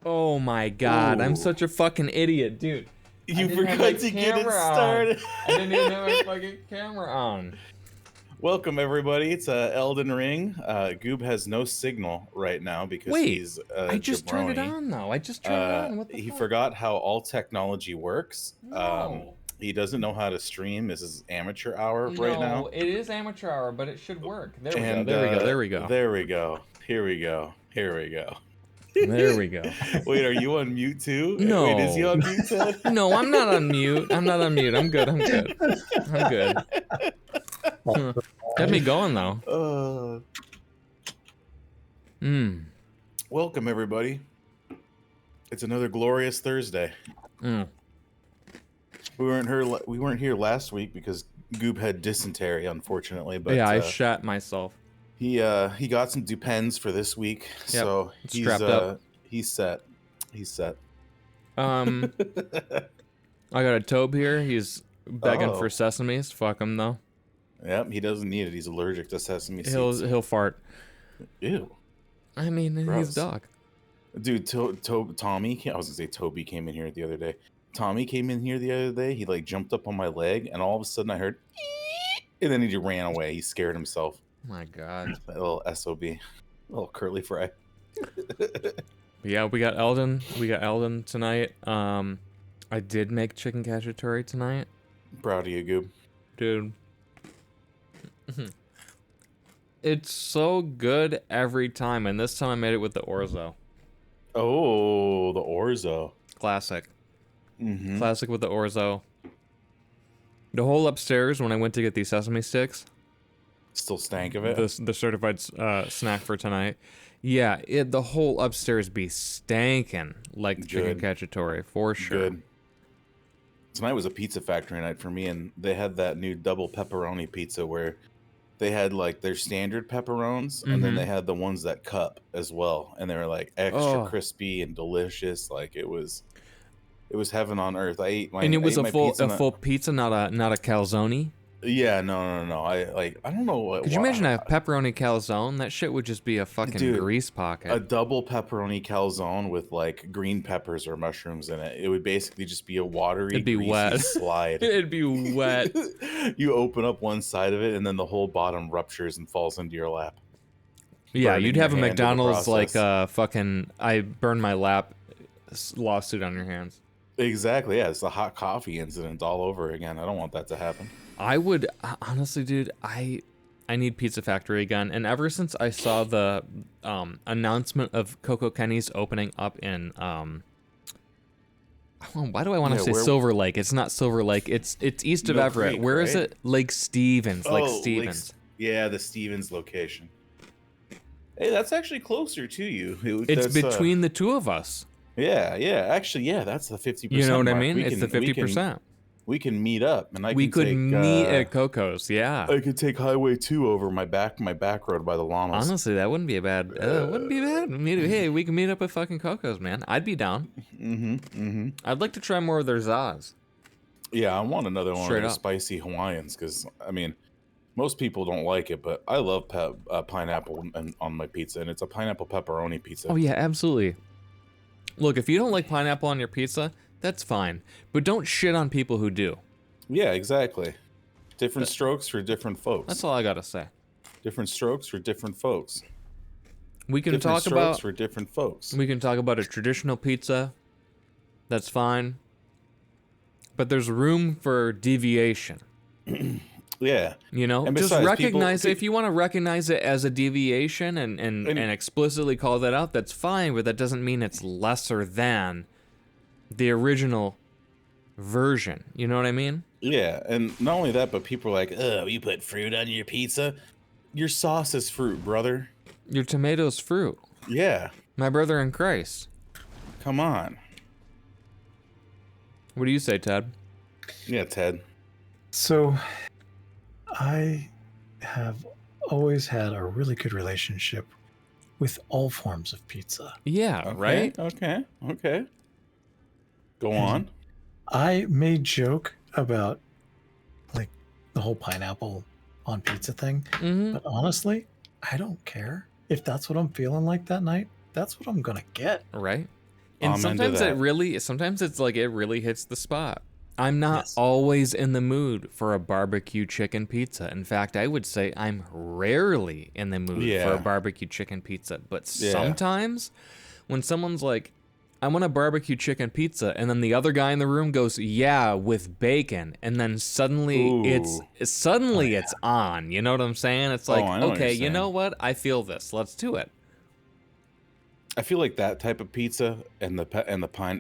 Oh my god, I'm Ooh. such a fucking idiot, dude. You forgot to get it started. I didn't even have my fucking camera on. Welcome everybody. It's Elden Ring. Goob has no signal right now because Wait, he's I just turned it jabroni. on though. I just turned it on. What the He fuck? forgot how all technology works. No. He doesn't know how to stream. This is amateur hour right No, now. it is amateur hour, but it should work. There we go. And There we go. There we go. there we go. Here we go. Here we go. There we go. Wait, are you on mute too? No. Wait, is he on mute, Ted? No, I'm not on mute. I'm not on mute. I'm good. I'm good. I'm good. Got me going though. Welcome everybody. It's another glorious Thursday. We weren't here last week because Goob had dysentery, unfortunately. But yeah, I shat myself. He got some Depends for this week, so he's strapped up. He's set. He's set. I got a Tobe here. He's begging for Oh. sesames. Fuck him though. Yep, he doesn't need it. He's allergic to sesame seeds. He'll fart. Ew. I mean, Gross. he's a dog. Dude, Tommy. I was gonna say Toby came in here the other day. Tommy came in here the other day. He like jumped up on my leg, and all of a sudden I heard, and then he just ran away. He scared himself. Oh my god. That little SOB, little curly fry. Yeah, we got Elden. We got Elden tonight. I did make chicken cacciatore tonight, Proud of you, Goob. dude. It's so good every time, and this time I made it with the orzo. Oh, the orzo. Classic. Mm-hmm. Classic with the orzo. The whole upstairs when I went to get these sesame sticks, Still stank of it. the certified snack for tonight. Yeah, the whole upstairs be stankin' like the chicken Good. cacciatore for sure. Good. Tonight was a pizza factory night for me, and they had that new double pepperoni pizza where they had like their standard pepperonis, and then Mhm. they had the ones that cup as well, and they were like extra Oh. crispy and delicious. Like it was heaven on earth. I ate my And it was I ate a my full pizza full pizza, not a calzone. Yeah, no. I don't know what. Could you imagine a pepperoni calzone? That shit would just be a fucking Dude, grease pocket. a double pepperoni calzone with like green peppers or mushrooms in it? It would basically just be a watery, It'd be greasy wet. slide. It'd be wet. You open up one side of it, and then the whole bottom ruptures and falls into your lap. Yeah, burning you'd your have a hand in the McDonald's like process. fucking I burned my lap lawsuit on your hands. Exactly. Yeah, it's the hot coffee incident all over again. I don't want that to happen. I would honestly, dude. I need Pizza Factory again. And ever since I saw the announcement of Coco Kenny's opening up in why do I want to Yeah, say where- Silver Lake? It's not Silver Lake. It's east of Mill Everett. Creek, Where is right? it? Lake Stevens. Lake Stevens. Yeah, the Stevens location. Hey, that's actually closer to you. It's That's, between the two of us. Yeah. Actually, yeah, that's the 50%. You know what I mark. mean? We It's can- the we can- 50%. We can meet up, and We could meet at Coco's. Yeah. I could take Highway 2 over my back road by the llamas. Honestly, that wouldn't be a bad. Wouldn't be bad. Hey, we can meet up at fucking Coco's, man. I'd be down. I'd like to try more of their Zaz. Yeah, I want another one Straight of the up. spicy Hawaiians because I mean, most people don't like it, but I love pineapple on my pizza, and it's a pineapple pepperoni pizza. Oh yeah, absolutely. Look, if you don't like pineapple on your pizza, that's fine. But don't shit on people who do. Yeah, exactly. Different strokes for different folks. That's all I gotta say. Different strokes for different folks. We can Different talk strokes about for different folks. we can talk about a traditional pizza. That's fine. But there's room for deviation. Yeah. You know, And just besides, recognize people- if you want to recognize it as a deviation and explicitly call that out, that's fine, but that doesn't mean it's lesser than the original version. You know what I mean? Yeah, and not only that, but people are like, "Oh, you put fruit on your pizza? Your sauce is fruit, brother." Your tomato's fruit. Yeah, My brother in Christ. come on. What do you say, Ted? Yeah, Ted. So, I have always had a really good relationship with all forms of pizza. Yeah, Okay, right? Okay. Go on. I made joke about like the whole pineapple on pizza thing, Mm-hmm. but honestly, I don't care. If that's what I'm feeling like that night, that's what I'm gonna get. Right? And I'm into sometimes that. sometimes it's like it really hits the spot. I'm not Yes. always in the mood for a barbecue chicken pizza. In fact, I would say I'm rarely in the mood for a Yeah. barbecue chicken pizza. But Yeah. sometimes when someone's like, I want a barbecue chicken pizza, and then the other guy in the room goes, yeah, with bacon, and then suddenly Ooh. it's on. You know what I'm saying? It's like, I know what you're okay, you know saying. what? I feel this. Let's do it. I feel like that type of pizza and the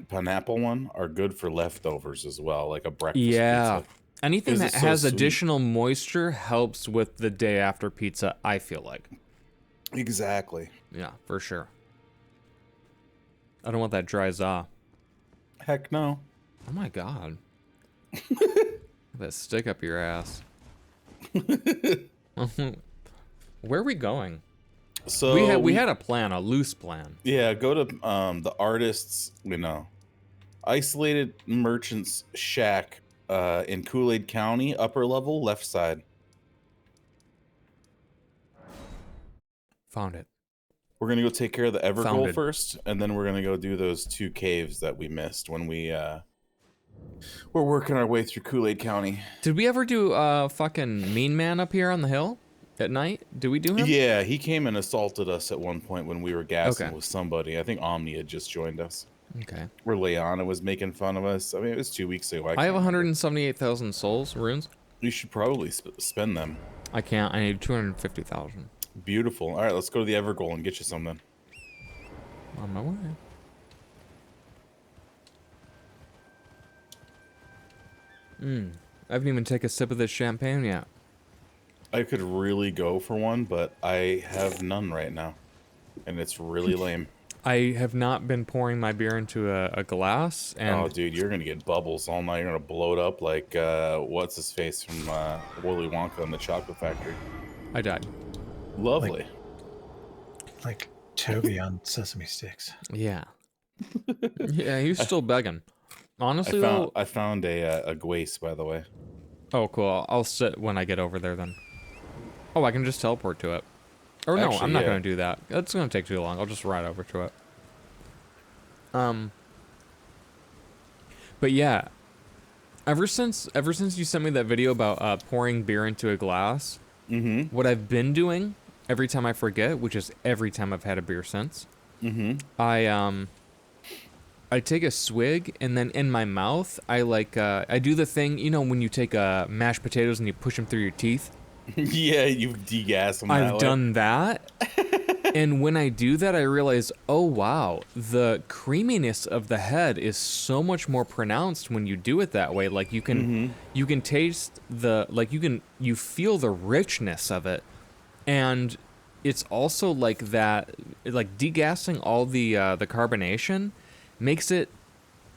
pineapple one are good for leftovers as well, like a breakfast Yeah. pizza. Anything 'Cause that it's so has sweet. additional moisture helps with the day after pizza, I feel like. Exactly. Yeah, for sure. I don't want that dry za. Heck no. Oh my god. That stick up your ass. Where are we going? So We had a plan, a loose plan. yeah, go to the artists, isolated merchants shack in Kool-Aid County, upper level, left side. Found it. We're gonna go take care of the Evergoal Founded. first, and then we're gonna go do those 2 caves that we missed when we're working our way through Kool-Aid County. Did we ever do fucking Mean Man up here on the hill at night? Did we do him? Yeah, he came and assaulted us at one point when we were gassing Okay. with somebody. I think Omni had just joined us. Okay. Where Leona was making fun of us. I mean, it was 2 weeks ago. I have can't remember. 178,000 souls, runes. You should probably spend them. I can't. I need 250,000. Beautiful. All right, let's go to the Evergoal and get you something. On my way. I haven't even taken a sip of this champagne yet. I could really go for one, but I have none right now. And it's really lame. I have not been pouring my beer into a glass, and Oh, dude, you're going to get bubbles all night. You're going to blow it up like, what's his face from Willy Wonka and the Chocolate Factory. I died. Lovely. Like Toby on Sesame Sticks. Yeah. Yeah, he's still begging. Honestly, though. I found a Gwace, by the way. Oh, cool. I'll sit when I get over there then. Oh, I can just teleport to it. Or no, Actually, I'm not yeah. going to do that. That's going to take too long. I'll just ride over to it. But yeah, ever since you sent me that video about pouring beer into a glass, what I've been doing every time I forget, which is every time I've had a beer since, I take a swig and then in my mouth I do the thing, you know, when you take mashed potatoes and you push them through your teeth. Yeah, you degas them that I've way. done that. And when I do that, I realize, oh wow, the creaminess of the head is so much more pronounced when you do it that way. Like you can taste you feel the richness of it. And it's also like that, like degassing all the carbonation makes it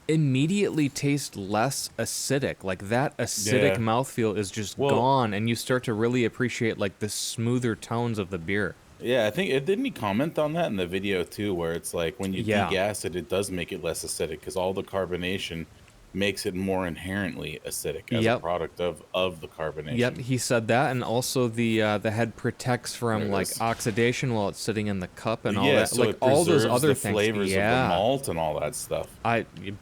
immediately taste less acidic. Like that acidic Yeah. mouthfeel is just Well- gone, and you start to really appreciate like the smoother tones of the beer. Yeah, I think didn't he comment on that in the video too, where it's like when you Yeah. degas it, it does make it less acidic because all the carbonation makes it more inherently acidic as a Yep. product of the carbonation. Yep, he said that, and also the head protects from There it like is. oxidation while it's sitting in the cup and all Yeah, that. so Like it all those preserves other the things. flavors of the malt and all that stuff.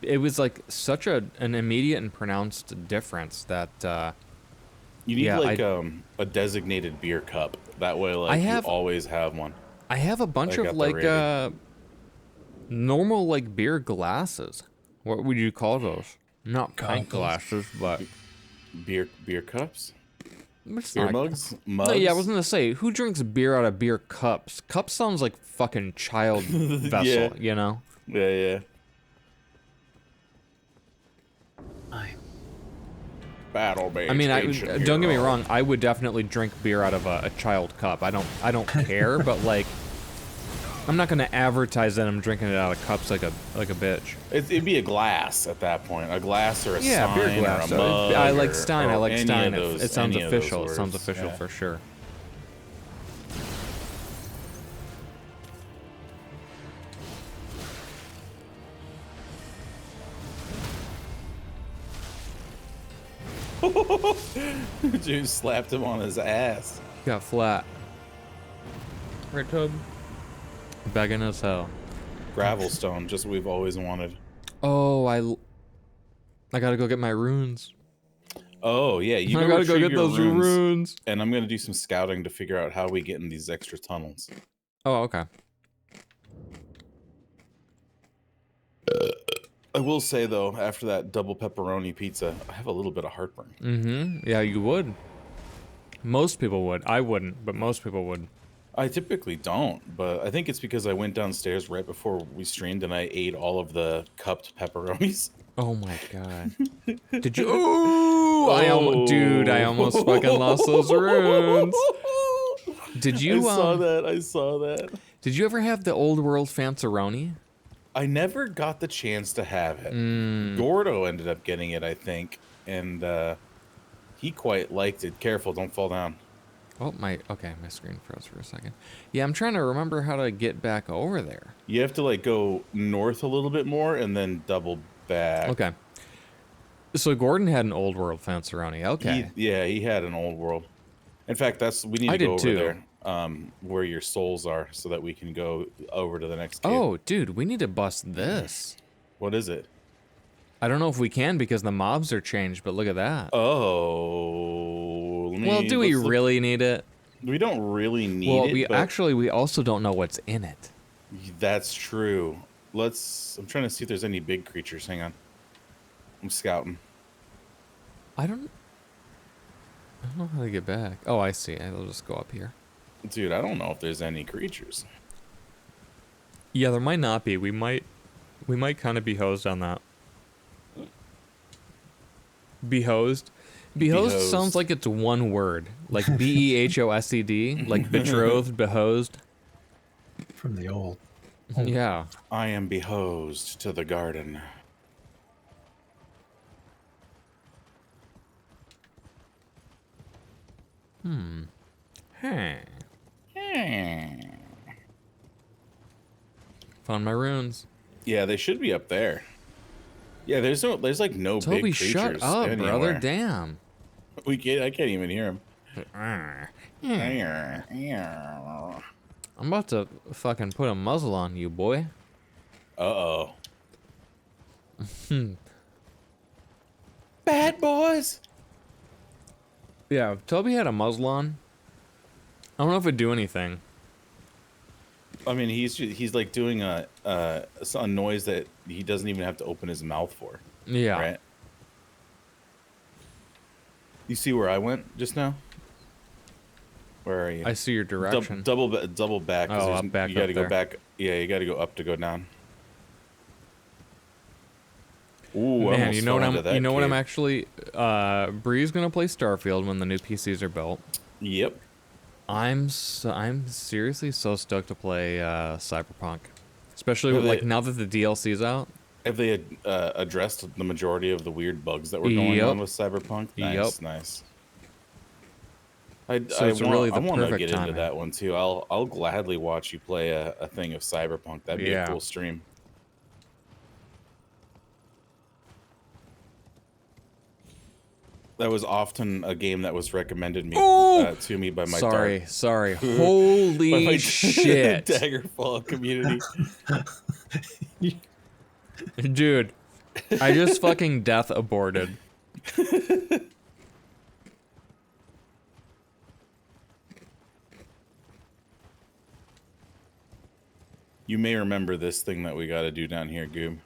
It was like such an immediate and pronounced difference that You need Yeah, a designated beer cup. That way, like I have- you always have one. I have a bunch I of got the like rating. normal like beer glasses. What would you call those? Not pint Goggles. glasses, but Beer cups, it's beer not- mugs. No, yeah, I was gonna say, who drinks beer out of beer cups? Cups sounds like fucking child vessel, Yeah. you know? Yeah. I Battle Mage. I mean, ancient don't get me hero. wrong. I would definitely drink beer out of a child cup. I don't care, but like, I'm not gonna advertise that I'm drinking it out of cups like a bitch. It'd be a glass at that point. A glass or a Yeah, beer sign glass. or a mug. I like or- Stein. I or like any Stein. of those- It sounds any of those official. It sounds words. official Yeah. for sure. Dude slapped him on his ass. Got flat. Right, Toad? Begging as hell. Gravelstone, just what we've always wanted. Oh, I gotta go get my runes. Oh yeah, you I go gotta go retrieve get your those runes, runes. and I'm gonna do some scouting to figure out how we get in these extra tunnels. Oh, okay. I will say though, after that double pepperoni pizza, I have a little bit of heartburn. Mm-hmm. Yeah, you would. Most people would. I wouldn't, but most people would. I typically don't, but I think it's because I went downstairs right before we streamed and I ate all of the cupped pepperonis. Oh my god. Did you? Ooh, dude, I almost fucking lost those runes. Did you? I saw that. Did you ever have the old world Fanceroni? I never got the chance to have it. Gordo ended up getting it, I think, and he quite liked it. Careful, don't fall down. Oh, my screen froze for a second. Yeah, I'm trying to remember how to get back over there. You have to like go north a little bit more and then double back. Okay. So Gordon had an old world Fanceroni. Okay. He had an old world. In fact, we need to go over there, where your souls are, so that we can go over to the next cave. Oh, dude, we need to bust this. What is it? I don't know if we can because the mobs are changed, but look at that. Oh. Well, do we really need it? We don't really need it. Well, we also don't know what's in it. That's true. I'm trying to see if there's any big creatures. Hang on. I'm scouting. I don't know how to get back. Oh, I see. I'll just go up here. Dude, I don't know if there's any creatures. Yeah, there might not be. We might kind of be hosed on that. Behosed? Behosed sounds like it's one word. Like BEHOSED. Like betrothed, behoused. From the old. Yeah. I am behosed to the garden. Huh. Found my runes. Yeah, they should be up there. Yeah, there's like no Toby, big creatures. shut up, anywhere. brother. Damn. I can't even hear him. I'm about to fucking put a muzzle on you, boy. Uh-oh. Bad boys. Yeah, if Toby had a muzzle on, I don't know if it'd do anything. I mean, he's like doing a noise that he doesn't even have to open his mouth for. Yeah. Right. You see where I went just now? Where are you? I see your direction. Double back. Oh, up back. You got to up go back. Yeah, you got to go up to go down. Ooh, man, you know what cave. I'm actually. Bree's gonna play Starfield when the new PCs are built. Yep. I'm seriously so stoked to play Cyberpunk, especially Have with, they- now that the DLC's out. Have they addressed the majority of the weird bugs that were going Yep. on with Cyberpunk? Nice, Yep. Nice. So it's really the I want to perfect get into timing. that one too. I'll gladly watch you play a thing of Cyberpunk. That'd be Yeah. a cool stream. That was often a game that was recommended to me by my Sorry. Holy by my shit, Daggerfall community. dude! I just fucking death aborted. You may remember this thing that we got to do down here, Goob.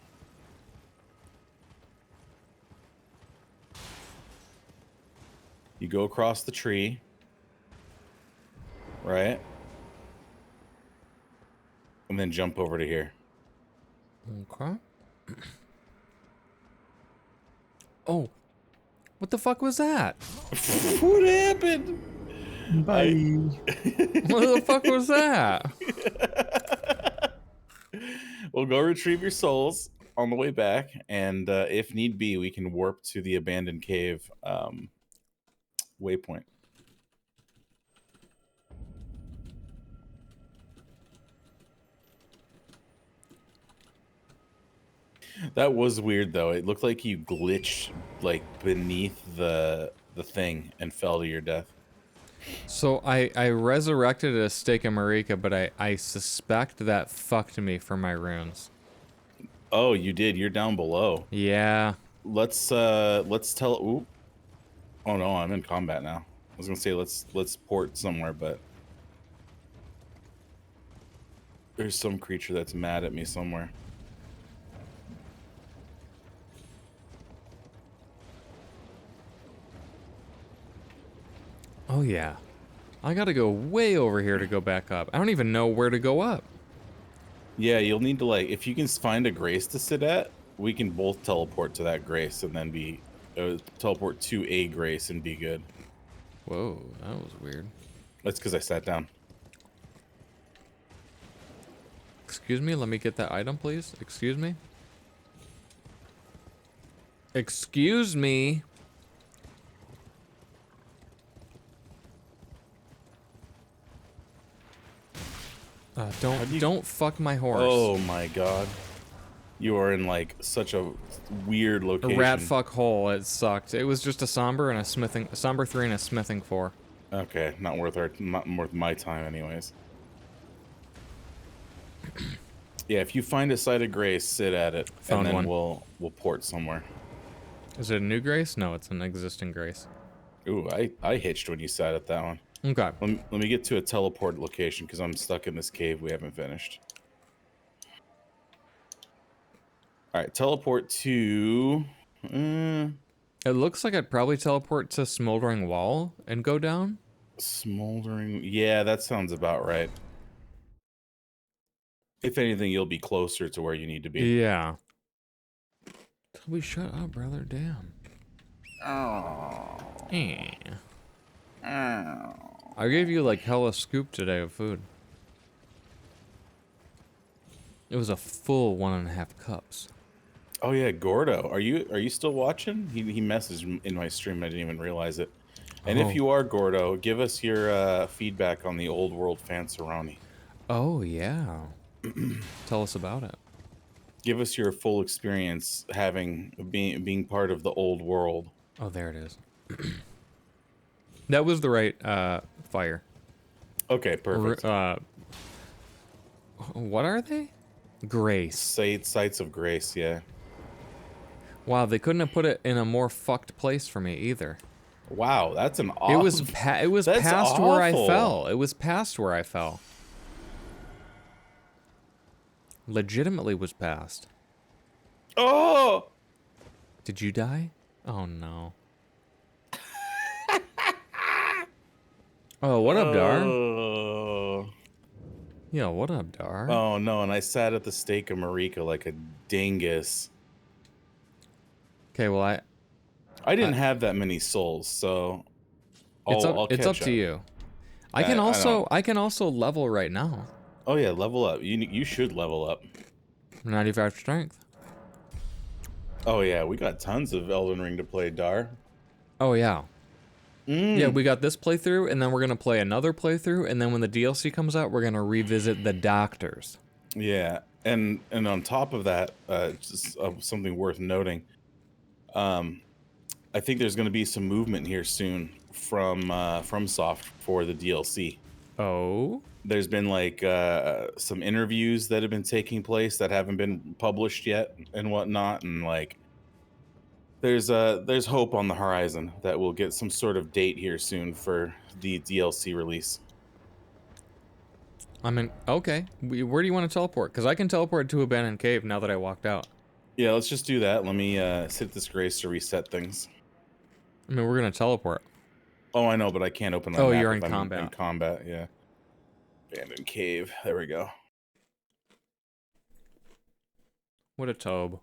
You go across the tree, right? And then jump over to here. Okay. Oh, what the fuck was that? What happened? Bye. What the fuck was that? We'll go retrieve your souls on the way back, and if need be, we can warp to the abandoned cave waypoint. That was weird, though. It looked like you glitched like beneath the thing and fell to your death. So I resurrected a Steak and Marika, but I suspect that fucked me for my runes. Oh, you did. You're down below. Yeah. Let's tell. Ooh. Oh no, I'm in combat now. I was gonna say let's port somewhere, but there's some creature that's mad at me somewhere. Oh yeah. I gotta go way over here to go back up. I don't even know where to go up. Yeah, you'll need to like if you can find a grace to sit at, we can both teleport to that grace and then be teleport to a grace and be good. Whoa, that was weird. That's because I sat down. Excuse me, let me get that item, please. Excuse me. Excuse me. Don't fuck my horse. Oh my god. You are in like such a weird A location. rat fuck hole. It sucked. It was just a somber and a smithing, somber 3 and a smithing 4. Okay, not worth my time anyways. Yeah, if you find a site of grace, sit at it, Found and then one. we'll port somewhere. Is it a new grace? No, it's an existing grace. Ooh, I hitched when you sat at that one. Okay. Let me get to a teleport location because I'm stuck in this cave we haven't finished. All right, teleport to. It looks like I'd probably teleport to Smoldering Wall and go down. Smoldering. Yeah, that sounds about right. If anything, you'll be closer to where you need to be. Yeah. Toby, shut up, brother. Damn. Oh. Eh. Oh. I gave you like hella scoop today of food. It was a full 1.5 cups. Oh yeah, Gordo. Are you still watching? He messaged in my stream. I didn't even realize it. And Oh. if you are Gordo, give us your feedback on the Old World Fanceroni. Oh yeah. Tell us about it. Give us your full experience being part of the Old World. Oh, there it is. That was the right fire. Okay, perfect. What are they? Grace. Sites of Grace, yeah. Wow, they couldn't have put it in a more fucked place for me either. Wow, that's an awful. It was That's past where I awful. fell. It was past where I fell. Legitimately was past. Oh! Did you die? Oh no. Oh, what up, Dar? Oh. Yeah, what up, Dar? Oh no, and I sat at the Steak of Marika like a dingus. Okay, well I didn't have that many souls, so it's I'll up catch to you. I can also level right now. Oh yeah, level up. You should level up. 95 strength. Oh yeah, we got tons of Elden Ring to play, Dar. Oh yeah. Mm. Yeah, we got this playthrough, and then we're gonna play another playthrough, and then when the DLC comes out, we're gonna revisit the Doctors. Yeah, and on top of that, just something worth noting. I think there's going to be some movement here soon from FromSoft for the DLC. Oh. There's been like some interviews that have been taking place that haven't been published yet and whatnot, and like there's hope on the horizon that we'll get some sort of date here soon for the DLC release. I mean, okay. Where do you want to teleport? Because I can teleport to Abandoned Cave now that I walked out. Yeah, let's just do that. Let me sit this grace to reset things. I mean, we're gonna teleport. Oh, I know, but I can't open my Oh, map you're if in I'm combat. in combat, yeah. Abandoned cave. There we go. What a tobe.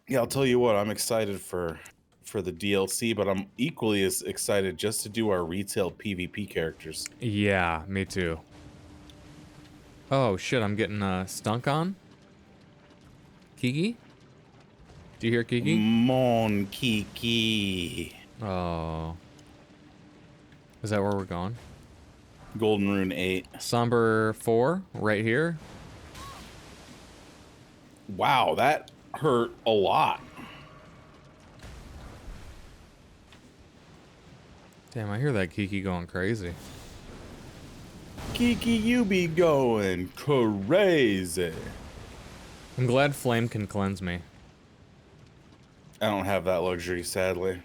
Yeah, I'll tell you what, I'm excited for the DLC, but I'm equally as excited just to do our retail PvP characters. Yeah, me too. Oh shit, I'm getting stunk on. Kiki? Do you hear Kiki? Mon Kiki. Oh. Is that where we're going? Golden Rune 8. Somber 4, right here. Wow, that hurt a lot. Damn, I hear that Kiki going crazy. Kiki, you be going crazy. I'm glad Flame can cleanse me. I don't have that luxury, sadly.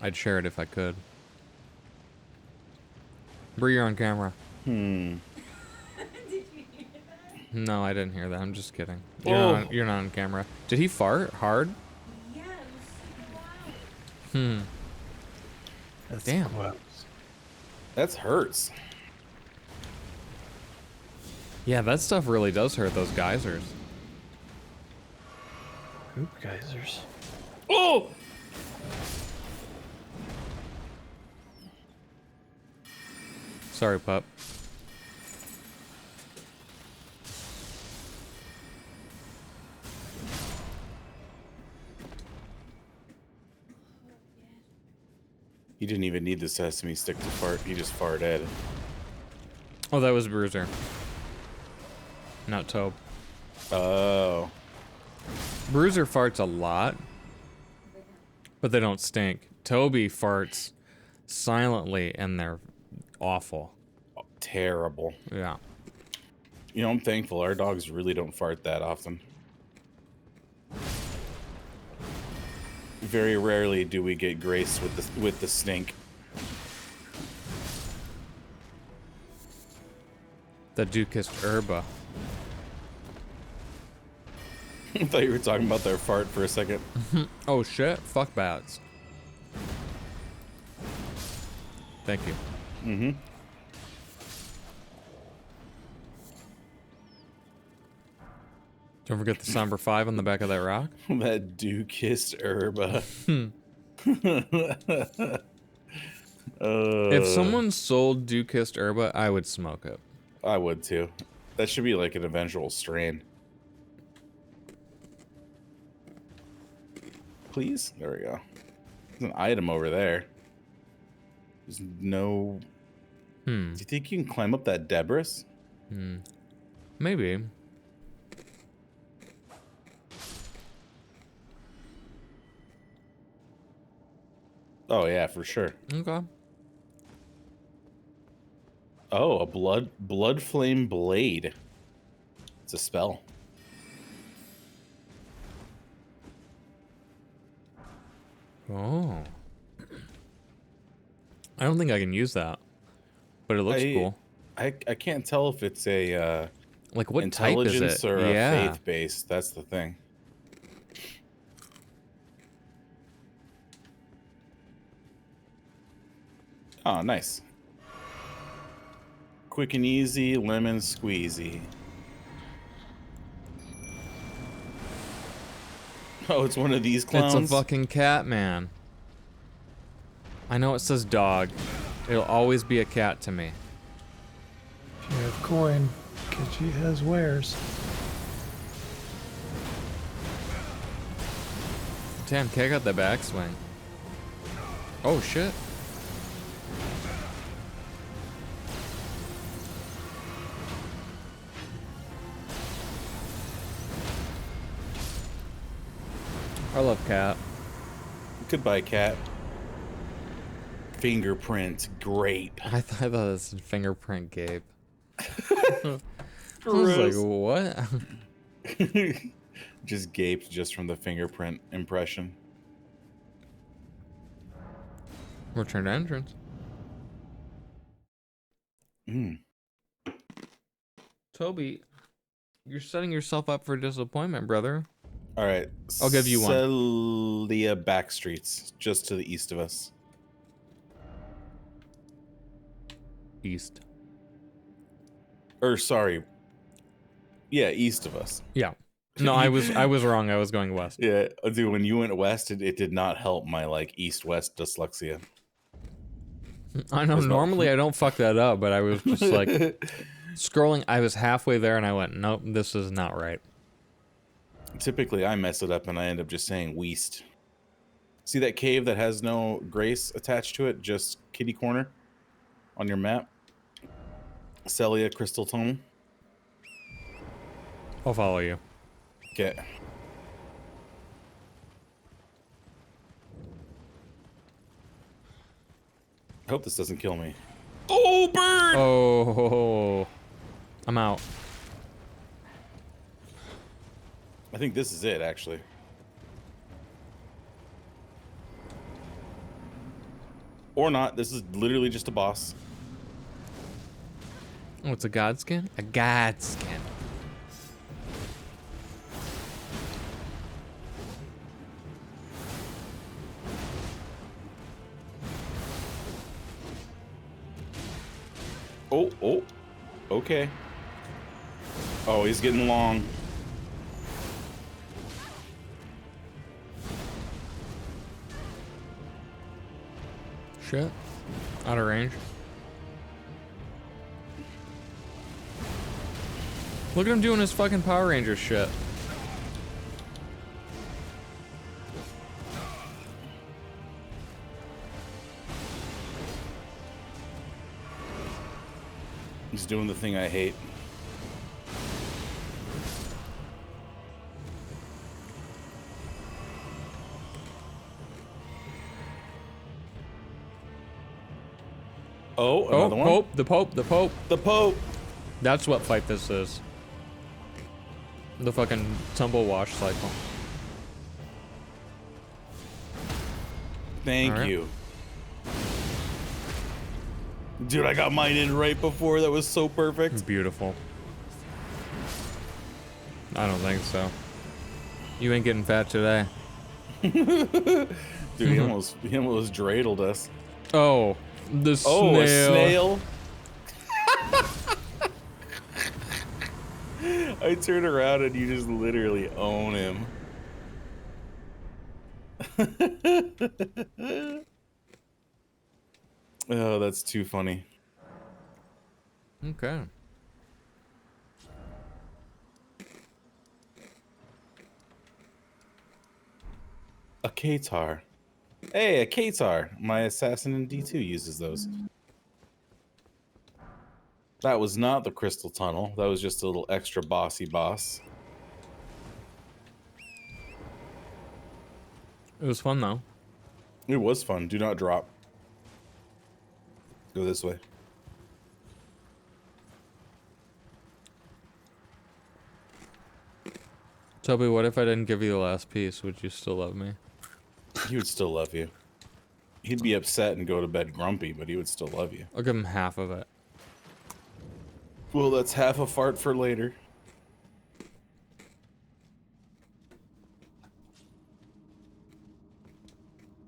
I'd share it if I could. Bree, you're on camera. Hmm. No, I didn't hear that. I'm just kidding. Oh. You're not on camera. Did he fart hard? Yeah, it was super loud. That's Damn. gross. That hurts. Yeah, that stuff really does hurt those geysers. Poop geysers. Oh! Sorry, pup. He didn't even need the sesame stick to fart. He just farted. Oh, that was Bruiser. Not Tobe. Oh. Bruiser farts a lot, but they don't stink. Toby farts silently, and they're awful. Terrible. Yeah. You know, I'm thankful our dogs really don't fart that often. Very rarely do we get graced with the stink. The Dukist Herba. I thought you were talking about their fart for a second. Oh shit, fuck bats. Thank you. Mm-hmm. Don't forget the somber 5 on the back of that rock. That dew-kissed herba. If someone sold Dukist Herba, I would smoke it. I would too. That should be like an eventual strain. Please? There we go. There's an item over there. There's no... Do you think you can climb up that debris? Maybe. Oh yeah, for sure. Okay. Oh, a blood flame blade. It's a spell. Oh. I don't think I can use that, but it looks cool. I can't tell if it's a Like, what type is intelligence it? or Yeah. a faith based. That's the thing. Oh, nice. Quick and easy, lemon squeezy. Oh, it's one of these clowns. It's a fucking cat, man. I know it says dog. It'll always be a cat to me. If you have coin, Kitchi has wares. Damn, K got the backswing. Oh shit. I love cat. Goodbye, cat. Fingerprint grape. I thought it was fingerprint Gabe. I was like, what? Just gaped just from the fingerprint impression. Return to entrance. Toby, you're setting yourself up for disappointment, brother. All right. I'll give you one. Celia Backstreets, just to the east of us. East. Or sorry. Yeah, east of us. Yeah. No, I was wrong. I was going west. Yeah, dude, when you went west, it did not help my like east-west dyslexia. I know. Normally I don't fuck that up, but I was just like scrolling. I was halfway there and I went, nope, this is not right. Typically, I mess it up and I end up just saying Weast. See that cave that has no grace attached to it, just kitty corner on your map? Celia Crystal Tome. I'll follow you. Okay. I hope this doesn't kill me. Oh, bird! Oh, I'm out. I think this is it, actually. Or not. This is literally just a boss. Oh, it's a god skin? A god skin. Oh, oh. Okay. Oh, he's getting long. Shit. Out of range. Look at him doing his fucking Power Ranger shit. He's doing the thing I hate. Oh, another one. Pope, the Pope, the Pope. The Pope. That's what fight this is. The fucking tumble wash cycle. Thank All right. you. Dude, I got mine in right before. That was so perfect. Beautiful. I don't think so. You ain't getting fat today. Dude, he almost dreidled us. Oh, the snail. Oh, a snail. I turn around and you just literally own him. Oh, that's too funny. Okay. A Katar. Hey, a Katar. My assassin in D2 uses those. That was not the Crystal Tunnel. That was just a little extra bossy boss. It was fun though. It was fun. Do not drop. Go this way. Toby, what if I didn't give you the last piece? Would you still love me? He would still love you. He'd be upset and go to bed grumpy, but he would still love you. I'll give him half of it. Well, that's half a fart for later.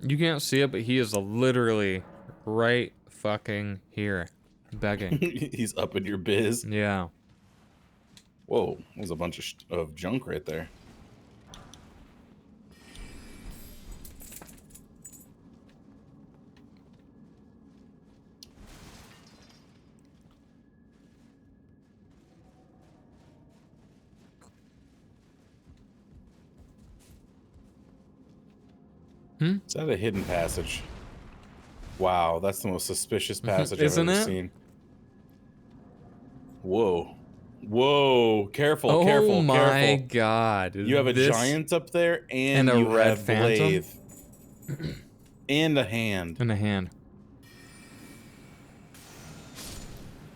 You can't see it, but he is literally right fucking here, begging. He's up in your biz. Yeah. Whoa, there's a bunch of junk right there. Is that a hidden passage? Wow, that's the most suspicious passage I've Isn't ever it? seen. Whoa. Whoa, careful, Oh careful, my careful. god. You have a This- giant up there, and, and a you red have phantom? Blade. And a hand. In a hand.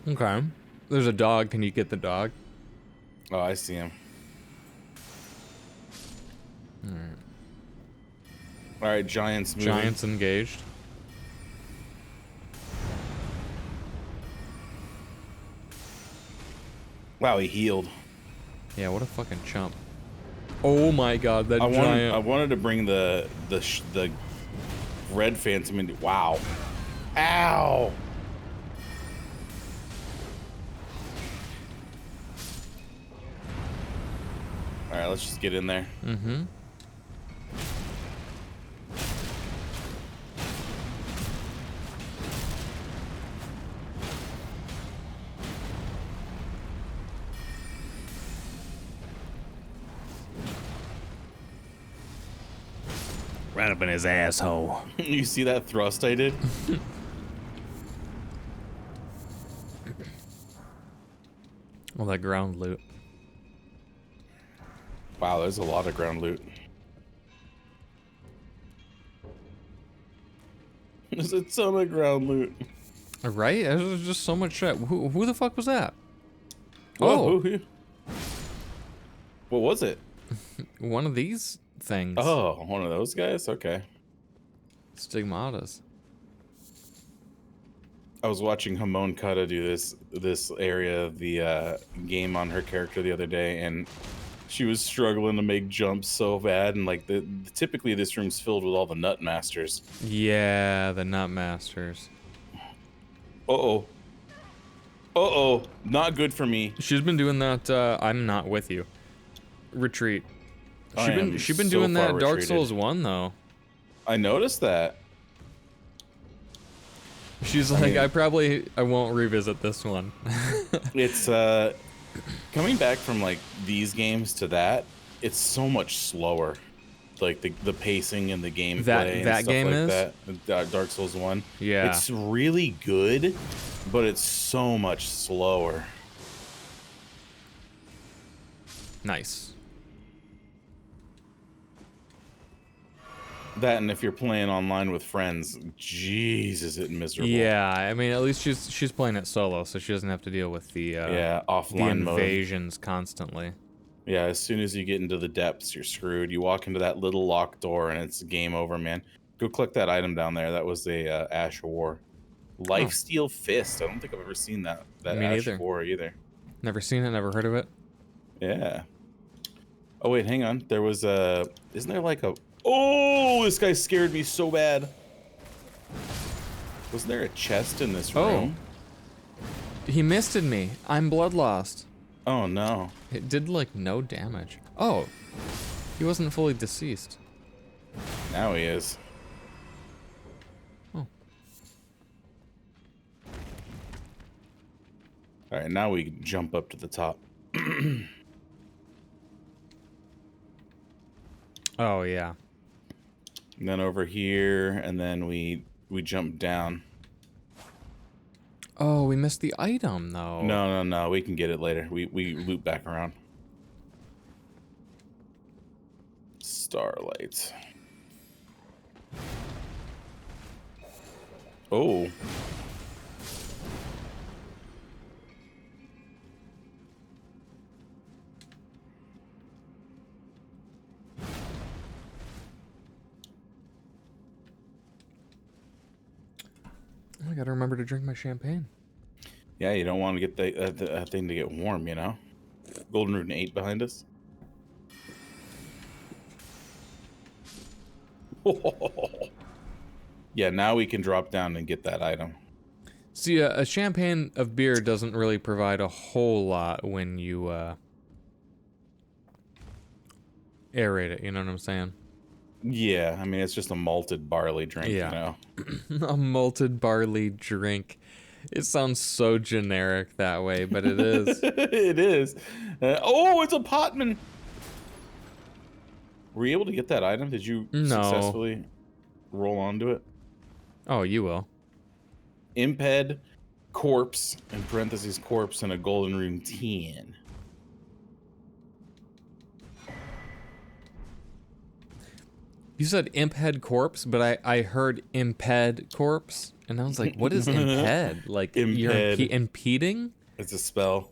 Okay. There's a dog. Can you get the dog? Oh, I see him. All right, giants moving. Giants engaged. Wow, he healed. Yeah, what a fucking chump. Oh my god, that I giant. wanted to bring the red phantom into. Wow. Ow. All right, let's just get in there. Mm-hmm. Right up in his asshole. You see that thrust I did? All that ground loot. Wow, there's a lot of ground loot. There's a ton of ground loot. Right? There's just so much shit. Who the fuck was that? Whoa, Oh, who? What was it? one of these things. Oh, one of those guys? Okay. Stigmatas. I was watching Hamon Kata do this area of the game on her character the other day, and she was struggling to make jumps so bad, and like typically this room's filled with all the nut masters. Yeah, the Nut Masters. Uh-oh. Uh-oh. Not good for me. She's been doing that. I'm not with you. Retreat. I am She been so doing far that Dark retreated. Souls 1 though. I noticed that. She's like, mean- I won't revisit this one. It's coming back from like these games to that, it's so much slower. Like the pacing and the gameplay That and stuff game like is? that. Dark Souls 1. Yeah. It's really good, but it's so much slower. Nice. That, and if you're playing online with friends, jeez, is it miserable. Yeah, I mean, at least she's playing it solo, so she doesn't have to deal with the Yeah, the offline mode. invasions constantly. Yeah, as soon as you get into the depths, you're screwed. You walk into that little locked door, and it's game over, man. Go click that item down there. That was a Ash of War. Lifesteal Fist. I don't think I've ever seen that Me Ash neither. of War either. Never seen it, never heard of it. Yeah. Oh, wait, hang on. There was a... Isn't there like a... Oh, this guy scared me so bad. Wasn't there a chest in this room? He misted me. I'm blood lost. Oh, no. It did like no damage. Oh, he wasn't fully deceased. Now he is. Oh. All right, now we jump up to the top. Oh yeah. And then over here, and then we jump down. Oh, we missed the item though. No. We can get it later. We loop back around. Starlight. Oh. I gotta remember to drink my champagne. Yeah, you don't want to get that thing to get warm, you know? Golden Rune 8 behind us. Yeah, now we can drop down and get that item. See, a champagne of beer doesn't really provide a whole lot when you aerate it. You know what I'm saying? Yeah, I mean, it's just a malted barley drink, Yeah. you know? A malted barley drink. It sounds so generic that way, but it is. It is. Oh, it's a potman. Were you able to get that item? Did you No. successfully roll onto it? Oh, you will. Imped, corpse, in parentheses, corpse, and a golden rune 10. You said imped corpse, but I heard imped corpse, and I was like, what is imped? Like, you're Imped. impeding? It's a spell.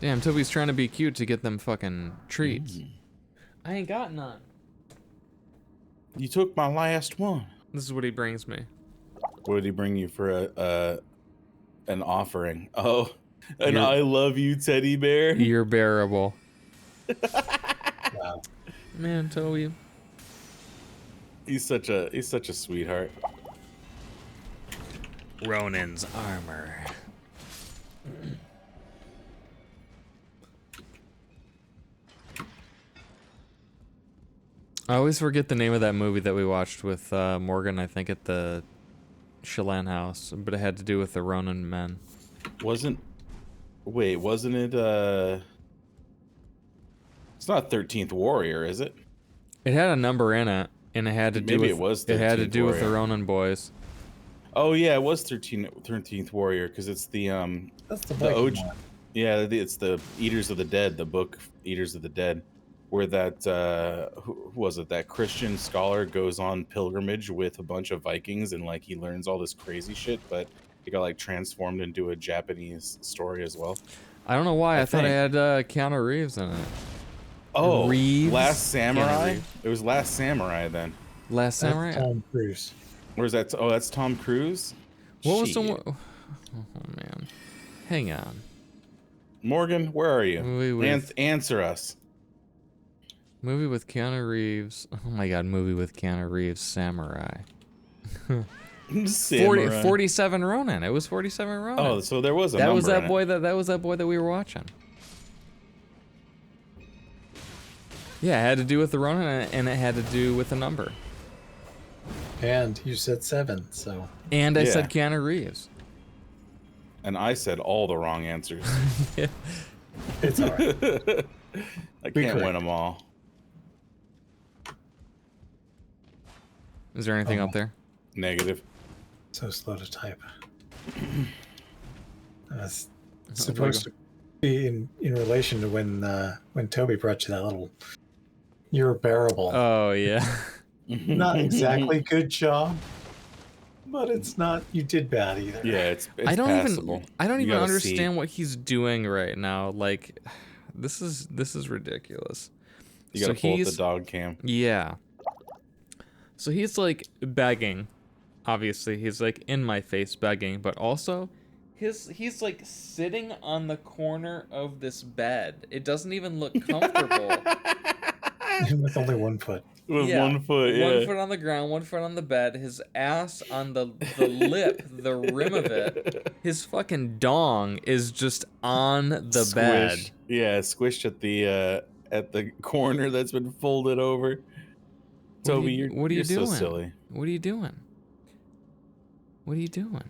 Damn, Toby's trying to be cute to get them fucking treats. I ain't got none. You took my last one. This is what he brings me. What did he bring you for an offering? Oh, an You're- I love you teddy bear. You're bearable. Wow. Man, Toby. He's such a sweetheart. Ronin's armor. I always forget the name of that movie that we watched with Morgan, I think, at the Chelan house, but it had to do with the Ronin men. Wasn't it it's not 13th Warrior, is it? It had a number in it, and it had to do Maybe with it was it had to 13th do with the Warrior. Ronin boys. Oh yeah, it was 13th Warrior because it's the That's the the Viking OG. one. Yeah, it's the Eaters of the Dead, the book Eaters of the Dead, where that who was it? That Christian scholar goes on pilgrimage with a bunch of Vikings and like he learns all this crazy shit, but it got like transformed into a Japanese story as well. I don't know why. I thought I think. had Keanu Reeves in it. Oh, Reeves? Last Samurai. Reeves. It was Last Samurai then. Last That's Samurai. Tom Cruise. Where's that? Oh, that's Tom Cruise. What was the Shit. one? Oh man, hang on. Morgan, where are you? Movie with Answer us. movie with Keanu Reeves. Oh my god, movie with Keanu Reeves. Samurai. 40, Samurai. 47 Ronin. It was 47 Ronin. Oh, so there was a that number was that in it. boy. That was that boy that we were watching. Yeah, it had to do with the Ronin, and it had to do with the number. And you said 7, so And I Yeah. said Keanu Reeves. And I said all the wrong answers. it's all right. I Be can't win correct. them all. Is there anything Oh. up there? Negative. So slow to type. That's we supposed to be in relation to when Toby brought you that little "You're bearable." Oh yeah. Not exactly good job, but it's not. You did bad either. Yeah, it's I don't passable. even. I don't You even gotta understand see. what he's doing right now. Like, this is ridiculous. You gotta So pull up the he's- dog cam. Yeah. So he's like begging. Obviously, he's like in my face begging, but also he's like sitting on the corner of this bed. It doesn't even look comfortable. With only 1 foot. With Yeah, 1 foot, yeah. 1 foot on the ground, 1 foot on the bed, his ass on the lip, the rim of it. His fucking dong is just on the bed. Squished. Yeah, squished at the corner that's been folded over. Toby, What are you you're doing? so silly. What are you doing? What are you doing?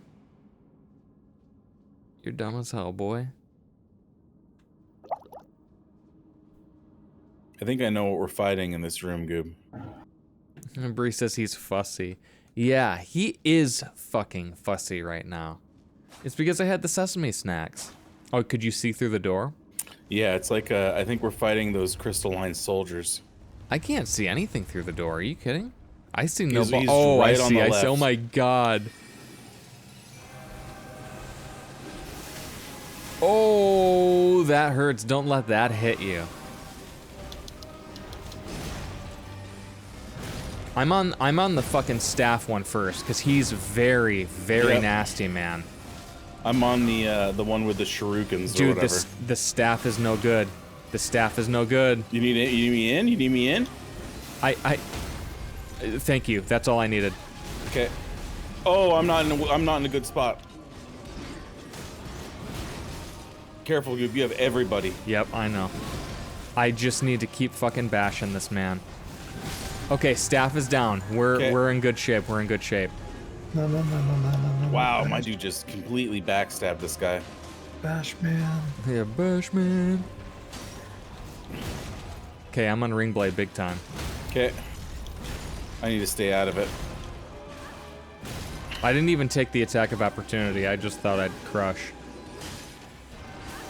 You're dumb as hell, boy. I think I know what we're fighting in this room, Goob. And Bree says he's fussy. Yeah, he is fucking fussy right now. It's because I had the sesame snacks. Oh, could you see through the door? Yeah, it's like I think we're fighting those crystalline soldiers. I can't see anything through the door. Are you kidding? I see no. He's Oh, right I on see. the I see. Oh left. my god. Oh, that hurts. Don't let that hit you. I'm on the fucking staff one first, because he's very, very Yep. nasty, man. I'm on the one with the shurikens or Dude, whatever. the staff is no good. The staff is no good. You need it? You need me in? You need me in? Thank you. That's all I needed. Okay. Oh, I'm not in a good spot. Careful, Goob. You have everybody. Yep, I know. I just need to keep fucking bashing this man. Okay, staff is down. Okay. We're in good shape. We're in good shape. No. Wow, my dude just completely backstabbed this guy. Bash man. Yeah, bash man. Okay, I'm on ring blade big time. Okay. I need to stay out of it. I didn't even take the attack of opportunity. I just thought I'd crush.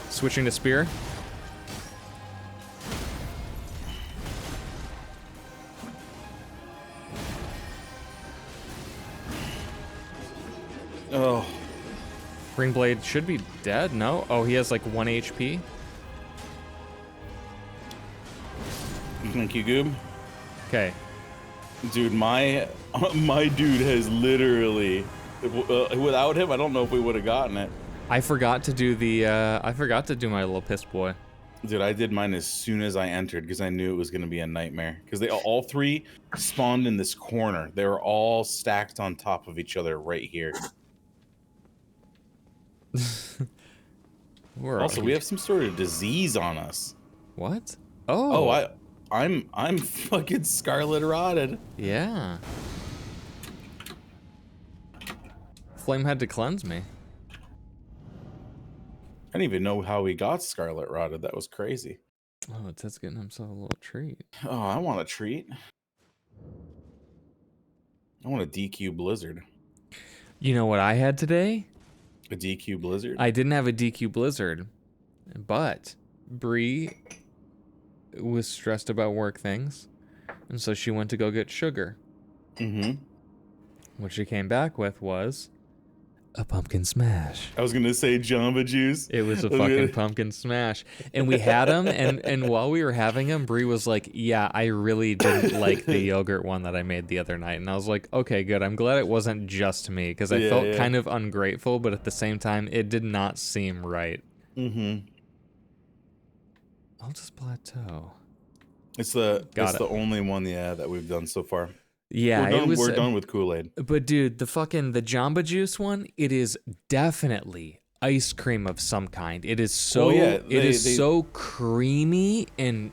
Switching to spear. Oh, Ring blade should be dead. No? Oh, he has like 1 HP. thank you, Goob. Okay. Dude, my dude has literally, without him, I don't know if we would have gotten it. I forgot to do the I forgot to do my little piss boy. Dude, I did mine as soon as I entered because I knew it was going to be a nightmare. Because they all three spawned in this corner. They were all stacked on top of each other right here. Where Also, are we you? have some sort of disease on us. What? Oh, Oh, I'm fucking scarlet rotted. yeah. Flame had to cleanse me. I didn't even know how we got scarlet rotted. That was crazy. Oh, Ted's getting himself a little treat. Oh, I want a treat. I want a DQ Blizzard. You know what I had today? A DQ Blizzard. I didn't have a DQ Blizzard, but Bree was stressed about work things, and so she went to go get sugar. Mm-hmm. What she came back with was a pumpkin smash. I was gonna say Jamba Juice. It was a Okay. fucking pumpkin smash. And we had them, and while we were having them, Bree was like, yeah, I really didn't like the yogurt one that I made the other night. And I was like, okay, good. I'm glad it wasn't just me, because I Yeah, felt yeah. kind of ungrateful, but at the same time, it did not seem right. Mm-hmm. I'll just plateau. It's the Got it. only one, that we've done so far. Yeah, we're done, it was. we're done with Kool-Aid. But dude, the Jamba Juice one, it is definitely ice cream of some kind. It is so yeah, it is they- so creamy and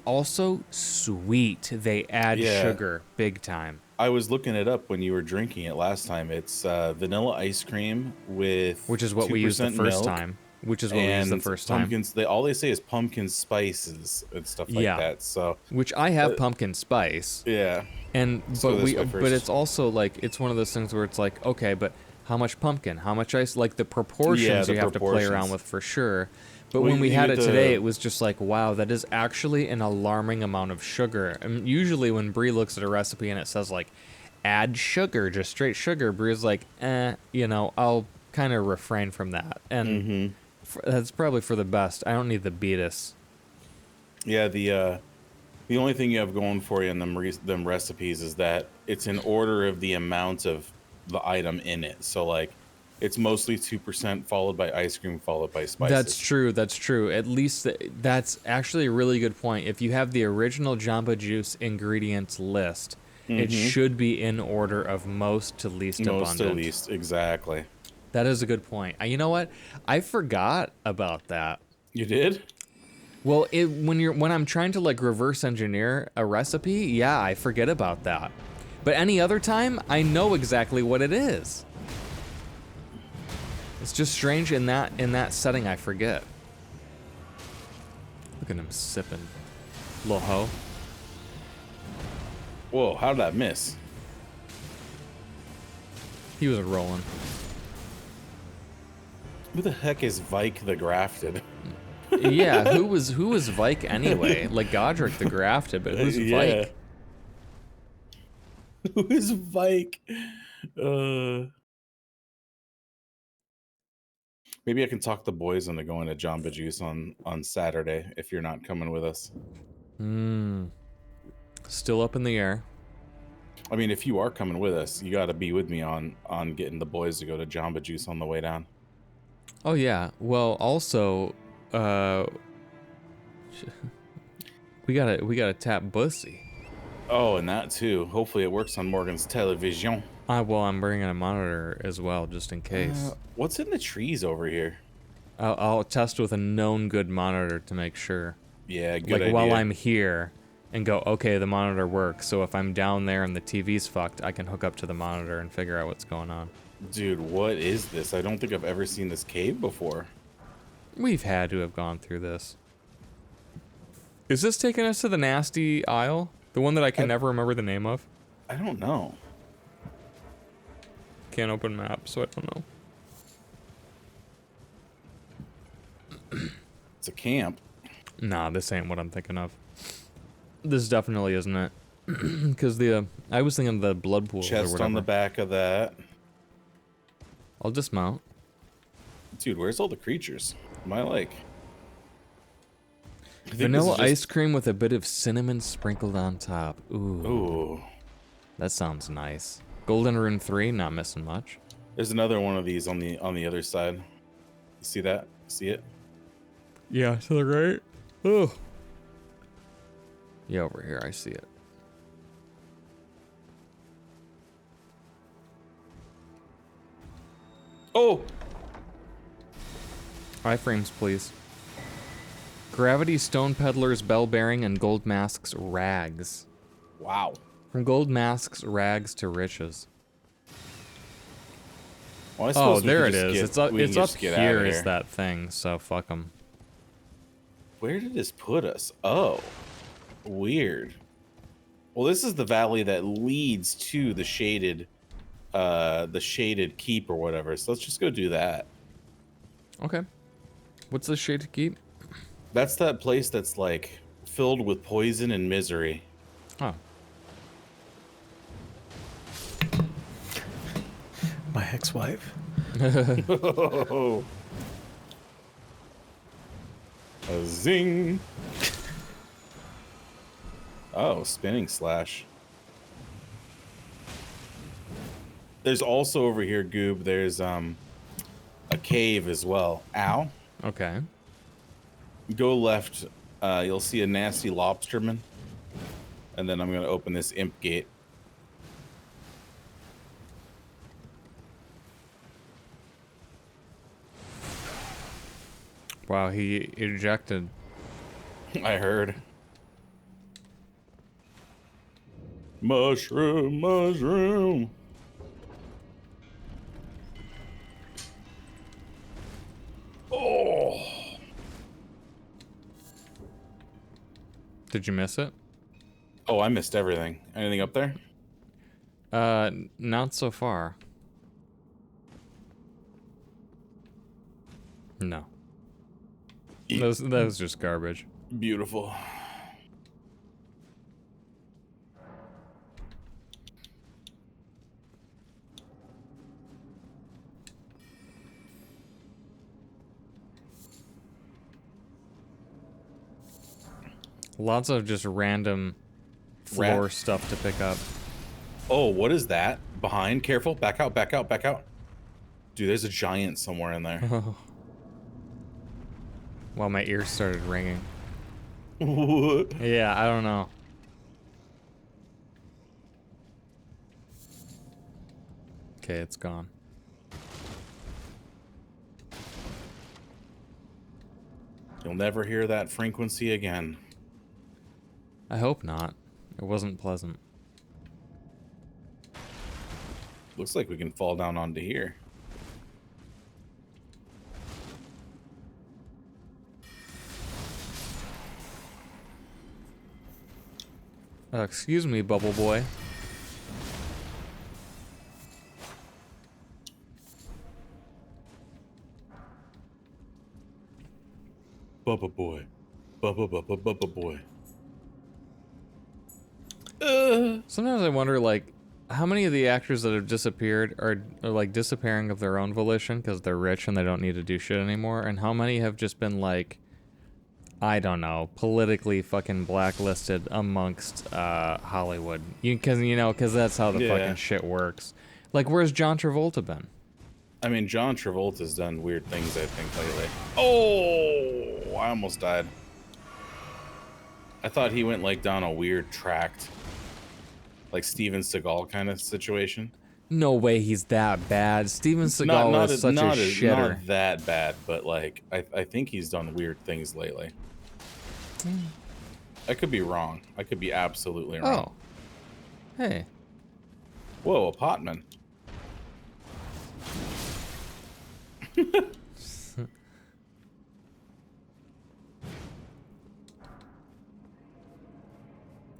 also sweet. They add Yeah. sugar big time. I was looking it up when you were drinking it last time. It's vanilla ice cream with Which is what we used the 2% first milk time. Which is what we used the first time. pumpkins. All they say is pumpkin spices and stuff like Yeah. that. So Which I have pumpkin spice. yeah, And So but this we way but first. it's also like it's one of those things where it's like, okay, but how much pumpkin? How much ice? Like the proportions the you have to play around proportions. with for sure. But Well, when we you had get it today, the- it was just like, wow, that is actually an alarming amount of sugar. And usually when Bree looks at a recipe and it says like, add sugar, just straight sugar, Bree's like, I'll kind of refrain from that. And Mm-hmm. that's probably for the best. I don't need the beatus. yeah. The only thing you have going for you in them recipes is that it's in order of the amount of the item in it. So like, it's mostly 2% followed by ice cream followed by spices. That's true. That's true. At least that's actually a really good point. If you have the original Jamba Juice ingredients list, it should be in order of most to least Most abundant. to least, exactly. That is a good point. You know what? I forgot about that. You did? Well, when I'm trying to like reverse engineer a recipe, yeah, I forget about that. But any other time, I know exactly what it is. It's just strange in that setting I forget. Look at him sipping. Lil ho. Whoa, how did that miss? He was rolling. Who the heck is Vike the Grafted? Yeah, who was Vike anyway? Like Godric the Grafted, but who's Vike? Who is Vike? Maybe I can talk the boys into going to Jamba Juice on Saturday if you're not coming with us. Still up in the air. I mean, if you are coming with us, you got to be with me on getting the boys to go to Jamba Juice on the way down. Oh yeah. Well, also, we gotta tap Bussy. Oh, and that too. Hopefully, it works on Morgan's television. Well, I'm bringing a monitor as well, just in case. What's in the trees over here? I'll test with a known good monitor to make sure. Yeah, good Like idea. while I'm here, and go, okay, the monitor works. So if I'm down there and the TV's fucked, I can hook up to the monitor and figure out what's going on. Dude, what is this? I don't think I've ever seen this cave before. We've had to have gone through this. Is this taking us to the nasty aisle? The one that I can never remember the name of? I don't know. Can't open map, so I don't know. It's a camp. Nah, this ain't what I'm thinking of. This definitely isn't it. Because I was thinking of the blood pools or Chest whatever. on the back of that. I'll dismount. Dude, where's all the creatures? Am I like... I think Vanilla this is ice cream with a bit of cinnamon sprinkled on top. Ooh, Ooh. that sounds nice. Golden Rune 3, not missing much. There's another one of these on the other side. You see that? See it? Yeah, to the right. Oh. Yeah, over here, I see it. Oh! Iframes, please. Gravity Stone Peddler's Bell Bearing and Gold Mask's Rags. Wow. From Gold Mask's Rags to Riches. Well, I Oh, suppose we there could it just is. get- It's up. we can It's up just get outta here. Is here. that thing? So fuck them. Where did this put us? Oh. Weird. Well, this is the valley that leads to the shaded the shaded keep or whatever. So let's just go do that. Okay. What's the shade to keep? That's that place that's like filled with poison and misery. Oh. My ex-wife. A zing. Oh, spinning slash. There's also over here, Goob, there's a cave as well. Ow. Okay. Go left, you'll see a nasty lobsterman. And then I'm gonna open this imp gate. Wow, he ejected. I heard. Mushroom, mushroom. Oh. Did you miss it? Oh, I missed everything. Anything up there? Not so far. No. That was just garbage. Beautiful. Lots of just random floor Rat. stuff to pick up. Oh, what is that? Behind? Careful. Back out, back out, back out. Dude, there's a giant somewhere in there. Well, my ears started ringing. What? Yeah, I don't know. Okay, it's gone. You'll never hear that frequency again. I hope not. It wasn't pleasant. Looks like we can fall down onto here. Excuse me, Bubble Boy. Bubba boy. Bubba boy. Sometimes I wonder, like, how many of the actors that have disappeared are like disappearing of their own volition because they're rich and they don't need to do shit anymore, and how many have just been like, I don't know, politically fucking blacklisted amongst Hollywood. Because that's how the Yeah. fucking shit works. Like, where's John Travolta been? I mean, John Travolta's done weird things, I think, lately. Oh, I almost died. I thought he went, like, down a weird tract. Like Steven Seagal kind of situation. No way he's that bad. Steven Seagal is such a shitter. Not that bad, but, like, I think he's done weird things lately. I could be wrong. I could be absolutely wrong. Oh. Hey. Whoa, a potman.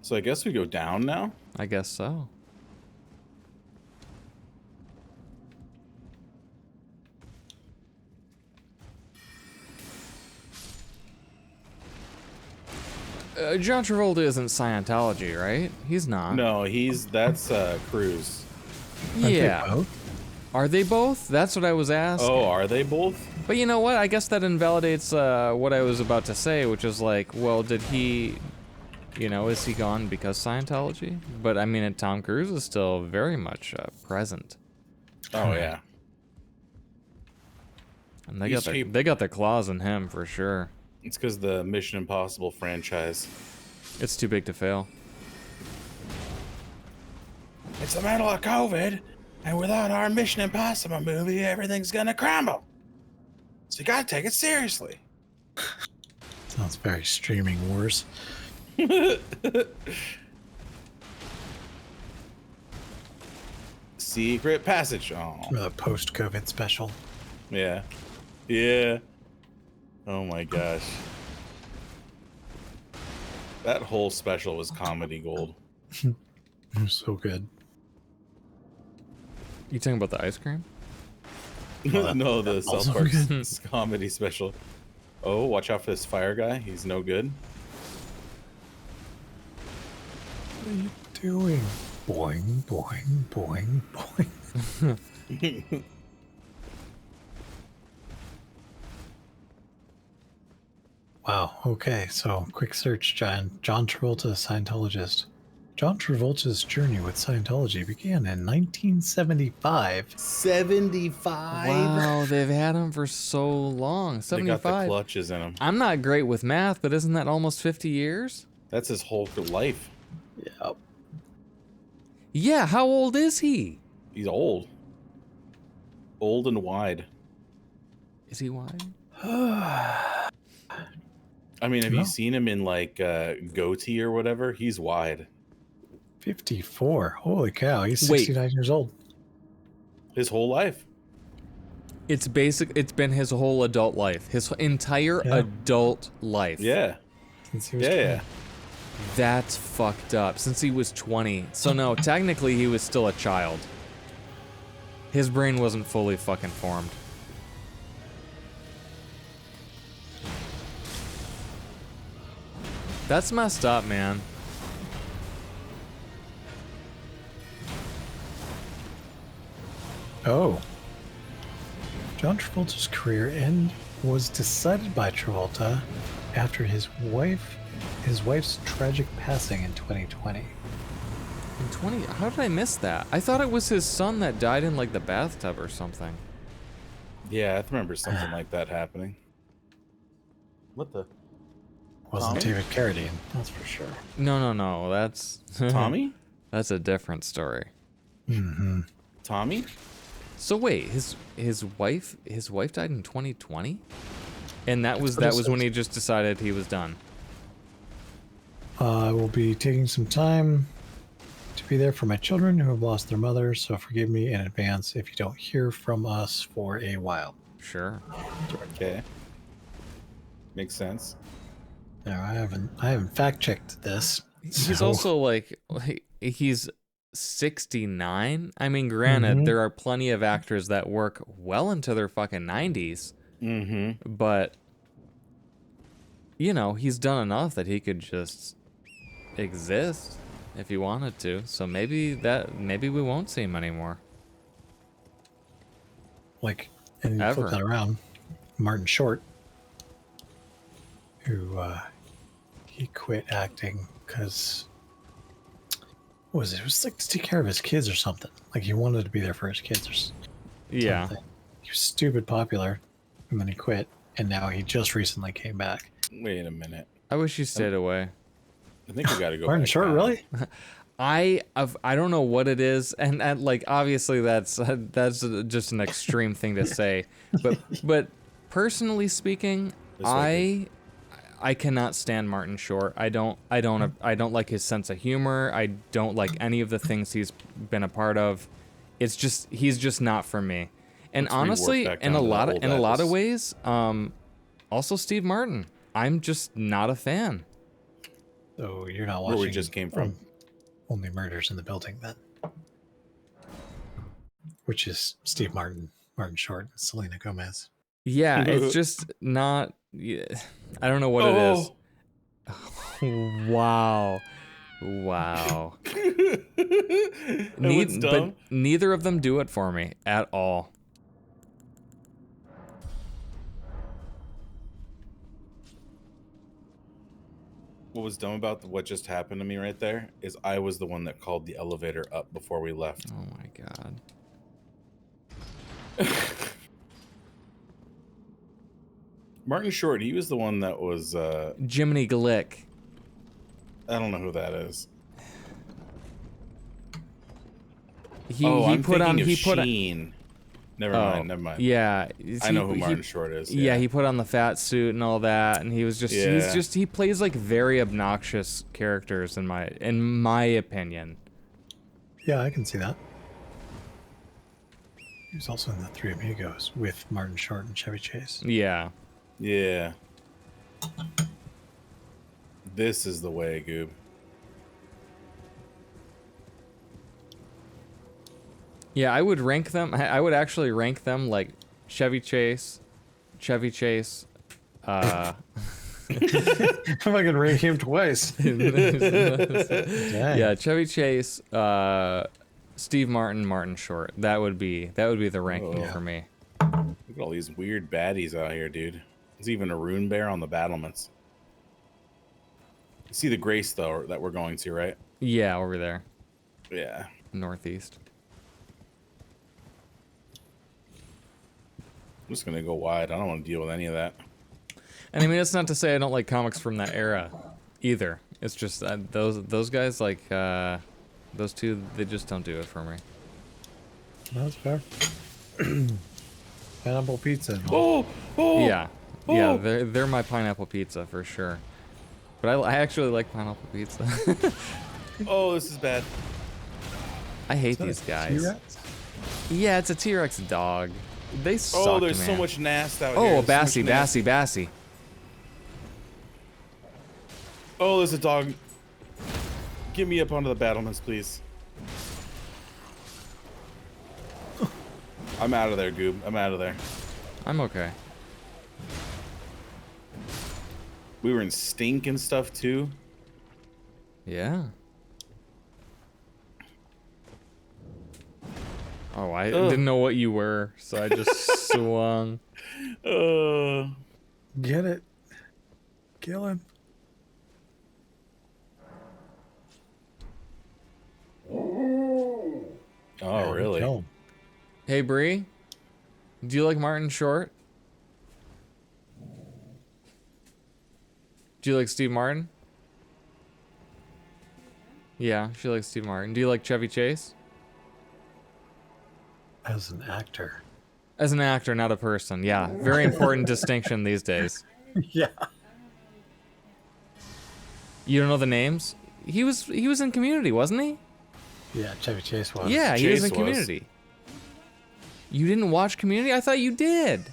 So I guess we go down now? I guess so. John Travolta isn't Scientology, right? He's not. No, that's Cruz. Aren't they Yeah. both? Are they both? That's what I was asking. Oh, are they both? But you know what? I guess that invalidates what I was about to say, which is like, well, did he, is he gone because Scientology? But I mean, Tom Cruise is still very much present, Oh yeah. and they He's got their, cheap. they got their claws in him for sure. It's because the Mission Impossible franchise. It's too big to fail. It's the middle of COVID, and without our Mission Impossible movie, everything's gonna crumble. So you gotta take it seriously. Sounds very streaming wars. Secret passage. Oh, Or the post-COVID special. yeah. Yeah. Oh my gosh. That whole special was comedy gold. It was so good. You talking about the ice cream? No, the South also Park good. comedy special. Oh, watch out for this fire guy. He's no good. What are you doing? Boing, boing, boing, boing. Wow. Okay. So, quick search, John. John Travolta, Scientologist. John Travolta's journey with Scientology began in 1975. 75. Wow, they've had him for so long. They got the 75. clutches in him. I'm not great with math, but isn't that almost 50 years? That's his whole life. Yep. Yeah, how old is he? He's old. Old and wide. Is he wide? I mean, have No. you seen him in like goatee or whatever? He's wide. 54. Holy cow. He's Wait. 69 years old. His whole life. It's been his whole adult life. His entire Yeah. adult life. Yeah. Since he was Yeah, 20. yeah. That's fucked up. Since he was 20. So no, technically he was still a child. His brain wasn't fully fucking formed. That's messed up, man. Oh. John Travolta's career end was decided by Travolta after his wife's tragic passing in 2020. In 20, how did I miss that? I thought it was his son that died in like the bathtub or something. Yeah, I remember something like that happening. What the? Wasn't Tommy? David Carradine, that's for sure. No, that's Tommy? That's a different story. Mm-hmm. Tommy? So wait, his wife died in 2020, and that was what it when says. he just decided he was done. I will be taking some time to be there for my children who have lost their mother, so forgive me in advance if you don't hear from us for a while. Sure. Okay. Makes sense. Now, I haven't fact checked this. He's so- also like he's 69. I mean, granted, Mhm. there are plenty of actors that work well into their fucking 90s, Mm-hmm. but you know, he's done enough that he could just exist if he wanted to. So maybe we won't see him anymore. like, and you Ever. flip that around, Martin Short, who he quit acting because what was it? It was like to take care of his kids or something. Like he wanted to be there for his kids or Yeah. something. He was stupid popular, and then he quit, and now he just recently came back. Wait a minute. I wish he stayed away. I think we gotta go Martin back Short, down. really? I don't know what it is, and like obviously that's just an extreme thing to say, but personally speaking, This way, I cannot stand Martin Short. I don't like his sense of humor. I don't like any of the things he's been a part of. It's just he's just not for me. And Let's rework honestly, back in down a to the lot old of Atlas. ways, also Steve Martin. I'm just not a fan. So you're not Where watching we just came from. Only Murders in the Building then, which is Steve Martin, Martin Short, and Selena Gomez. Yeah, it's just not. Yeah, I don't know what it is. Wow. Wow. And what's dumb? But neither of them do it for me at all. What was dumb about what just happened to me right there is I was the one that called the elevator up before we left. Oh my god. Martin Short, he was the one that was Jiminy Glick. I don't know who that is. He I'm put on thinking of he put on, Sheen. Never oh, mind, never mind. Yeah. I know who Martin Short is. Yeah, he put on the fat suit and all that, and he was just Yeah. he plays like very obnoxious characters in my opinion. Yeah, I can see that. He was also in the Three Amigos with Martin Short and Chevy Chase. Yeah. Yeah. This is the way, Goob. Yeah, I would rank them. I would actually rank them like Chevy Chase. I'm gonna rank him twice. Dang. Yeah, Chevy Chase, Steve Martin, Martin Short. That would be the ranking Oh. for me. Look at all these weird baddies out here, dude. There's even a rune bear on the battlements. You see the Grace though that we're going to, right? Yeah, over there, Yeah. northeast. I'm just gonna go wide. I don't want to deal with any of that. And I mean, it's not to say I don't like comics from that era, either. It's just those guys like those two, they just don't do it for me. That's fair. Pineapple pizza. Oh, oh. Yeah, yeah, they're my pineapple pizza for sure. But I actually like pineapple pizza. Oh, this is bad. I hate Is that these a guys. T-Rex? Yeah, it's a T-Rex dog. They suck, Oh, there's so man. much nast out here. Oh, a There's so much nast. Bassy. Oh, there's a dog. Get me up onto the battlements, please. I'm out of there, Goob. I'm out of there. I'm okay. We were in stink and stuff too. Yeah. Oh, I Ugh. didn't know what you were, so I just swung. Get it. Kill him. Oh, really? Kill him. Hey, Bree, do you like Martin Short? Do you like Steve Martin? Yeah, she likes Steve Martin. Do you like Chevy Chase? As an actor. As an actor, not a person. Yeah, very important distinction these days. Yeah. You don't know the names? He was in Community, wasn't he? Yeah, Chevy Chase was. Yeah, he was in Chase was. Community. You didn't watch Community? I thought you did.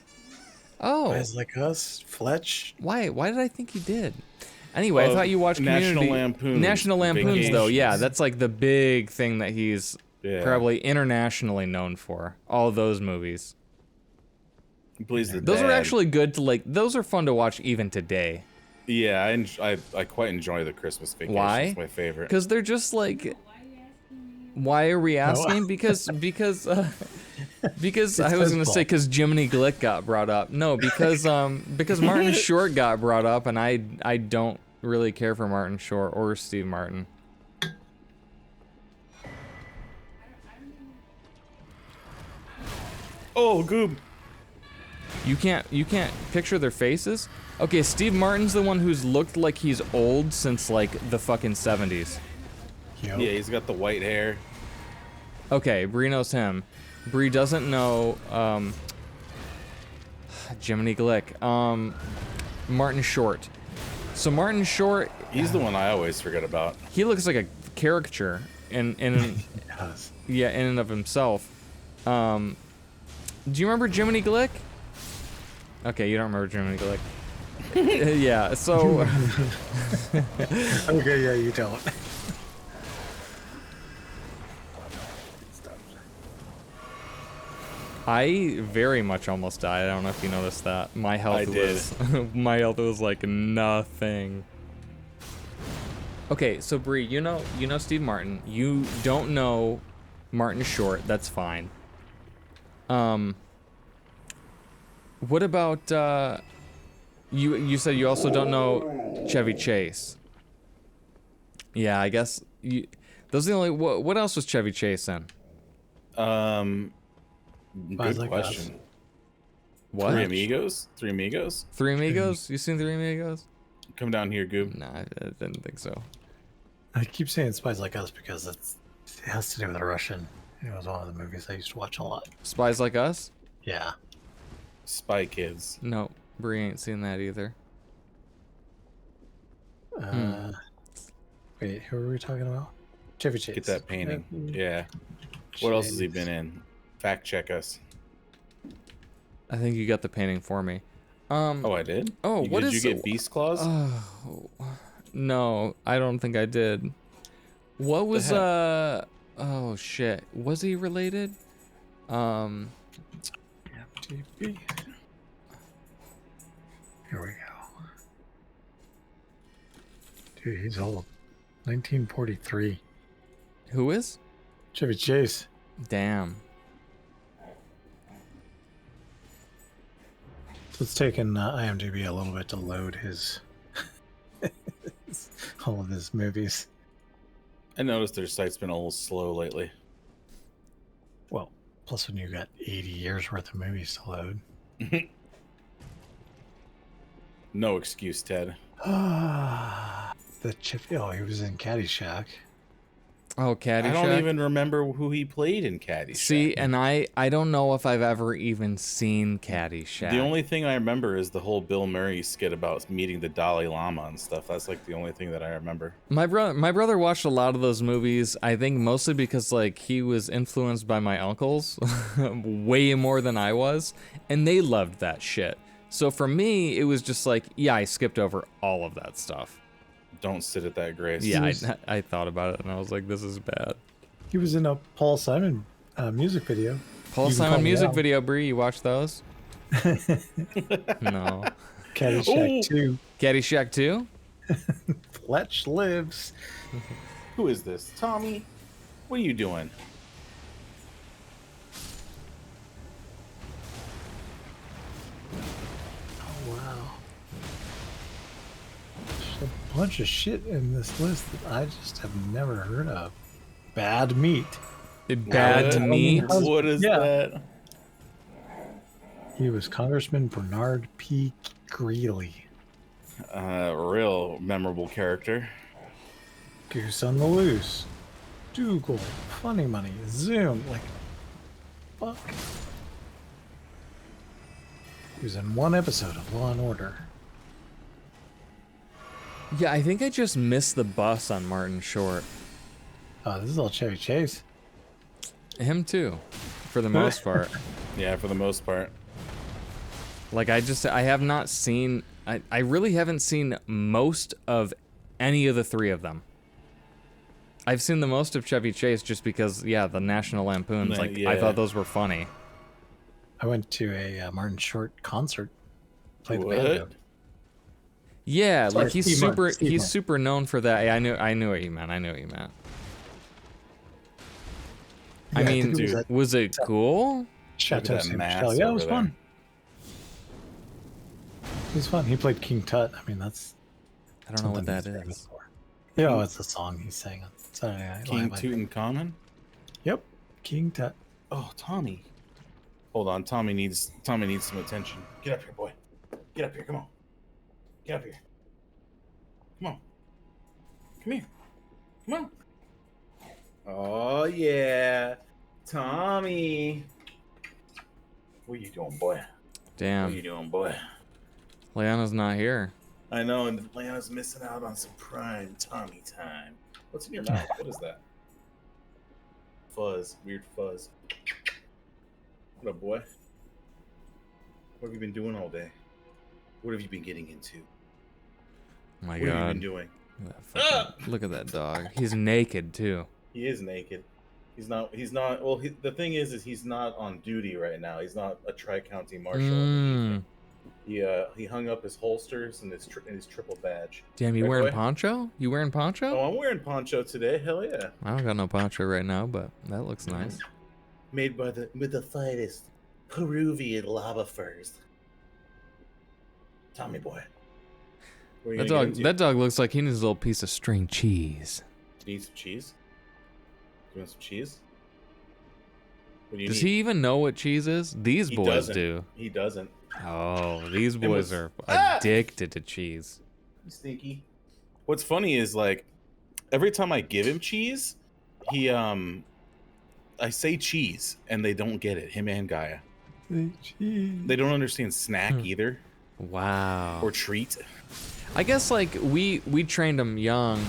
Oh, Guys like us, Fletch. why? Why did I think you did? Anyway, I Oh, thought you watched National Community. Lampoons, National Lampoons, though. Yeah, Vacations. that's like the big thing that he's Yeah. probably internationally known for. All those movies. He plays the Those are dad. actually good to like. Those are fun to watch even today. Yeah, I quite enjoy the Christmas Vacation. Why? It's my favorite. Because they're just like. Why are we asking? Because I was gonna say because Jiminy Glick got brought up. No, because Martin Short got brought up, and I don't really care for Martin Short or Steve Martin. Oh, Goob. You can't picture their faces. Okay, Steve Martin's the one who's looked like he's old since like the fucking 70s. Yo. Yeah, he's got the white hair. Okay, Bree knows him. Bree doesn't know Jiminy Glick. Martin Short. So Martin Short, He's the one I always forget about. he looks like a caricature in Yes. yeah, in and of himself. Do you remember Jiminy Glick? Okay, you don't remember Jiminy Glick. Yeah, so Okay, yeah, you don't. I very much almost died. I don't know if you noticed that. My health I did. was my health was like nothing. Okay, so Bree, you know Steve Martin. You don't know Martin Short. That's fine. What about you said you also don't know Chevy Chase. Yeah, I guess those are the only what else was Chevy Chase in? Good Like question. What? Three Amigos? Three Amigos? Three Amigos? You seen Three Amigos? Come down here, Goob. Nah, I didn't think so. I keep saying Spies Like Us because it has to do with a Russian. It was one of the movies I used to watch a lot. Spies Like Us? Yeah. Spy Kids. No, Bree ain't seen that either. Wait, who are we talking about? Chevy Chase. Get that painting. Yeah. What else has he been in? Fact check us. I think you got the painting for me. Oh, I did? Oh, what did is you get Beast Claws? Oh, no, I don't think I did. What was heck? oh shit, was he related? IMDb. Here we go. Dude, he's old. 1943. Who is? Chevy Chase. Damn. So it's taken IMDb a little bit to load his all of his movies. I noticed their site's been a little slow lately. Well, plus when you got 80 years worth of movies to load. No excuse, Ted. The Chevy. Oh, he was in Caddyshack. Oh, Caddyshack. I don't even remember who he played in Caddyshack. See, and I don't know if I've ever even seen Caddyshack. The only thing I remember is the whole Bill Murray skit about meeting the Dalai Lama and stuff. That's like the only thing that I remember. My brother watched a lot of those movies. I think mostly because like he was influenced by my uncles way more than I was, and they loved that shit. So for me, it was just like, yeah, I skipped over all of that stuff. Don't sit at that grace. Yeah, I thought about it and I was like, this is bad. He was in a Paul Simon music video. Paul You Can Call Simon Me music Al. video, Bree, you watch those? No. Caddyshack Ooh. 2. Caddyshack 2? Fletch lives. Who is this? Tommy? What are you doing? Oh, wow. There's a bunch of shit in this list that I just have never heard of. Bad Meat. Bad What? meat? What is Yeah. that? He was Congressman Bernard P. Greeley. Real memorable character. Goose on the Loose. Dougal. Funny Money. Zoom. Like, fuck. He was in one episode of Law and Order. Yeah, I think I just missed the bus on Martin Short. Oh, this is all Chevy Chase. Him too, for the most part. Yeah, for the most part. Like I have not seen, I really haven't seen most of any of the three of them. I've seen the most of Chevy Chase just because, yeah, the National Lampoons, like I Yeah. thought those were funny. I went to a Martin Short concert. Played the What? banjo. Yeah, Sorry, like he's Steve super, Martin, Steve he's Martin. super known for that. Yeah, I knew what you meant. I Yeah, I think mean, it was at was it cool? Chateau that Saint mass Michel. Yeah, it over was there. fun. It was fun. He played King Tut. I mean, that's I don't know what something that he's famous is. for. Yeah, oh, it's a song he sang on Saturday Night King Live, I think. Tutankhamun? Yep, King Tut. Oh, Tommy. Hold on, Tommy needs some attention. Get up here, boy. Get up here, come on. Get up here. Come on. Come here. Come on. Oh yeah. Tommy. What are you doing, boy? What are Damn, you doing, boy? Leanna's not here. I know, and Atlanta's missing out on some prime Tommy time. What's in your mouth? What is that? Fuzz. Weird fuzz. What up, boy? What have you been doing all day? What have you been getting into? Oh my What have you god. been doing? Look at that dog. He's naked too. He is naked. He's not. Well, the thing is he's not on duty right now. He's not a tri-county marshal. or anything. He hung up his holsters and his triple badge. Damn, you Right, wearing boy? poncho? You wearing poncho? Oh, I'm wearing poncho today. Hell yeah! I don't got no poncho right now, but that looks Mm-hmm. nice. Made by with the finest Peruvian lava furs. Tommy boy. Where you That gonna dog, get into? that dog looks like he needs a little piece of string cheese. Do you need some cheese? You want some cheese? What do you Does need? he even know what cheese is? These He boys doesn't. do. He doesn't. Oh, these It boys was- are Ah! addicted to cheese. He's sneaky. What's funny is like every time I give him cheese, he I say cheese and they don't get it. Him and Gaia. They don't understand snack Hmm. either Wow. or treat. I guess like we trained them young,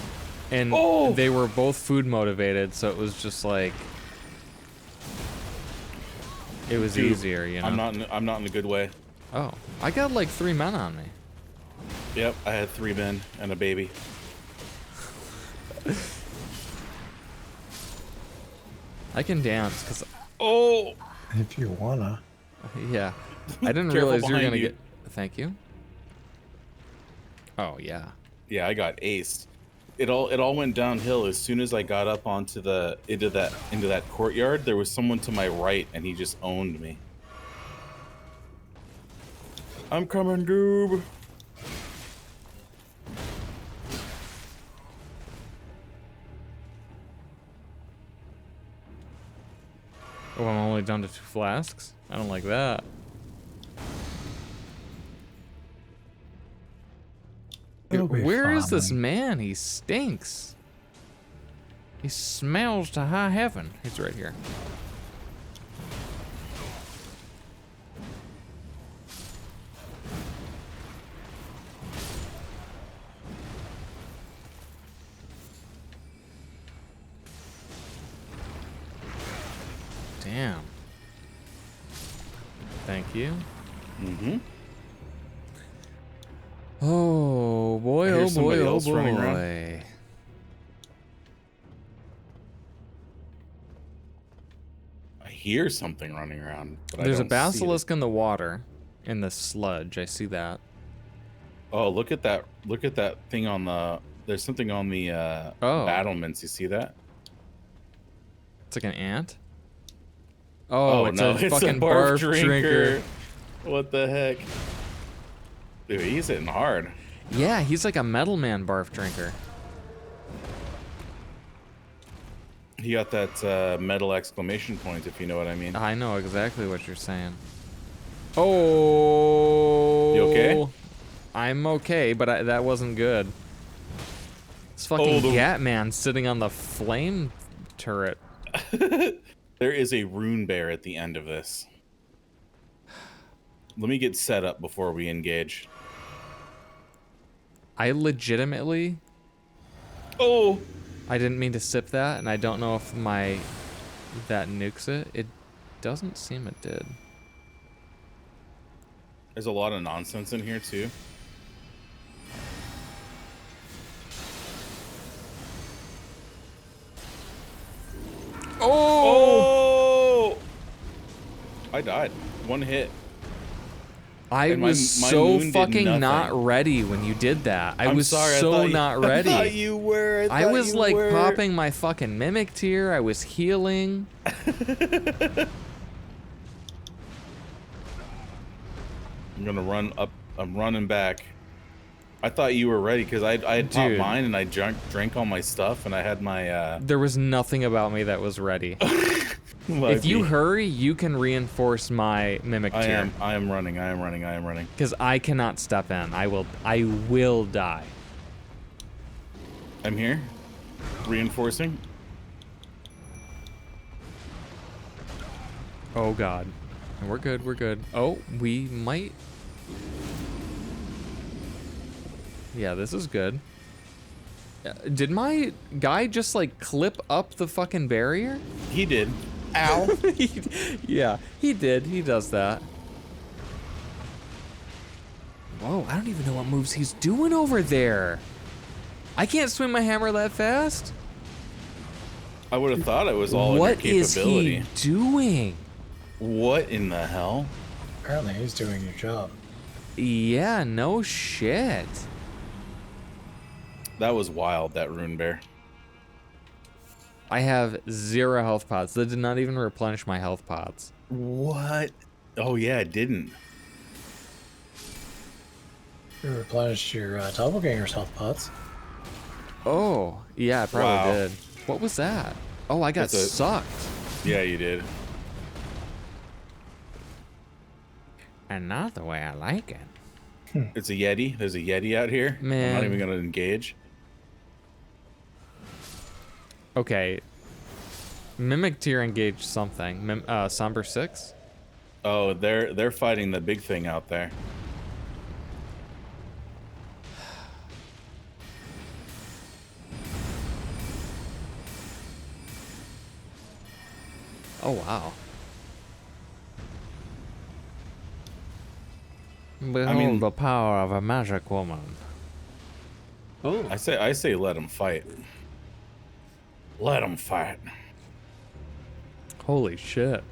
and Oh! they were both food motivated, so it was just like it was Dude, easier, you know. I'm not in a good way. Oh, I got like 3 men on me. Yep, I had 3 men and a baby. I can dance because Oh, If you wanna. Yeah. I didn't Careful realize you were behind gonna you. get. Thank you. Oh yeah. Yeah, I got aced. It all went downhill as soon as I got up onto the into that courtyard. There was someone to my right, and he just owned me. I'm coming, Goob. Oh, I'm only down to 2 flasks. I don't like that. It'll be Where is this fine. man? He stinks. He smells to high heaven. He's right here. Damn. Thank you. Mm-hmm. Oh boy, I hear oh boy, somebody oh else running around. boy. I hear something running around. But There's I a don't see it. basilisk in the water, in the sludge. I see that. Oh, look at that! Look at that thing on the. There's something on the Oh. battlements. You see that? It's like an ant. Oh, it's no, a it's fucking a barf barf drinker. What the heck? Dude, he's hitting hard. Yeah, he's like a metal man barf drinker. He got that metal exclamation point, if you know what I mean. I know exactly what you're saying. Oh. You okay? I'm okay, but that wasn't good. This fucking Gat Man sitting on the flame turret. There is a rune bear at the end of this. Let me get set up before we engage. I legitimately. Oh! I didn't mean to sip that, and I don't know if that nukes it. It doesn't seem it did. There's a lot of nonsense in here, too. Oh! I died. One hit. I And my was moon so did fucking nothing. not ready when you did that. I I'm was sorry, so not ready. I thought you were. I was like popping my fucking mimic tier. I was healing. I'm gonna run up. I'm running back. I thought you were ready because I had popped Dude. mine and I drank all my stuff and I had my. There was nothing about me that was ready. If you hurry, you can reinforce my mimic tier. I am running. I am running. I am running. Because I cannot step in. I will die. I'm here. Reinforcing. Oh god. We're good, we're good. Oh, we might. Yeah, this is good. Did my guy just like clip up the fucking barrier? He did. Ow. Yeah, he did. He does that. Whoa, I don't even know what moves he's doing over there. I can't swing my hammer that fast. I would have thought it was all What under is capability. he doing? What in the hell? Apparently he's doing your job. Yeah, no shit. That was wild, that rune bear. I have 0 health pods. That did not even replenish my health pods. What? Oh yeah, it didn't. You replenished your doppelganger's health pots. Oh, yeah, I probably Wow. did. What was that? Oh, I got That's a- sucked. Yeah, you did. And not the way I like it. It's a Yeti. There's a Yeti out here. I'm Man. not even gonna engage. Okay. Mimic tier engaged something. Somber 6? Oh, they're fighting the big thing out there. Oh, wow. Behold mean- the power of a magic woman. Oh. I say let them fight. Let them fight. Holy shit.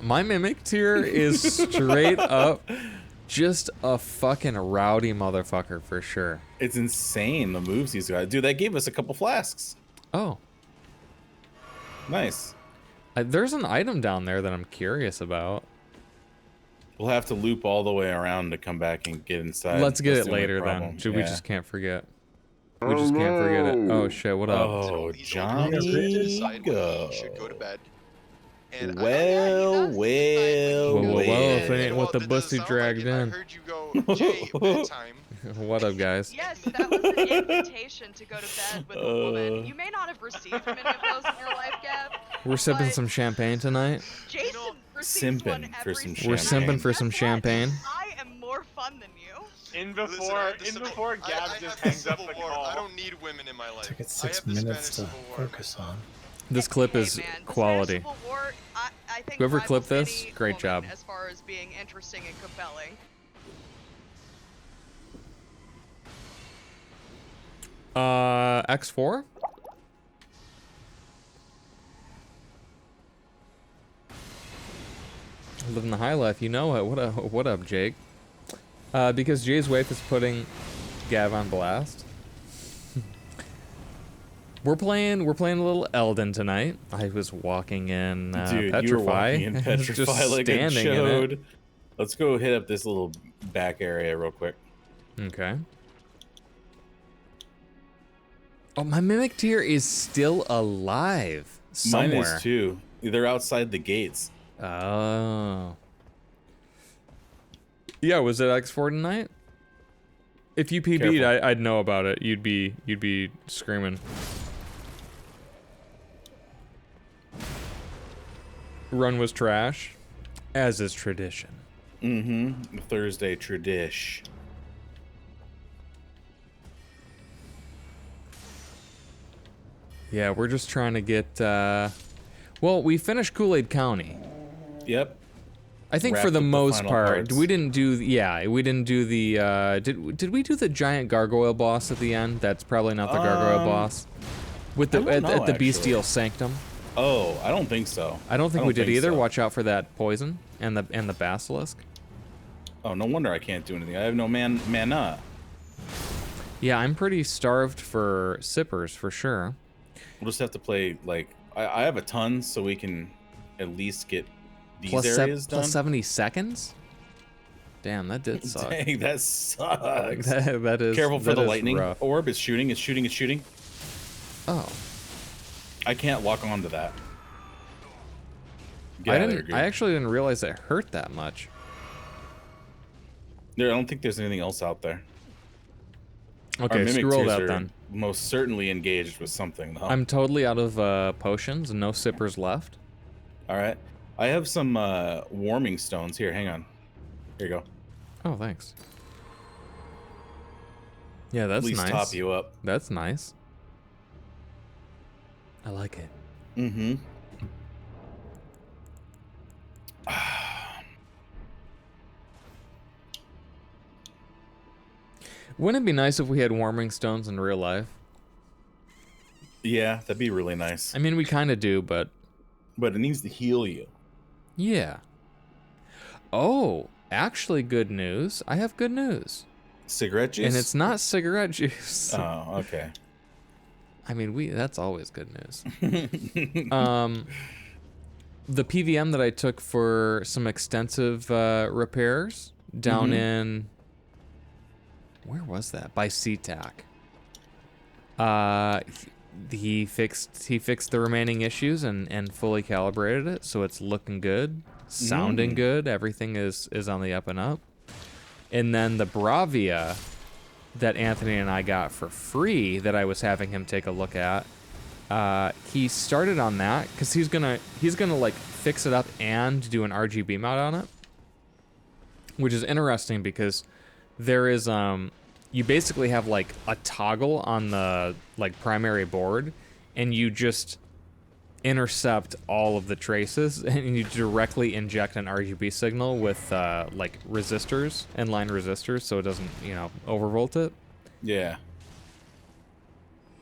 My Mimic tier is straight up just a fucking rowdy motherfucker for sure. It's insane the moves he's got. Dude, that gave us a couple flasks. Oh, Nice. there's an item down there that I'm curious about. We'll have to loop all the way around to come back and get inside. Let's get That's it the only later problem. then. We Yeah. just can't forget. We just can't forget it. Oh shit, what up? Oh, These Johnny. old girls decide when Go. you should go to bed. And Well, Whoa, whoa, if it ain't with the that doesn't bussy sound dragged like it. in. I heard you go, Jay, bedtime. What up, guys? Yes, that was an invitation to go to bed with a woman. You may not have received many of those in your life, Gab. We're sipping but some champagne tonight. Jason receives one Simping for every some single We're champagne. simping for night. some Guess what? champagne. I am more fun than you. Listen, Gab I just have the hangs up Civil the War. call. I don't need women in my life. Took it I 6 have the minutes to Spanish Civil War. focus on. This clip Hey, is man, the quality. Spanish Civil War, I think Whoever rivals clipped this, any great woman job. As far as being interesting and compelling. X4? Living the high life, you know it. What up, Jake? Because Jay's wife is putting Gav on blast. We're playing a little Elden tonight. I was walking in Dude, Petrify. you were walking in just Petrify like a standing in it. chode. Let's go hit up this little back area real quick. Okay. Oh, my Mimic tier is still alive somewhere. Mine is too. They're outside the gates. Oh. Yeah, was it X4 tonight? If you PB'd, Careful. I'd know about it. You'd be screaming. Run was trash, as is tradition. Mm-hmm. Thursday tradish. Yeah, we're just trying to get. Well, we finished Kool-Aid County. Yep. I think Wrapped for the up the most final part, parts. we didn't do. Yeah, we didn't do the. Did we do the giant gargoyle boss at the end? That's probably not the gargoyle boss. With the I don't know, at the actually. bestial sanctum. Oh, I don't think so. I don't think we did either. so. Watch out for that poison and the basilisk. Oh, no wonder I can't do anything. I have no mana. Yeah, I'm pretty starved for sippers for sure. We'll just have to play like I have a ton, so we can at least get these Plus areas done. plus 70 seconds. Damn, that did suck. Dang, that sucks. that is. Careful for that the is lightning rough. orb. It's shooting. It's shooting. It's shooting. Oh, I can't lock onto that. I Get out of didn't. there, I dude. actually didn't realize it hurt that much. I don't think there's anything else out there. Our Okay, mimic scroll tiers that are then. most certainly engaged with something, though. I'm totally out of potions and no sippers left. All right. I have some warming stones here. Hang on. Here you go. Oh, thanks. Yeah, that's At least nice. top you up. That's nice. I like it. Mm-hmm. Wouldn't it be nice if we had warming stones in real life? Yeah, that'd be really nice. I mean, we kind of do, but But it needs to heal you. yeah. Oh, actually, good news. I have good news. Cigarette juice? And it's not cigarette juice. Oh, okay. I mean, that's always good news. The PVM that I took for some extensive repairs down in, where was that? By SeaTac. He fixed the remaining issues and fully calibrated it, so it's looking good, sounding good. Everything is on the up and up. And then the Bravia that Anthony and I got for free that I was having him take a look at. He started on that because he's gonna like fix it up and do an RGB mod on it, which is interesting because there is you basically have like a toggle on the like primary board, and you just intercept all of the traces and you directly inject an RGB signal with like resistors, inline resistors, so it doesn't overvolt it. Yeah.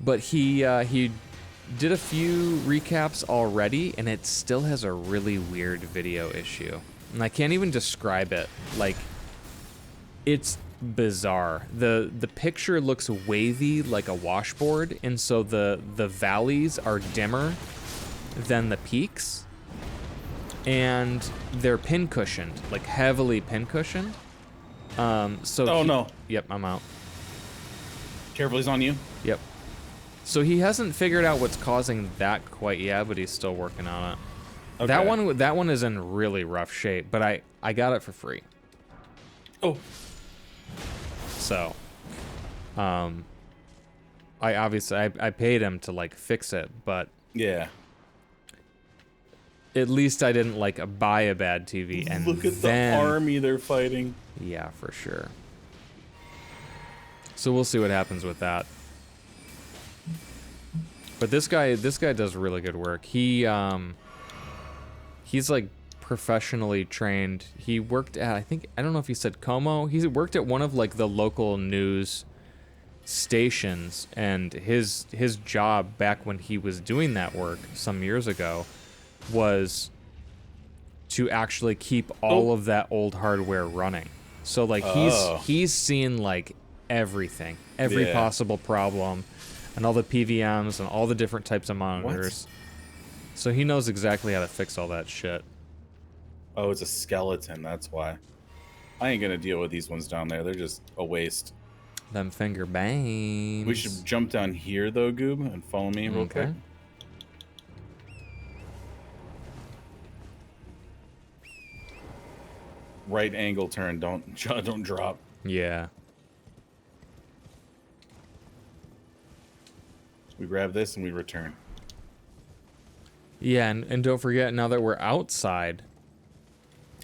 But he did a few recaps already, and it still has a really weird video issue. And I can't even describe it. Like, it's bizarre. The picture looks wavy like a washboard, and so the valleys are dimmer than the peaks. And they're pin cushioned, like heavily pin cushioned. Oh no. Yep, I'm out. Careful, he's on you. Yep. So he hasn't figured out what's causing that quite yet, but he's still working on it. Okay. That one is in really rough shape, but I got it for free. Oh. So, I obviously I paid him to like fix it, but Yeah. at least I didn't like buy a bad TV and Look at then, the army they're fighting. Yeah, for sure. So we'll see what happens with that. But this guy does really good work. He's like professionally trained. He worked at, I don't know if he said Como. He worked at one of like the local news stations, and his job back when he was doing that work some years ago was to actually keep all of that old hardware running. So like he's seen like everything, every possible problem, and all the PVMs and all the different types of monitors. What? So he knows exactly how to fix all that shit. Oh, it's a skeleton, that's why. I ain't gonna deal with these ones down there. They're just a waste. Them finger bangs. We should jump down here though, Goob, and follow me real quick. Right angle turn, don't drop. Yeah. We grab this and we return. Yeah, and don't forget, now that we're outside...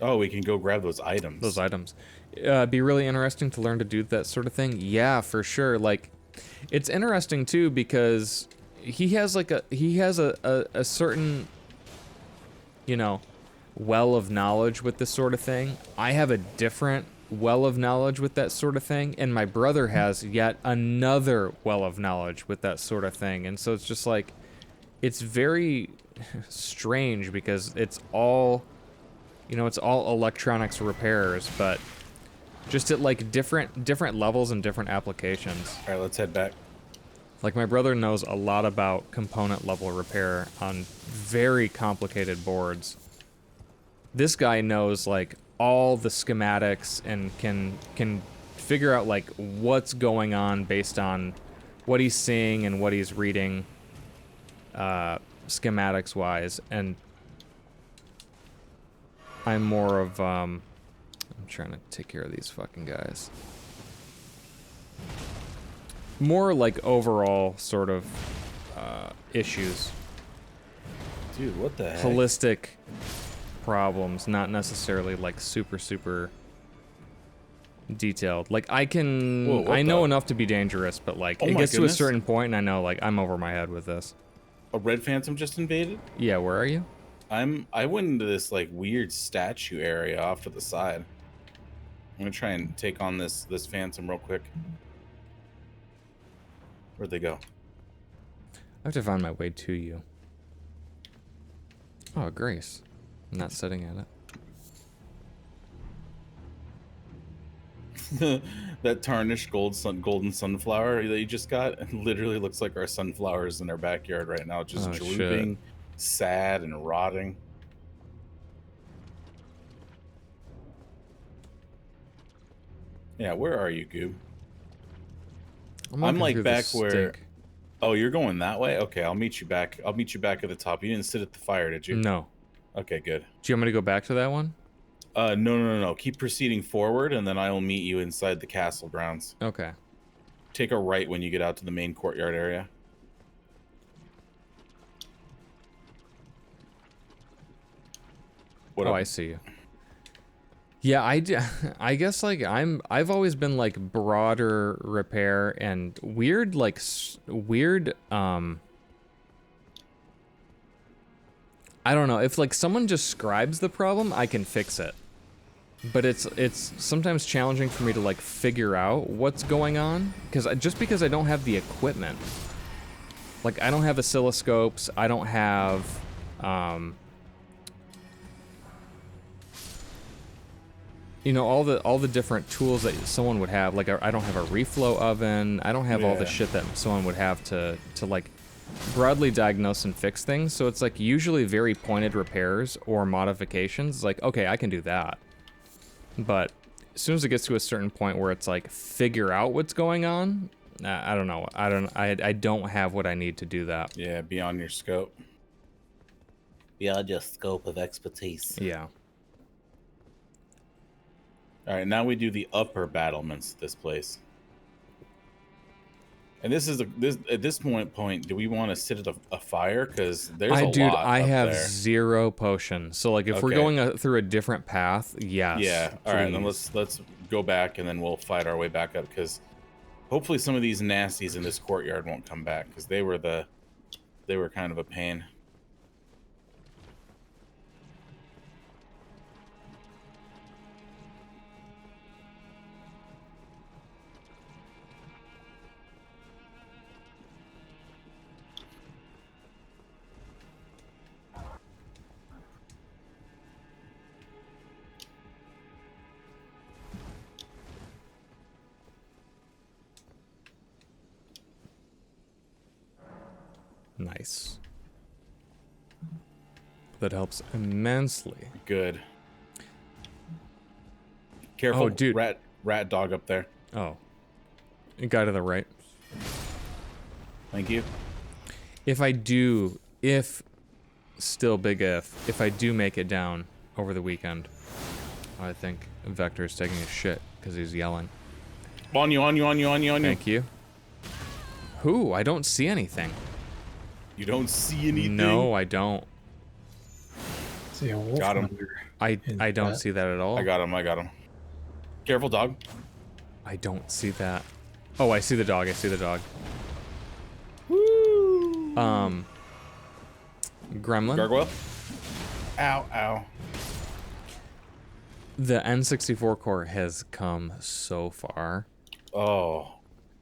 Oh, we can go grab those items. Those items. Be really interesting to learn to do that sort of thing. Yeah, for sure. Like, it's interesting too because he has a certain, you know, well of knowledge with this sort of thing. I have a different well of knowledge with that sort of thing, and my brother has yet another well of knowledge with that sort of thing. And so it's just like, it's very strange because it's all, you know, it's all electronics repairs, but just at like different levels and different applications. All right, let's head back. Like, my brother knows a lot about component level repair on very complicated boards. This guy knows like all the schematics and can figure out like what's going on based on what he's seeing and what he's reading, schematics wise. And I'm more of I'm trying to take care of these fucking guys. More like overall sort of issues. Dude, what the heck? Holistic problems, not necessarily like super detailed. Like I know enough to be dangerous, but like it gets to a certain point and I know like I'm over my head with this. A red phantom just invaded? Yeah, where are you? I went into this like weird statue area off to the side. I'm gonna try and take on this phantom real quick. Where'd they go? I have to find my way to you. Oh, Grace. I'm not sitting at it. That tarnished golden sunflower that you just got literally looks like our sunflowers in our backyard right now, just drooping, sad, and rotting. Yeah, where are you, Goob? I'm like back where. Oh, you're going that way? Okay, I'll meet you back. I'll meet you back at the top. You didn't sit at the fire, did you? No. Okay, good. Do you want me to go back to that one? No. Keep proceeding forward, and then I will meet you inside the castle grounds. Okay. Take a right when you get out to the main courtyard area. What I see you. Yeah, I guess like I've always been like broader repair and weird I don't know, if like someone describes the problem, I can fix it. But it's sometimes challenging for me to like figure out what's going on because I don't have the equipment. Like, I don't have oscilloscopes. I don't have, you know, all the different tools that someone would have. Like, I don't have a reflow oven. I don't have all the Yeah. shit that someone would have to like broadly diagnose and fix things. So it's like usually very pointed repairs or modifications. It's like, okay, I can do that. But as soon as it gets to a certain point where it's like figure out what's going on, I don't know. I don't have what I need to do that. Yeah, beyond your scope. Beyond your scope of expertise. Yeah. All right, now we do the upper battlements of this place. And this is at this point, do we want to sit at a fire? Because there's a Dude, lot I up have there. 0 potions. So like if we're Okay. going through a different path, yes. Yeah. All right, then please. let's go back and then we'll fight our way back up because hopefully some of these nasties in this courtyard won't come back because they were kind of a pain. Nice. That helps immensely. Good. Careful, Oh, dude. rat dog up there. Oh. Guy to the right. Thank you. If still big if I do make it down over the weekend, I think Vector's taking a shit because he's yelling. On you. Thank you. Who? I don't see anything. You don't see anything. No, I don't. See a wolf Got him. hunter. I don't see that at all. I got him. Careful, dog. I don't see that. Oh, I see the dog. Woo! Gremlin. Gargoyle. Ow. The N64 core has come so far. Oh.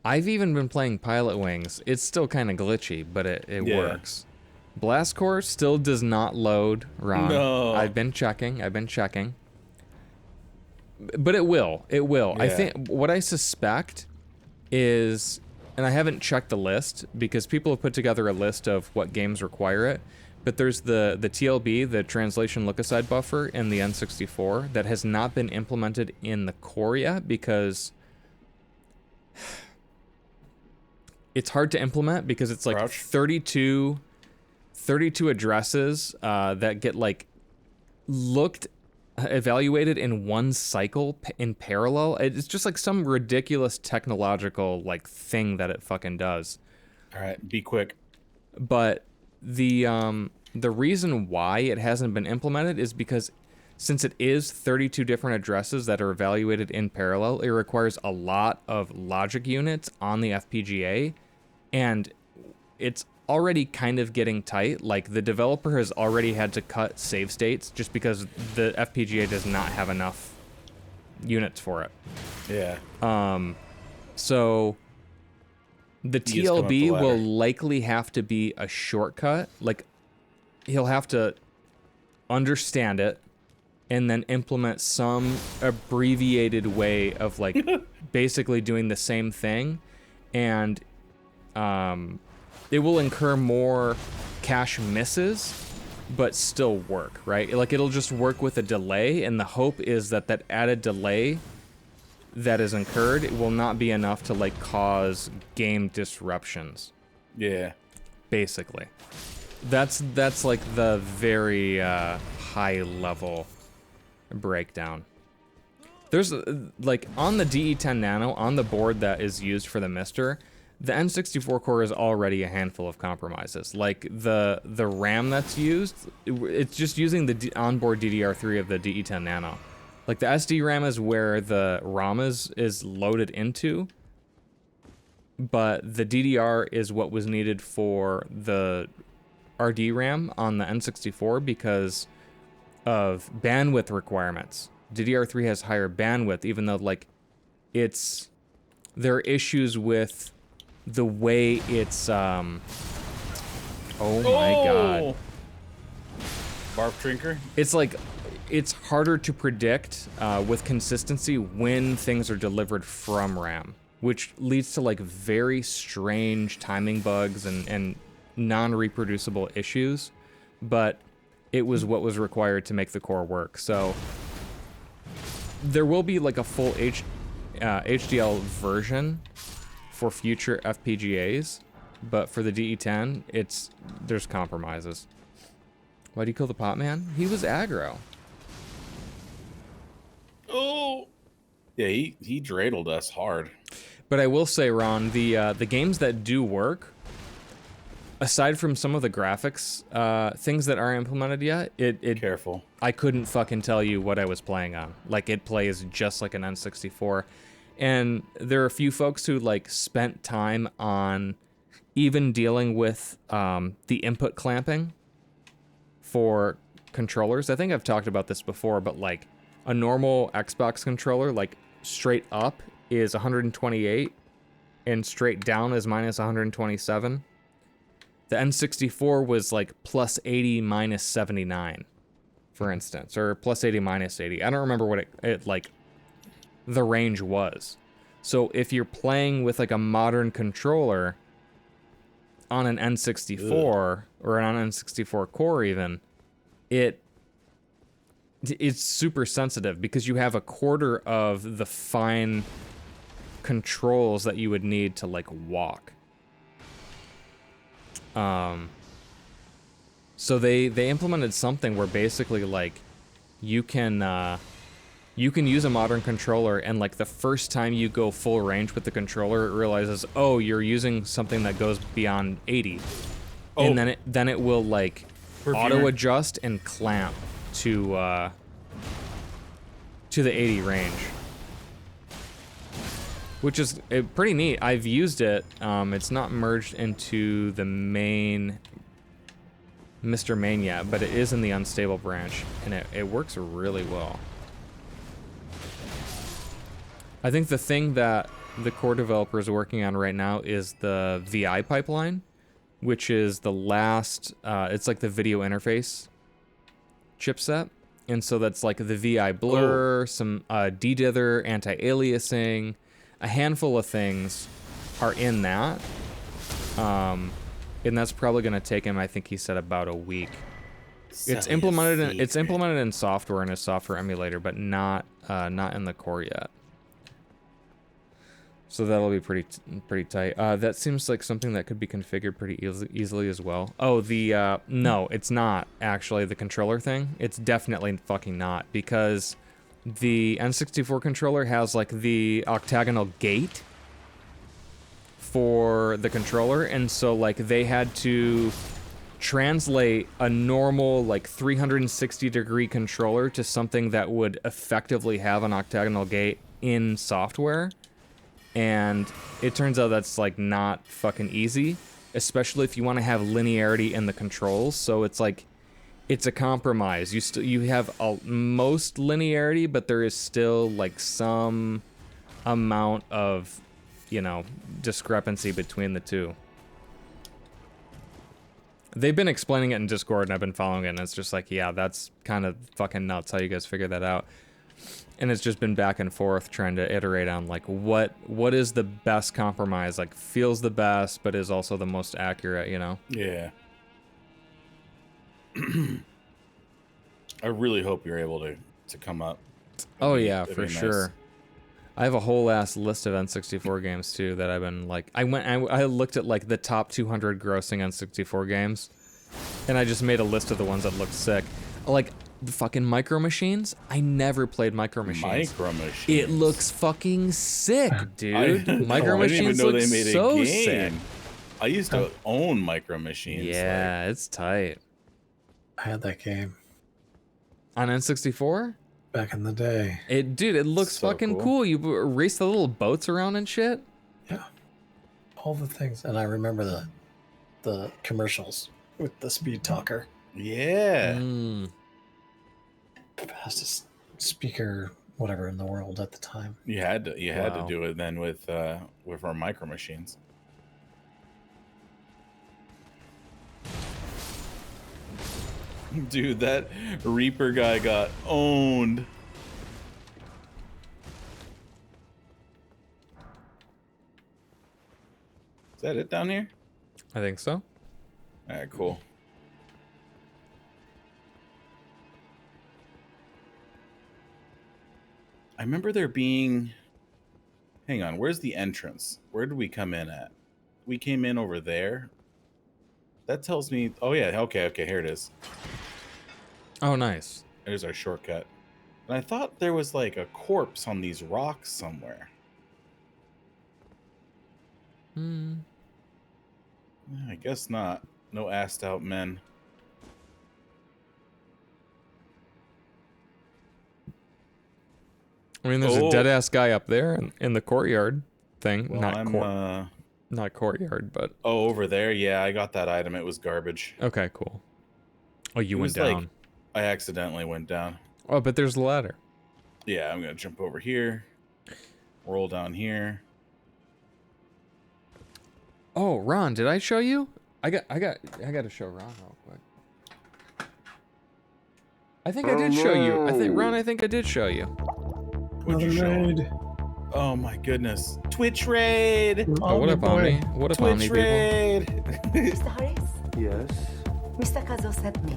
I've even been playing Pilot Wings. It's still kind of glitchy, but it Yeah. works. Blast Core still does not load, Ron. No. I've been checking. But it will. I Yeah. think what I suspect is, and I haven't checked the list because people have put together a list of what games require it, but there's the TLB, the translation look-aside buffer in the N64 that has not been implemented in the core yet because it's hard to implement because it's like Crouch. 32 addresses that get like evaluated in one cycle in parallel. It's just like some ridiculous technological like thing that it fucking does. All right, be quick. But the reason why it hasn't been implemented is because since it is 32 different addresses that are evaluated in parallel, it requires a lot of logic units on the FPGA, and it's already kind of getting tight. Like the developer has already had to cut save states just because the FPGA does not have enough units for it. Yeah. So the You just come up the TLB will ladder. likely have to be a shortcut. Like he'll have to understand it and then implement some abbreviated way of like basically doing the same thing, and it will incur more cache misses but still work, right? Like it'll just work with a delay, and the hope is that that added delay that is incurred will not be enough to like cause game disruptions, Yeah. basically. That's like the very high level breakdown. There's like on the DE10 Nano, on the board that is used for the Mister, the N64 core is already a handful of compromises. Like the RAM that's used, it's just using the onboard DDR3 of the DE10 Nano. Like the SD RAM is where the ROM is loaded into, but the DDR is what was needed for the RD RAM on the N64 because of bandwidth requirements. DDR3 has higher bandwidth, even though like there are issues with the way it's Oh my god. Barf drinker. It's like, it's harder to predict with consistency when things are delivered from RAM, which leads to like very strange timing bugs and non-reproducible issues, but it was what was required to make the core work. So there will be like a full HDL version for future FPGAs, but for the DE10, there's compromises. Why'd you kill the pot man? He was aggro. Oh. Yeah, he dreidled us hard. But I will say, Ron, the games that do work, aside from some of the graphics things that aren't implemented yet, Careful. I couldn't fucking tell you what I was playing on. Like, it plays just like an N64. And there are a few folks who like spent time on even dealing with the input clamping for controllers. I think I've talked about this before, but like a normal Xbox controller, like straight up is 128 and straight down is minus 127. The N64 was like plus 80 minus 79, for instance, or plus 80 minus 80. I don't remember what it like the range was. So if you're playing with like a modern controller on an N64 or on an N64 core even, it's super sensitive because you have a quarter of the fine controls that you would need to like walk. So they implemented something where basically like you can use a modern controller, and like the first time you go full range with the controller, it realizes, oh, you're using something that goes beyond 80. Oh. And then it will like auto adjust and clamp to the 80 range, which is pretty neat. I've used it. It's not merged into the main Mr. Main yet, but it is in the unstable branch, and it works really well. I think the thing that the core developers are working on right now is the VI pipeline, which is the last, it's like the video interface chipset. And so that's like the VI blur, some de-dither, anti-aliasing, a handful of things are in that. And that's probably going to take him, I think he said, about a week. It's implemented in software, in a software emulator, but not in the core yet. So that'll be pretty tight. That seems like something that could be configured pretty easily as well. Oh, no, it's not actually the controller thing. It's definitely fucking not, because the N64 controller has like the octagonal gate for the controller, and so like they had to translate a normal like 360-degree controller to something that would effectively have an octagonal gate in software. And it turns out that's like not fucking easy, especially if you want to have linearity in the controls. So it's like, it's a compromise. You have most linearity, but there is still like some amount of, discrepancy between the two. They've been explaining it in Discord, and I've been following it, and it's just like, yeah, that's kind of fucking nuts how you guys figure that out. And it's just been back and forth trying to iterate on like what is the best compromise, like feels the best but is also the most accurate, Yeah. I really hope you're able to come up. Oh yeah, for sure. I have a whole ass list of N64 games too that I've been like, I looked at like the top 200 grossing N64 games, and I just made a list of the ones that looked sick. Like the fucking Micro Machines. I never played Micro Machines. Micro Machines. It looks fucking sick, dude. Micro Machines look so sick. I used to own Micro Machines. Yeah, it's tight. I had that game On N64? back in the day. Dude, it looks So fucking cool. cool. You race the little boats around and shit. Yeah, all the things, and I remember the commercials with the speed talker, Yeah. Mm. fastest speaker whatever in the world at the time. You had to Wow. do it then with our Micro Machines. Dude, that Reaper guy got owned. Is that it down here? I think so. All right, cool. I remember there being... Hang on, where's the entrance? Where did we come in at? We came in over there. That tells me... Oh, yeah, okay, here it is. Oh, nice. There's our shortcut. And I thought there was like a corpse on these rocks somewhere. I guess not. No assed out men. I mean, there's a dead ass guy up there in the courtyard thing. Well, not courtyard, but oh, over there. Yeah, I got that item. It was garbage. okay, cool. Oh, you It went was like- down. I accidentally went down. Oh, but there's the ladder. Yeah, I'm gonna jump over here. Roll down here. Oh, Ron, did I show you? I got to show Ron real quick. I think I did show you. Ron, I think I did show you. What'd you show? Raid. Oh my goodness. Twitch raid. Oh, what up, Omni? What up, Omni Twitch people? raid. Mr. Harris, Yes. Mr. Kazo sent me.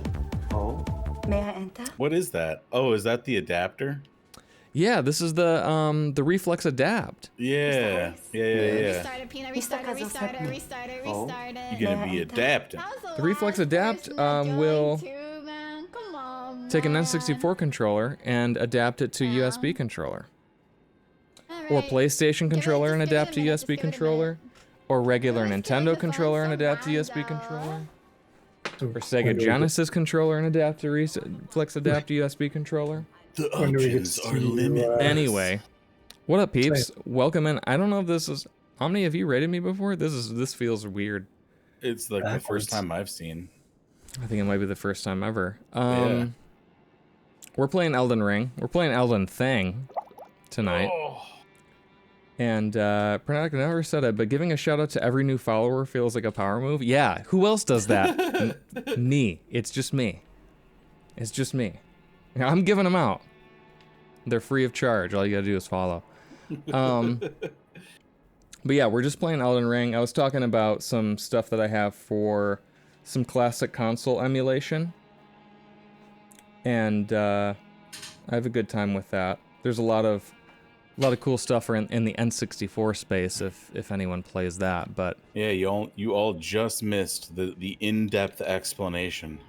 Oh. May I enter? What is that? Oh, is that the adapter? Yeah, this is the Reflex Adapt. Yeah. Yeah. Restarted, Peanut, Mr. Kazo restarted. Oh. You're gonna be adapting. The Reflex Adapt will take an N64 controller and adapt it to USB controller, or PlayStation controller and adapt to USB controller, or regular Nintendo controller and adapt to USB controller, or Sega Genesis controller and adapt to Reflex Adapt to USB controller. The When do we get options to are see, limitless. Anyway, what up, peeps? Welcome in. I don't know if this is Omni. Have you rated me before? This feels weird. It's like the Backwards. first time I've seen. I think it might be the first time ever. Yeah. We're playing Elden Ring. We're playing Elden Thing tonight. Oh. And Pranatic never said it, but giving a shout out to every new follower feels like a power move. Yeah, who else does that? Me. It's just me. It's just me. I'm giving them out. They're free of charge. All you gotta do is follow. But yeah, we're just playing Elden Ring. I was talking about some stuff that I have for some classic console emulation. And I have a good time with that. There's a lot of cool stuff in the N64 space if anyone plays that, but Yeah, you all just missed the in-depth explanation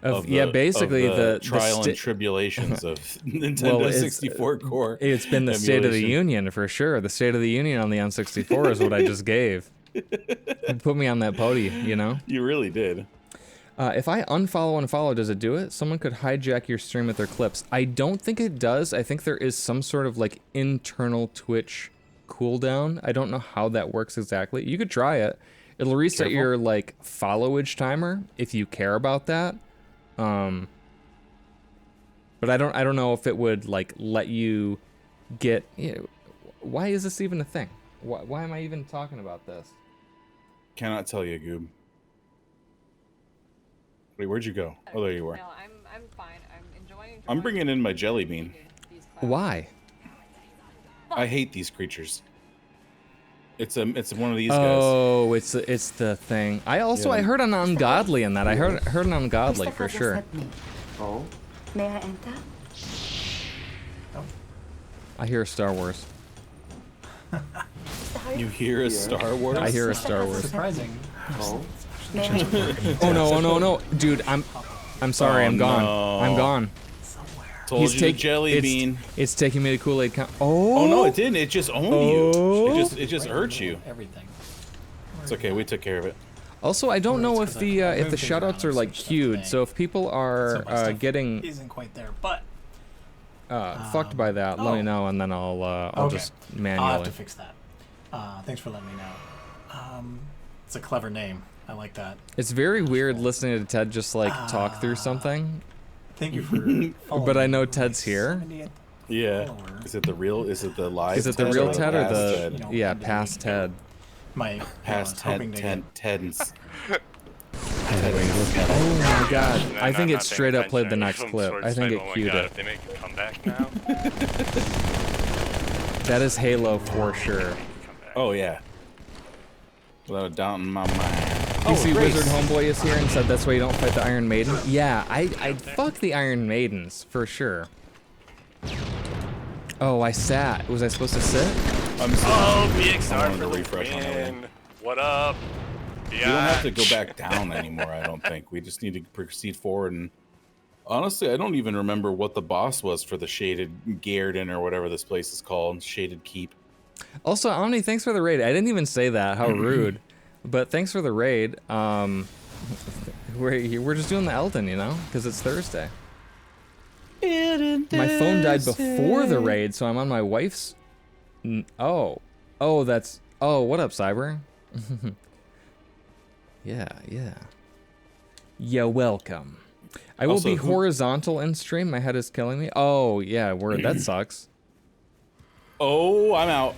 basically the trial and tribulations of Nintendo Well, 64 core. it's been the State of the emulation. Union for sure. The State of the Union on the N64 is what I just gave. Put me on that podium, you know? You really did. If I unfollow and follow, does it do it? Someone could hijack your stream with their clips. I don't think it does. I think there is some sort of like internal Twitch cooldown. I don't know how that works exactly. You could try it. It'll reset your like followage timer if you care about that. But I don't know if it would like let you get. Why is this even a thing? Why am I even talking about this? Cannot tell you, Goob. Wait, where'd you go? Oh, there you are. No, I'm fine. I'm enjoying. I'm bringing in my jelly bean. Why? I hate these creatures. It's one of these guys. Oh, it's the thing. I heard an ungodly in that. I heard an ungodly Mr. for Kazo sure. sent me. Oh. May I enter? I hear Star Wars. Mr. Harris, You hear a Star Wars? I hear a Mr. Star Kazo Wars. sent Surprising. Oh. me. May I enter? Oh no, dude, I'm sorry, Oh, I'm gone. no. I'm gone. Told you the jelly bean. It's taking me to Kool-Aid. Oh no, it didn't. It just owned Oh. you. It just hurt you. Everything. It's okay. We took care of it. Also, I don't know if Because the I moved things shoutouts around are and like switched queued. everything. So if people are So my stuff getting isn't quite there, but fucked by that, let me oh. know, and then I'll Okay. just I'll have manually. to fix that. Thanks for letting me know. It's a clever name. I like that. It's very weird listening to Ted just like talk through something. Thank you for following But I know me. Ted's here. 70th Yeah. follower. Is it the real? Is it the live? Is it the Ted real or Ted or past the Ted? You know, yeah end of the past week. Ted? My Past I was hoping to Ted's? Either way you look at it. Oh my god. And then I think I'm it not straight paying up played the attention next from clip. Sword I think Snipe. it Oh my queued God, it. if they make it come back now. That is Halo for sure. Oh yeah. Without a doubt in my mind. You see Grace. Wizard Homeboy is here and said that's why you don't fight the Iron Maiden? Yeah, I'd fuck the Iron Maidens, for sure. Oh, I sat. Was I supposed to sit? I'm sorry. Oh, I BXR wanted for to the refresh on that one. win. What up? We don't have to go back down anymore, I don't think. We just need to proceed forward. And honestly, I don't even remember what the boss was for the Shaded Garden or whatever this place is called. Shaded Keep. Also, Omni, thanks for the raid. I didn't even say that. How rude. But thanks for the raid. We're just doing the Elden, you know? Because it's Thursday. My phone died before the raid, so I'm on my wife's... Oh, that's... Oh, what up, Cyber? Yeah. You're welcome. I will Also, be who- horizontal in stream. My head is killing me. Oh, yeah, word. That sucks. Oh, I'm out.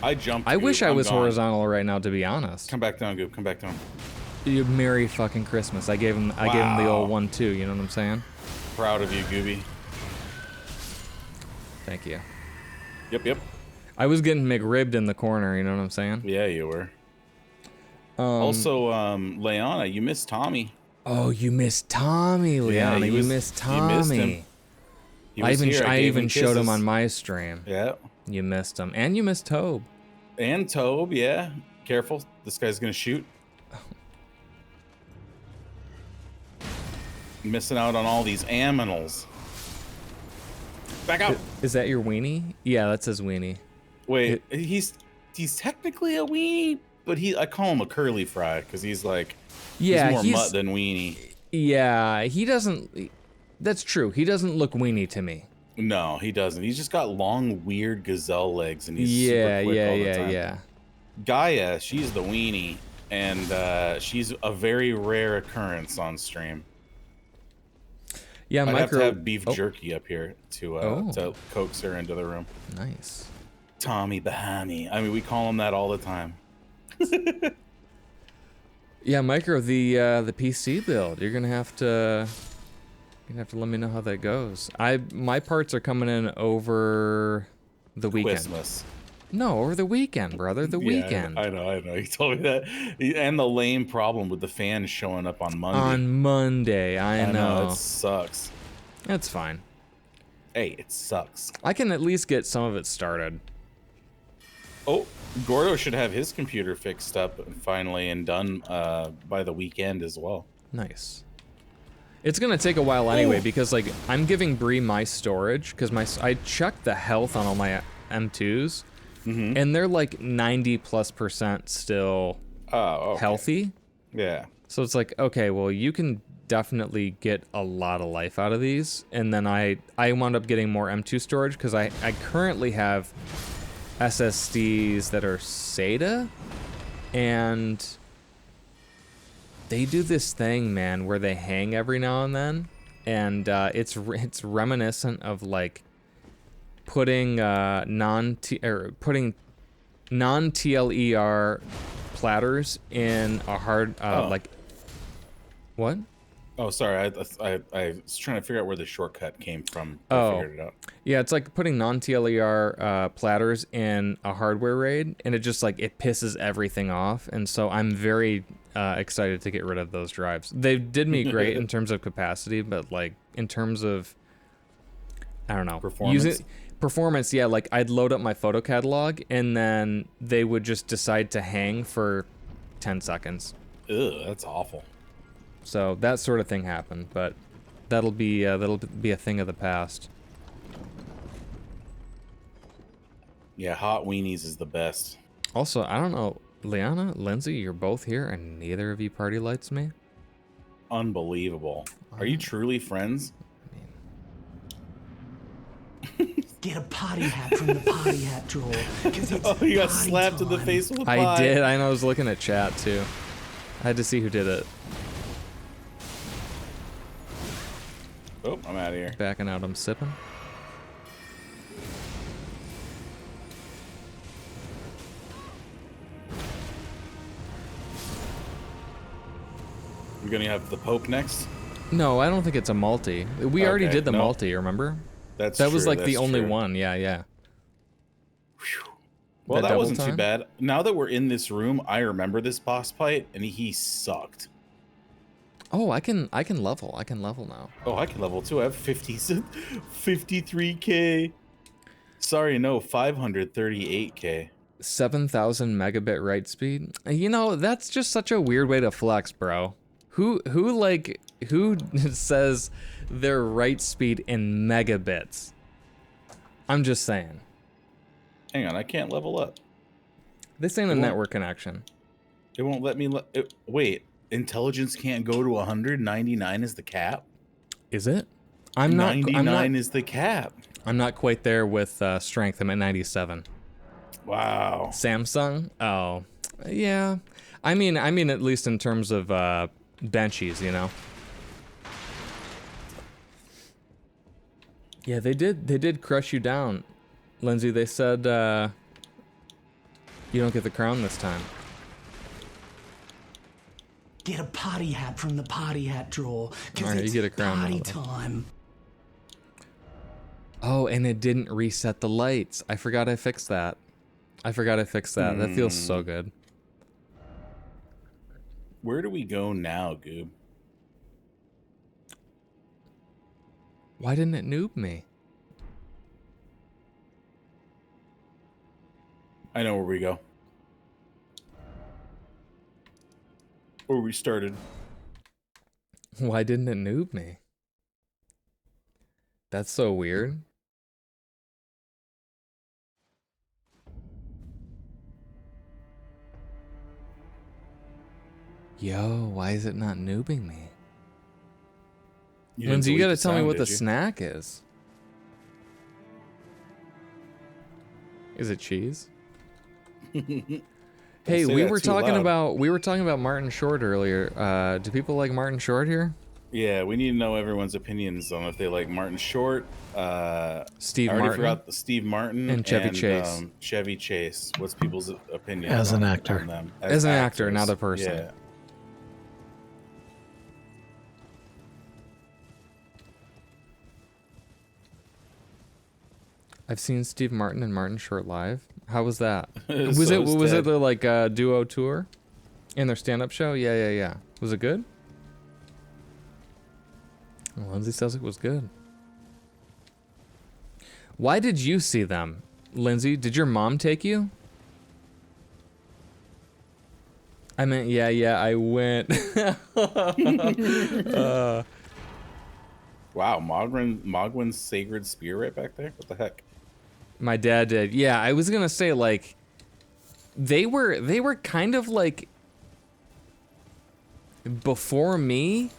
I jumped. I wish Goop. I I'm was gone. horizontal right now, to be honest. Come back down, Goop. Come back down. You Merry fucking Christmas. I gave him the Wow. old one too, you know what I'm saying? Proud of you, Gooby. Thank you. Yep. I was getting McRibbed in the corner, you know what I'm saying? Yeah, you were. Also, Leona, you missed Tommy. Oh, you missed Tommy, Leona. he You was- missed you missed him. Tommy. He I was even here. I gave even showed him kisses. on my stream. Yeah. You missed him. And you missed Tobe. And Tobe, yeah. Careful. This guy's gonna shoot. Missing out on all these aminals. Back out. Is that your weenie? Yeah, that says weenie. Wait, he's technically a weenie, but I call him a curly fry because he's like Yeah, he's more mutt than weenie. Yeah, he doesn't. That's true. He doesn't look weenie to me. No, he doesn't. He's just got long, weird gazelle legs, and he's Yeah, super quick all the yeah, time. yeah. Gaia, she's the weenie, and she's a very rare occurrence on stream. Yeah, I'd have to micro. have beef jerky up here to coax her into the room. Nice. Tommy Bahami. I mean, we call him that all the time. Yeah, Micro, the PC build. You're gonna have to let me know how that goes. My parts are coming in over the weekend. Christmas. No, over the weekend, brother. The weekend. I know. You told me that. And the lame problem with the fans showing up on Monday. On Monday, I know. It sucks. That's fine. Hey, it sucks. I can at least get some of it started. Oh, Gordo should have his computer fixed up finally and done by the weekend as well. Nice. It's gonna take a while anyway because like I'm giving Bree my storage because I checked the health on all my M2s and they're like 90+% still healthy. Yeah. So it's like, okay, well you can definitely get a lot of life out of these, and then I wound up getting more M2 storage because I currently have SSDs that are SATA, and they do this thing, man, where they hang every now and then, and it's reminiscent of like putting non-TLER platters in a hard like what? Oh, sorry. I was trying to figure out where the shortcut came from. Oh. I figured it out. Yeah, it's like putting non-TLER platters in a hardware RAID, and it just like it pisses everything off. And so I'm very excited to get rid of those drives. They did me great in terms of capacity, but like in terms of, I don't know, performance. Yeah, like I'd load up my photo catalog, and then they would just decide to hang for 10 seconds. Ugh, that's awful. So that sort of thing happened, but that'll be a thing of the past. Yeah, hot weenies is the best. Also, I don't know, Liana, Lindsay, you're both here, and neither of you party lights me. Unbelievable. Are you truly friends? Get a potty hat from the potty hat drawer. Oh, you got slapped in the face with a pie. I did. I know. I was looking at chat too. I had to see who did it. Oh, I'm out of here. Backing out. I'm sipping. You're gonna have the Pope next. No, I don't think it's a multi. We already Okay, did the no. multi, remember? That was like the that's only true. one. Yeah, yeah. Well, that double wasn't too time? bad. Now that we're in this room, I remember this boss fight, and he sucked. Oh, I can level. I can level now. Oh, I can level too. I have 53k. Sorry, no, 538k. 7,000 megabit write speed. You know, that's just such a weird way to flex, bro. Who says their write speed in megabits? I'm just saying. Hang on, I can't level up. This ain't a It won't- network connection. It won't let me. Wait, intelligence can't go to 100. 99 is the cap. Is it? I'm not. 99 is the cap. I'm not quite there with strength. I'm at 97. Wow. Samsung? Oh, yeah. I mean, at least in terms of benchies, you know. Yeah, they did crush you down, Lindsay. They said you don't get the crown this time. Get a party hat from the party hat drawer. Cause Alright, you it's get a crown party now, though. time. Oh, and it didn't reset the lights. I forgot I fixed that. That feels so good. Where do we go now, Goob? Why didn't it noob me? I know where we go. Where we started. Why didn't it noob me? That's so weird. Yo, why is it not noobing me? Lindsay, you gotta tell me what the snack is. Is it cheese? Hey, we were talking about Martin Short earlier. Do people like Martin Short here? Yeah, we need to know everyone's opinions on if they like Martin Short, Steve I already Martin, forgot the Steve Martin and Chevy Chase. Chevy Chase. What's people's opinion As an on actor. them? As an actor, actors. not a person. Yeah. I've seen Steve Martin and Martin Short live. How was that? So Was it dead. the like duo tour in their stand-up show? Yeah. Was it good? Well, Lindsay says it was good. Why did you see them, Lindsay? Did your mom take you? I meant, yeah, I went. Wow, Mogwin's Sacred Spear right back there? What the heck? My dad did. Yeah, I was gonna say, like, they were kind of like before me.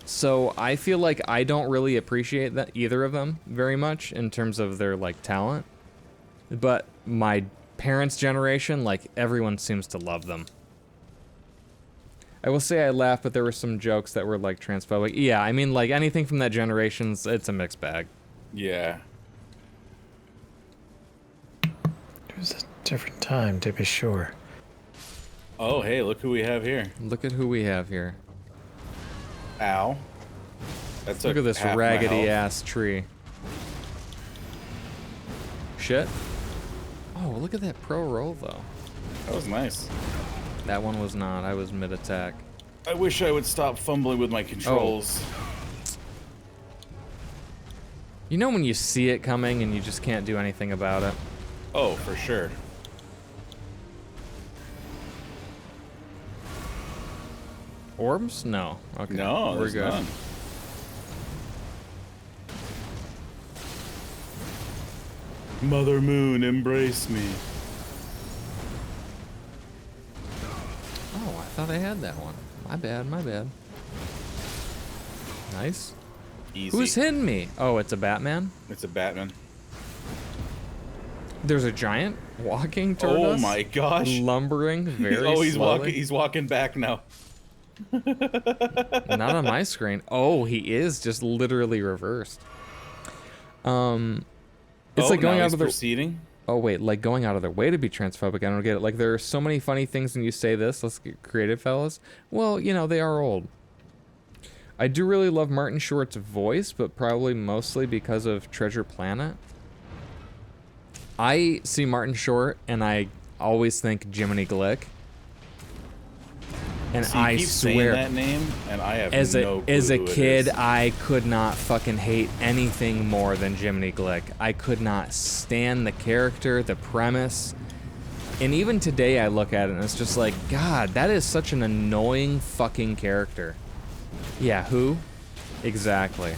So I feel like I don't really appreciate that either of them very much in terms of their like talent. But my parents' generation, like, everyone seems to love them. I will say I laughed, but there were some jokes that were like transphobic. Yeah, I mean, like, anything from that generation, it's a mixed bag. Yeah. It was a different time, to be sure. Oh, hey, look who we have here. Look at who we have here. Ow. That's Look at this raggedy ass tree. Shit. Oh, look at that pro roll though. That was nice. That one was not. I was mid attack. I wish I would stop fumbling with my controls. You know when you see it coming and you just can't do anything about it? Oh, for sure. Orbs? No. Okay. No, we're there's good. none. Mother Moon, embrace me. Oh, I thought I had that one. My bad, my bad. Nice. Easy. Who's hitting me? Oh, it's a Batman? It's a Batman. There's a giant walking toward us. Oh my gosh. Lumbering very Oh, he's slowly. he's walking back now. Not on my screen. Oh, he is just literally reversed. It's like going now out he's of the. proceeding. Oh wait, like going out of their way to be transphobic. I don't get it. Like there are so many funny things when you say this. Let's get creative, fellas. Well, you know, they are old. I do really love Martin Short's voice, but probably mostly because of Treasure Planet. I see Martin Short and I always think Jiminy Glick. And So you I keep swear, saying that name, and I have as no clue a who it kid, is. I could not fucking hate anything more than Jiminy Glick. I could not stand the character, the premise. And even today I look at it and it's just like, God, that is such an annoying fucking character. Yeah, who? Exactly.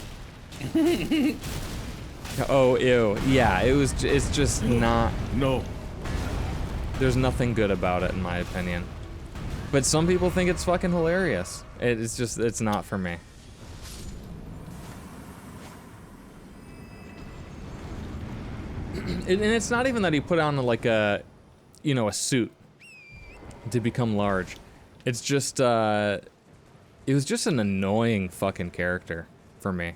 Oh, ew. Yeah, it's just not... No. There's nothing good about it, in my opinion. But some people think it's fucking hilarious. It's just, it's not for me. And it's not even that he put on like a, you know, a suit to become large. It's just, it was just an annoying fucking character for me.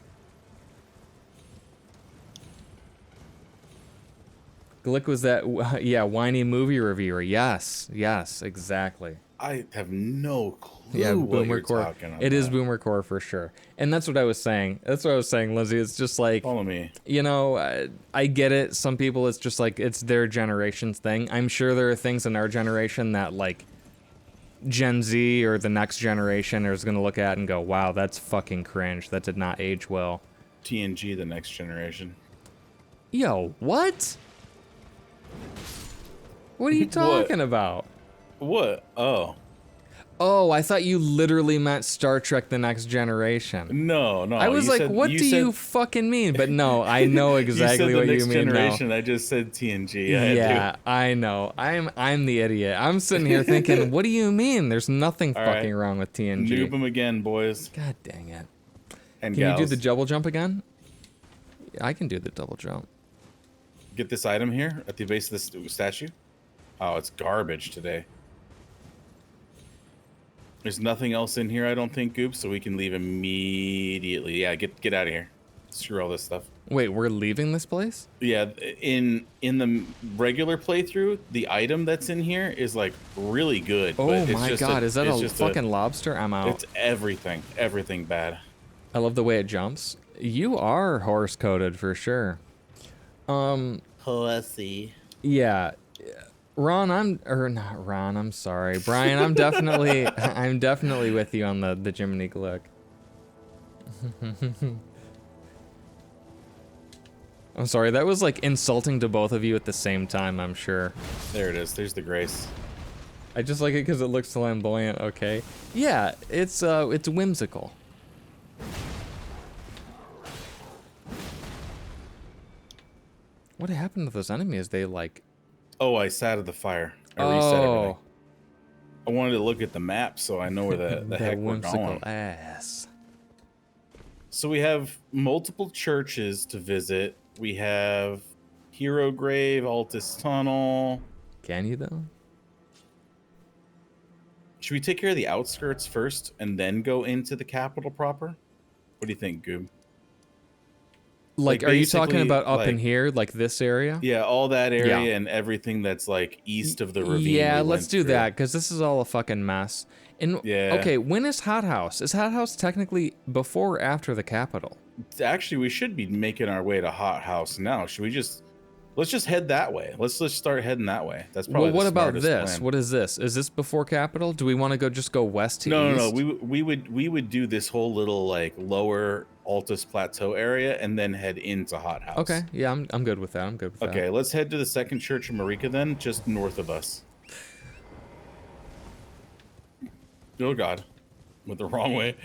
Glick was that, yeah, whiny movie reviewer. Yes, yes, exactly. I have no clue Yeah, what Boomer you're Core. talking about. It is Boomer Core for sure. And that's what I was saying. That's what I was saying, Lizzie. It's just like, Follow me. you know, I get it. Some people, it's just like, it's their generation's thing. I'm sure there are things in our generation that, like, Gen Z or the next generation is going to look at and go, wow, that's fucking cringe. That did not age well. TNG, the next generation. Yo, what? What are you talking about? What? Oh. Oh, I thought you literally meant Star Trek The Next Generation. No, no. I was you like, said- what do said- you fucking mean? But no, I know exactly what you mean now. Generation. I just said TNG. Yeah, I know. I'm the idiot. I'm sitting here thinking, what do you mean? There's nothing All fucking right. wrong with TNG. Noob them again, boys. God dang it. And Can gals. you do the double jump again? I can do the double jump. Get this item here at the base of this statue. Oh, it's garbage today. There's nothing else in here, I don't think, Goop, so we can leave immediately. Yeah, get out of here. Screw all this stuff. Wait, we're leaving this place? Yeah, in the regular playthrough, the item that's in here is like really good. Oh but it's my just god, is that it's a just fucking lobster? I'm out. It's everything bad. I love the way it jumps. You are horse coded for sure. Pussy. Yeah. Ron, not Ron, I'm sorry. Brian, I'm definitely with you on the Jiminy Glick. I'm sorry, that was like insulting to both of you at the same time, I'm sure. There it is. There's the grace. I just like it because it looks flamboyant, okay? Yeah, it's whimsical. What happened to those enemies? They like... Oh, I sat at the fire. I reset everything. Oh, I wanted to look at the map so I know where the that heck we're whimsical going. ass. So we have multiple churches to visit. We have Hero Grave, Altus Tunnel. Can you though? Should we take care of the outskirts first and then go into the capital proper? What do you think, Goob? Like, are you talking basically, about up in like- here, like this area? Yeah, all that area Yeah. and everything that's like east of the ravine. Yeah, we let's went do through. that, because this is all a fucking mess. And, Yeah. okay, when is Hot House? Is Hot House technically before or after the capital? Actually, we should be making our way to Hot House now. Should we just... Let's just head that way. Let's just start heading that way. That's probably Well, what the about smartest this? plan. What is this? Is this before capital? Do we want to just go west to No, east? no, no. We would do this whole little like lower Altus Plateau area and then head into Hot House. Okay, yeah, I'm good with that. I'm good with that. Okay, let's head to the second church of Marika then, just north of us. Oh God, went the wrong way.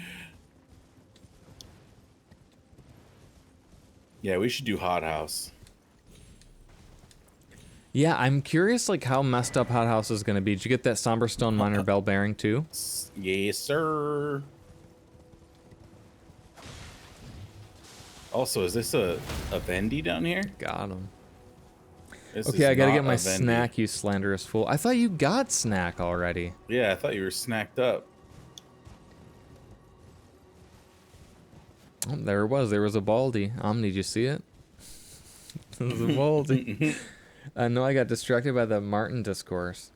Yeah, we should do Hot House. Yeah, I'm curious, like, how messed up Hot House is going to be. Did you get that Somberstone Minor Bell bearing, too? Yes, sir. Also, is this a Vendi down here? Got him. This Okay, is I gotta not get my a Vendi. snack, you slanderous fool. I thought you got snack already. Yeah, I thought you were snacked up. Oh, there it was. There was a Baldy. Omni, did you see it? There was a Baldy. No, I got distracted by the Martin discourse.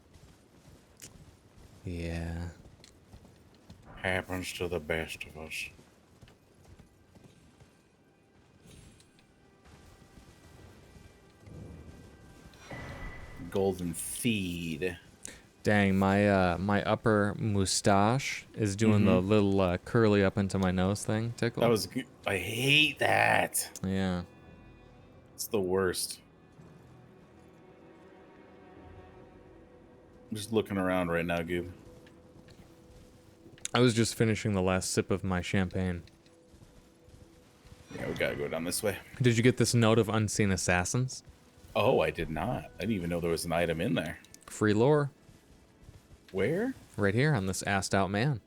Yeah. Happens to the best of us. Golden feed. Dang, my upper mustache is doing the little curly up into my nose thing tickle. That was good. I hate that. Yeah. It's the worst. I'm just looking around right now, Goob. I was just finishing the last sip of my champagne. Yeah, we gotta go down this way. Did you get this note of unseen assassins? Oh, I did not. I didn't even know there was an item in there. Free lore. Where? Right here on this assed out man.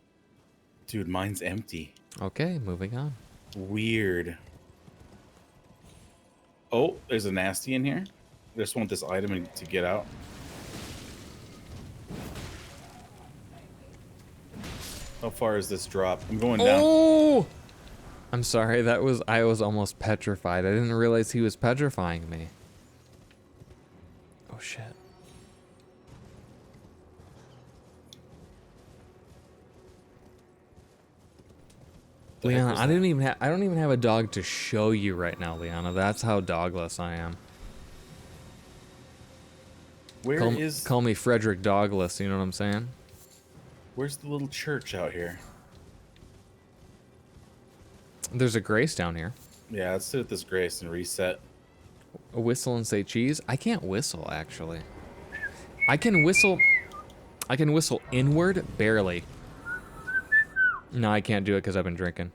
Dude, mine's empty. Okay, moving on. Weird. Oh, there's a nasty in here. I just want this item to get out. How far is this drop? I'm going down. Oh! I'm sorry, I was almost petrified. I didn't realize he was petrifying me. Oh shit. Liana, I don't even have a dog to show you right now, Liana. That's how dogless I am. Call me Frederick Dogless, you know what I'm saying? Where's the little church out here? There's a grace down here. Yeah, let's sit at this grace and reset. A whistle and say cheese? I can't whistle, actually. I can whistle inward, barely. No, I can't do it because I've been drinking.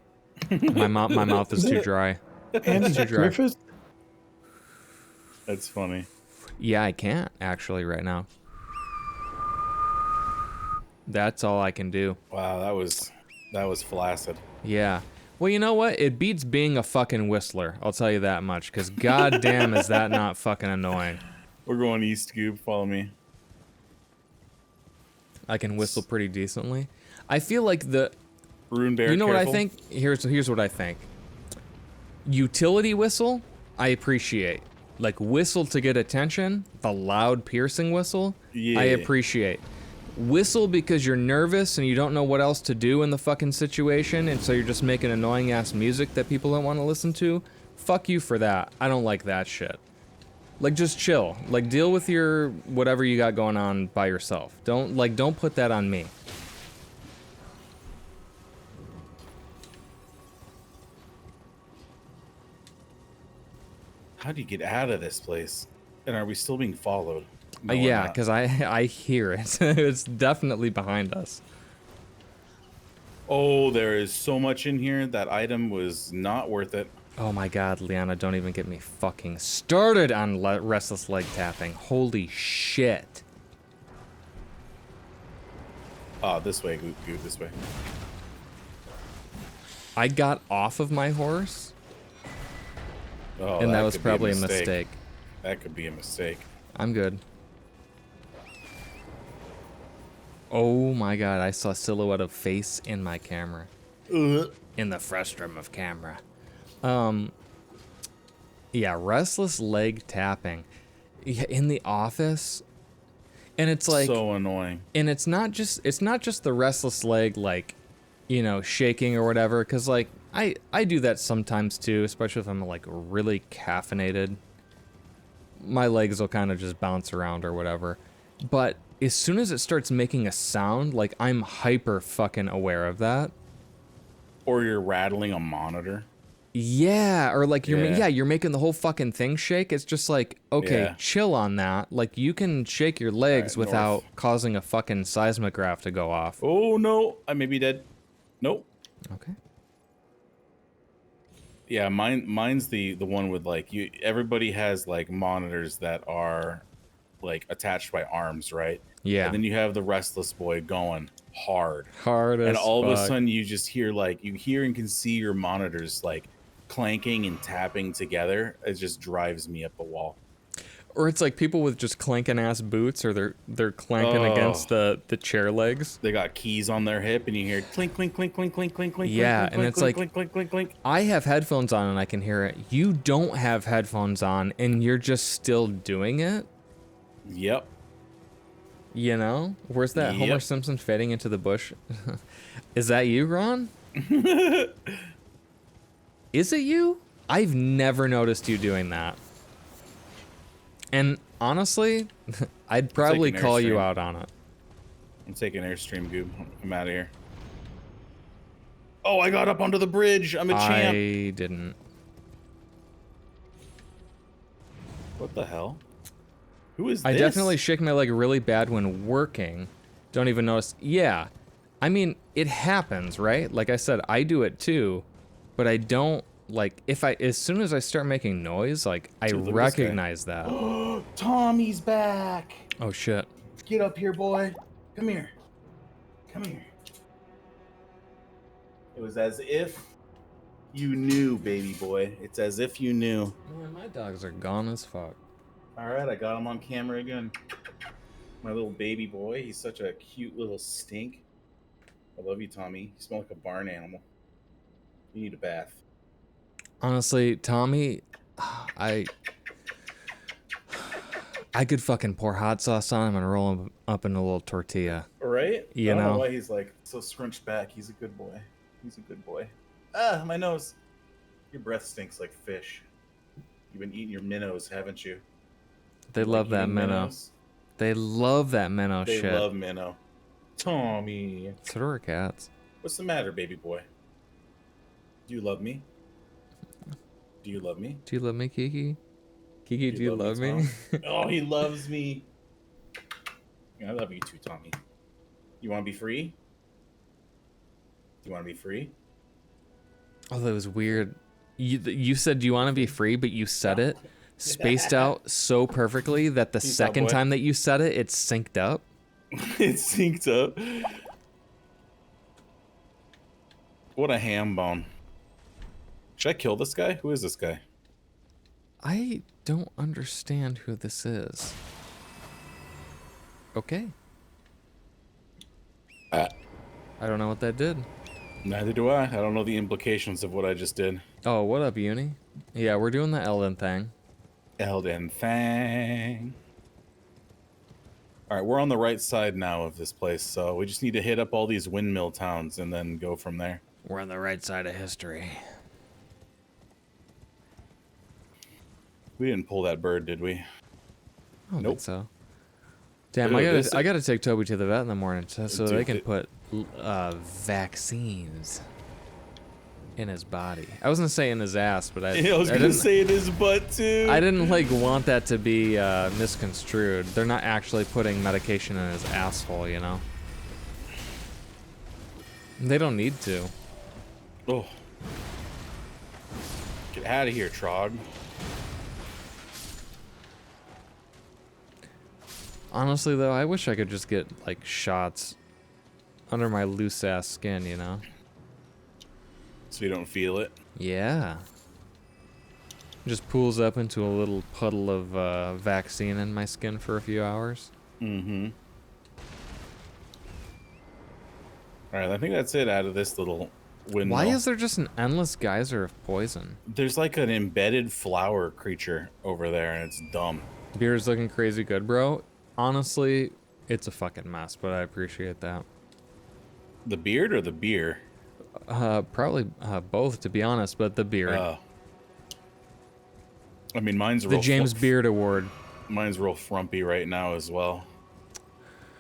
My mouth is too dry. Andy Griffith? That's funny. Yeah, I can't actually right now. That's all I can do. Wow, that was flaccid. Yeah. Well, you know what? It beats being a fucking whistler. I'll tell you that much. Because goddamn, is that not fucking annoying? We're going east, Goob. Follow me. I can whistle pretty decently. I feel like the... Rune Bear, you know careful. what I think? Here's what I think. Utility whistle, I appreciate. Like whistle to get attention, the loud piercing whistle, Yeah. I appreciate. Whistle because you're nervous and you don't know what else to do in the fucking situation, and so you're just making annoying ass music that people don't want to listen to. Fuck you for that. I don't like that shit. Like, just chill. Like, deal with your whatever you got going on by yourself. Don't put that on me. How do you get out of this place? And are we still being followed? No, we're Yeah, not. because I hear it. It's definitely behind us. Oh, there is so much in here. That item was not worth it. Oh my god, Liana, don't even get me fucking started on restless leg tapping. Holy shit. This way, Goot, this way. I got off of my horse, Oh, and that was could be probably a mistake. That could be a mistake. I'm good. Oh my god, I saw a silhouette of face in my camera. In the frustrum of camera. Yeah, restless leg tapping. Yeah, in the office. And it's like so annoying. And it's not just the restless leg, like, you know, shaking or whatever, because like I do that sometimes too, especially if I'm like really caffeinated. My legs will kind of just bounce around or whatever. But as soon as it starts making a sound, like, I'm hyper fucking aware of that. Or you're rattling a monitor. Yeah, or like you're making the whole fucking thing shake. It's just like, okay, Yeah. chill on that. Like, you can shake your legs Alright, without north. causing a fucking seismograph to go off. Oh no, I may be dead. Nope. Okay. Yeah, mine's the one with like everybody has like monitors that are like attached by arms, right? Yeah. And then you have the restless boy going hard. Hard as And all of a fuck. sudden you just hear like you hear and can see your monitors like clanking and tapping together. It just drives me up the wall. Or it's like people with just clanking ass boots, or they're clanking against the chair legs. They got keys on their hip and you hear clink clink clink clink clink clink clink. Yeah, clink, and clink, it's clink, like- clink clink clink clink. I have headphones on and I can hear it. You don't have headphones on and you're just still doing it. Yep. You know? Where's that Homer Yep. Simpson fading into the bush? Is that you, Ron? Is it you? I've never noticed you doing that. And honestly, I'd probably taking call you Airstream. out on it. I'm taking Airstream, Goob. I'm out of here. Oh, I got up onto the bridge. I'm a champ. I didn't. What the hell? Who is I this? definitely shake my leg really bad when working. Don't even notice. Yeah. I mean, it happens, right? Like I said, I do it too, but I don't like as soon as I start making noise, like I Dude, look at this guy. recognize that. Tommy's back. Oh shit. Get up here, boy. Come here. Come here. It was as if you knew, baby boy. It's as if you knew. Man, my dogs are gone as fuck. All right, I got him on camera again. My little baby boy. He's such a cute little stink. I love you, Tommy. You smell like a barn animal. You need a bath. Honestly, Tommy, I could fucking pour hot sauce on him and roll him up in a little tortilla. Right? You I don't know? know why he's like so scrunched back. He's a good boy. He's a good boy. Ah, my nose. Your breath stinks like fish. You've been eating your minnows, haven't you? They love that eating minnow. minnows? They love that minnow They shit. love minnow. Tommy. So do our cats. What's the matter, baby boy? Do you love me? Do you love me? Do you love me, Kiki? Kiki, do you love me? Tom? Oh, he loves me. I love you too, Tommy. You want to be free? You want to be free? Oh, that was weird. You said, do you want to be free, but you said it spaced out so perfectly that the Peace out, second boy. time that you said it, it synced up. It synced up. What a ham bone. Should I kill this guy? Who is this guy? I don't understand who this is. Okay. I don't know what that did. Neither do I. I don't know the implications of what I just did. Oh, what up, Uni? Yeah, we're doing the Elden thing. Elden thing. All right, we're on the right side now of this place, so we just need to hit up all these windmill towns and then go from there. We're on the right side of history. We didn't pull that bird, did we? I don't Nope. think so. Damn, Dude, I this gotta take Toby to the vet in the morning so Dude, they can it- put vaccines in his body. I was gonna say in his ass, but I I was gonna didn't, say it is butt too. I didn't like want that to be misconstrued. They're not actually putting medication in his asshole, you know. They don't need to. Oh. Get out of here, Trog. Honestly, though, I wish I could just get like shots under my loose ass skin, you know. So you don't feel it. Yeah. Just pools up into a little puddle of vaccine in my skin for a few hours. Mm-hmm. All right, I think that's it out of this little windmill. Why is there just an endless geyser of poison? There's like an embedded flower creature over there, and it's dumb. Beer's looking crazy good, bro. Honestly, it's a fucking mess, but I appreciate that. The beard or the beer? Probably both, to be honest, but the beard. I mean, mine's The real James Beard Award. Mine's real frumpy right now as well.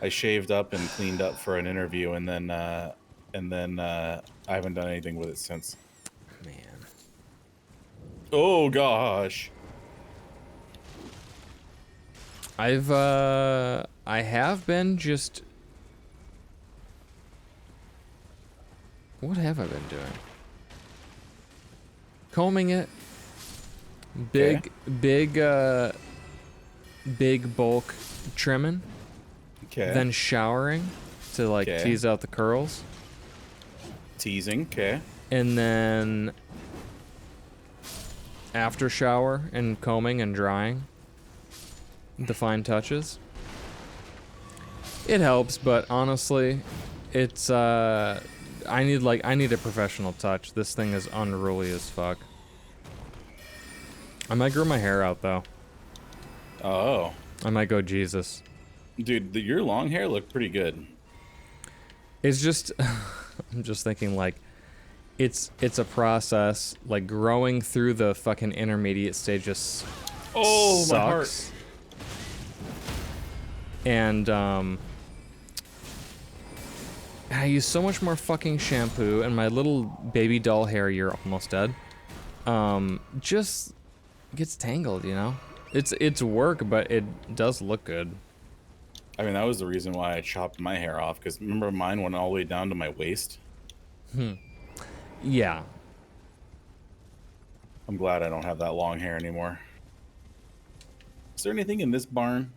I shaved up and cleaned up for an interview, and then I haven't done anything with it since. Man. Oh gosh. I have been just... What have I been doing? Combing it. Big bulk trimming. Okay. Then showering to like Okay. tease out the curls. Teasing. Okay. And then after shower and combing and drying. The fine touches. It helps, but honestly, it's I need a professional touch. This thing is unruly as fuck. I might grow my hair out though. Oh. I might go Jesus. Dude, your long hair looked pretty good. It's just, I'm just thinking like, it's a process. Like growing through the fucking intermediate stage just Oh, my heart. sucks. And I use so much more fucking shampoo, and my little baby doll hair, you're almost dead, just gets tangled, you know? It's work, but it does look good. I mean, that was the reason why I chopped my hair off, because remember mine went all the way down to my waist? Yeah. I'm glad I don't have that long hair anymore. Is there anything in this barn?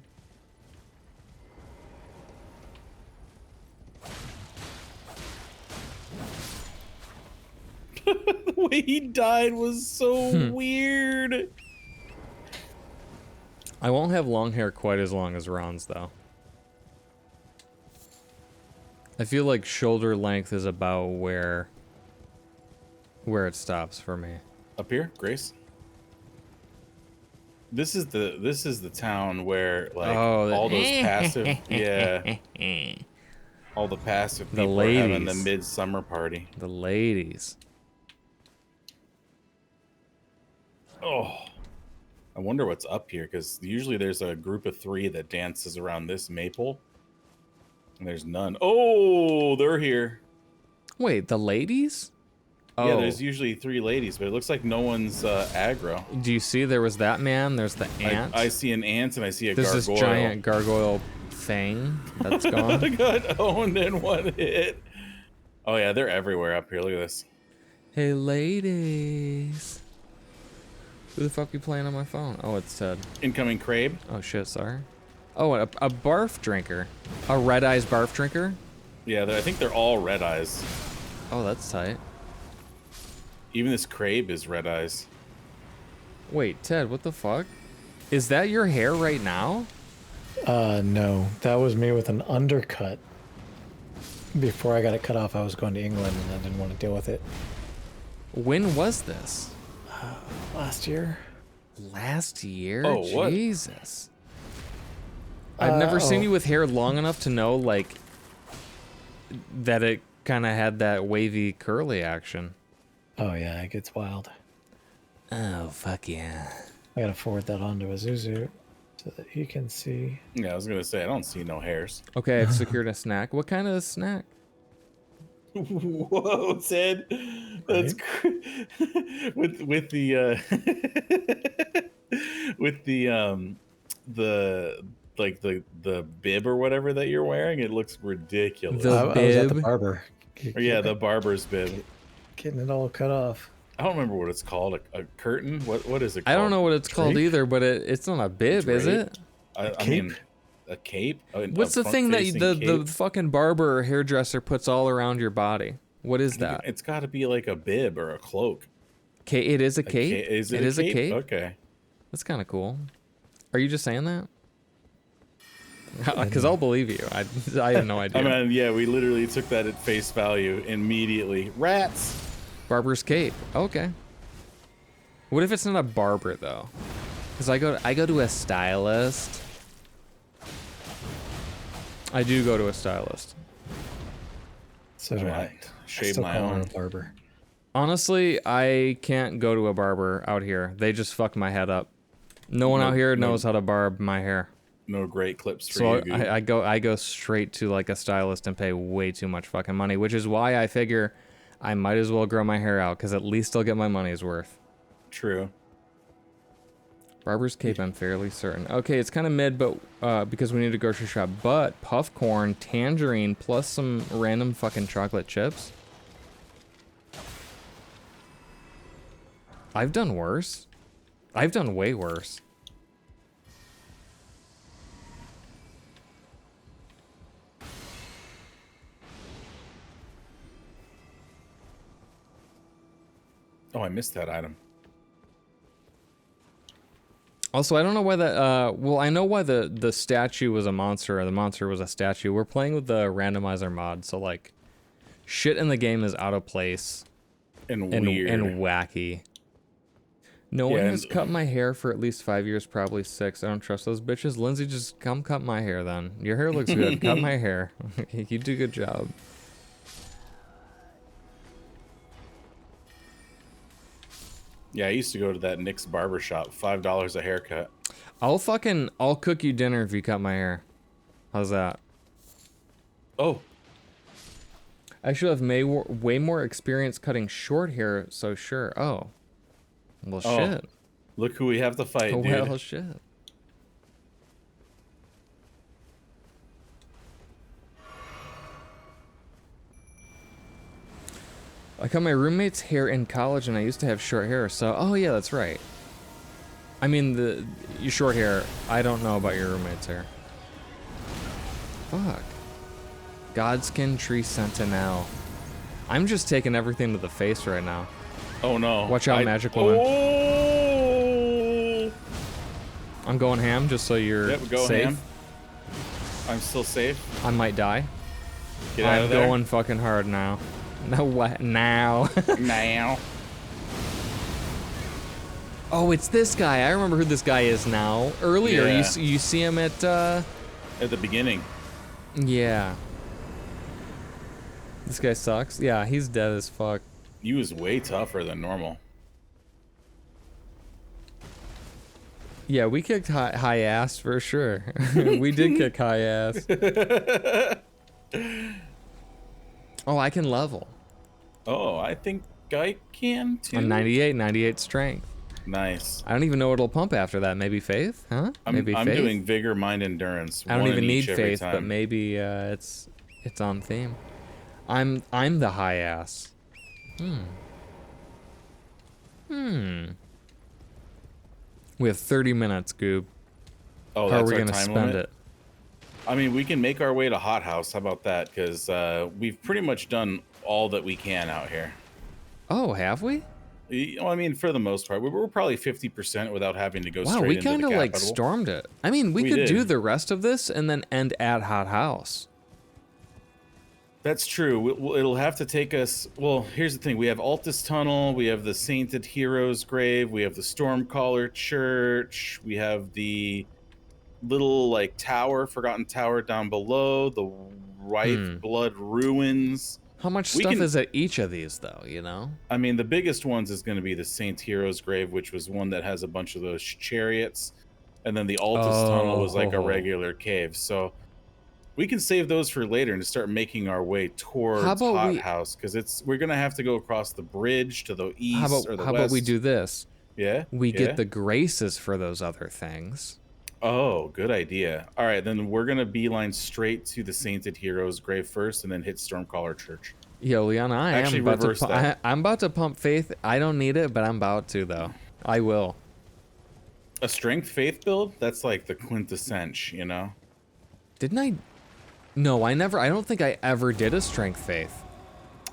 The way he died was so weird. I won't have long hair quite as long as Ron's, though. I feel like shoulder length is about where it stops for me. Up here, Grace? This is the town where like Oh, all those passive all the passive The people are having the ladies. midsummer party. The ladies. Oh, I wonder what's up here, because usually there's a group of 3 that dances around this maple, and there's none. Oh, they're here. Wait, the ladies? Yeah, there's usually 3 ladies, but it looks like no one's aggro. Do you see there was that man? There's the ant. I see an ant and I see a There's gargoyle. this giant gargoyle thing that's gone. I got owned in one hit. Oh yeah, they're everywhere up here. Look at this. Hey, ladies. Who the fuck you playing on my phone? Oh, it's Ted. Incoming Crabe. Oh shit, sorry. Oh, a barf drinker. A red eyes barf drinker? Yeah, I think they're all red eyes. Oh, that's tight. Even this Crabe is red eyes. Wait, Ted, what the fuck? Is that your hair right now? No, that was me with an undercut. Before I got it cut off, I was going to England and I didn't want to deal with it. When was this? Last year. Last year? Oh, what? Jesus. I've never seen you with hair long enough to know, like, that it kind of had that wavy curly action. Oh yeah, it gets wild. Oh, fuck yeah. I gotta forward that on to Azuzu so that he can see. Yeah, I was gonna say I don't see no hairs. Okay, I've secured a snack. What kind of snack? Whoa, Ted, that's with the with the bib or whatever that you're wearing. It looks ridiculous. The I was at the bib? barber. Or yeah, the barber's bib. Getting it all cut off. I don't remember what it's called. A curtain? What is it called? I don't know what it's called Drape? either, but it's not a bib, is Drape? it? I mean, a cape? What's the thing that the fucking barber or hairdresser puts all around your body? What is that? It's got to be like a bib or a cloak. It is a cape? Is it is a a cape? Okay. That's kind of cool. Are you just saying that? Because I'll believe you. I have no idea. I mean, yeah, we literally took that at face value immediately. Rats! Barber's cape. Okay. What if it's not a barber though? Because I go to a stylist. I do go to a stylist. So do I. Shave still my call her own. a barber. Honestly, I can't go to a barber out here. They just fuck my head up. No one out here knows how to barb my hair. No great clips for So you. Goop. I go straight to like a stylist and pay way too much fucking money, which is why I figure I might as well grow my hair out because at least I'll get my money's worth. True. Barber's cape, I'm fairly certain. Okay, it's kind of mid, but because we need a grocery shop. But puffcorn, tangerine, plus some random fucking chocolate chips. I've done worse. I've done way worse. Oh, I missed that item. Also, I don't know why that, well, I know why the statue was a monster, or the monster was a statue. We're playing with the randomizer mod, so, like, shit in the game is out of place. And weird. And wacky. No one Yeah, has cut my hair for at least 5 years, probably 6. I don't trust those bitches. Lindsay, just come cut my hair then. Your hair looks good. Cut my hair. You do a good job. Yeah, I used to go to that Nick's barbershop, $5 a haircut. I'll cook you dinner if you cut my hair. How's that? Oh, I should have way more experience cutting short hair, so sure. Oh. Well, Oh, shit. look who we have to fight, dude. Well, shit. I cut my roommate's hair in college, and I used to have short hair, so... Oh, yeah, that's right. I mean, your short hair, I don't know about your roommate's hair. Fuck. Godskin Tree Sentinel. I'm just taking everything to the face right now. Oh no. Watch out, Magic Woman. Oh! I'm going ham just so you're Yep, go safe. ham. I'm still safe. I might die. Get out I'm of there. going fucking hard now. No, what? Now. Now. Oh, it's this guy. I remember who this guy is now. Earlier, Yeah. you see him at, At the beginning. yeah. This guy sucks. Yeah, he's dead as fuck. He was way tougher than normal. Yeah, we kicked high ass for sure. We did kick high ass. Oh, I can level. Oh, I think I can too. I'm 98 strength. Nice. I don't even know what it'll pump after that. Maybe faith? Huh? Maybe I'm faith? doing vigor, mind, endurance. I don't one even in need each every faith, but time. maybe it's on theme. I'm the high ass. We have 30 minutes, Goob. Oh, How are that's we our gonna time spend limit? it? I mean, we can make our way to Hot House. How about that? Because we've pretty much done all that we can out here. Oh, have we? I mean, for the most part, we're probably 50% without having to go Wow, straight we into kind the of like capital. stormed it. I mean, we We could do did. the rest of this and then end at Hot House. That's true. It'll have to take us. Well, here's the thing: we have Altus Tunnel, we have the Sainted Heroes Grave, we have the Stormcaller Church, we have the little like tower, Forgotten Tower down below, the White Blood Ruins. How much We stuff can- is at each of these, though? You know? I mean, the biggest ones is going to be the Saint Heroes Grave, which was one that has a bunch of those chariots, and then the Altus Tunnel was like a Oh. regular cave. So we can save those for later and start making our way towards How about Hot we- House because we're going to have to go across the bridge to the east How or about the how west. about we do this? Yeah, We yeah? get the graces for those other things. Oh, good idea. All right, then we're going to beeline straight to the Sainted Heroes Grave first, and then hit Stormcaller Church. Yo, Leon, Actually, I'm reverse that. I'm about to pump faith. I don't need it, but I'm about to though. I will. A strength faith build? That's like the quintessence, you know? Didn't I? No, I never. I don't think I ever did a strength faith.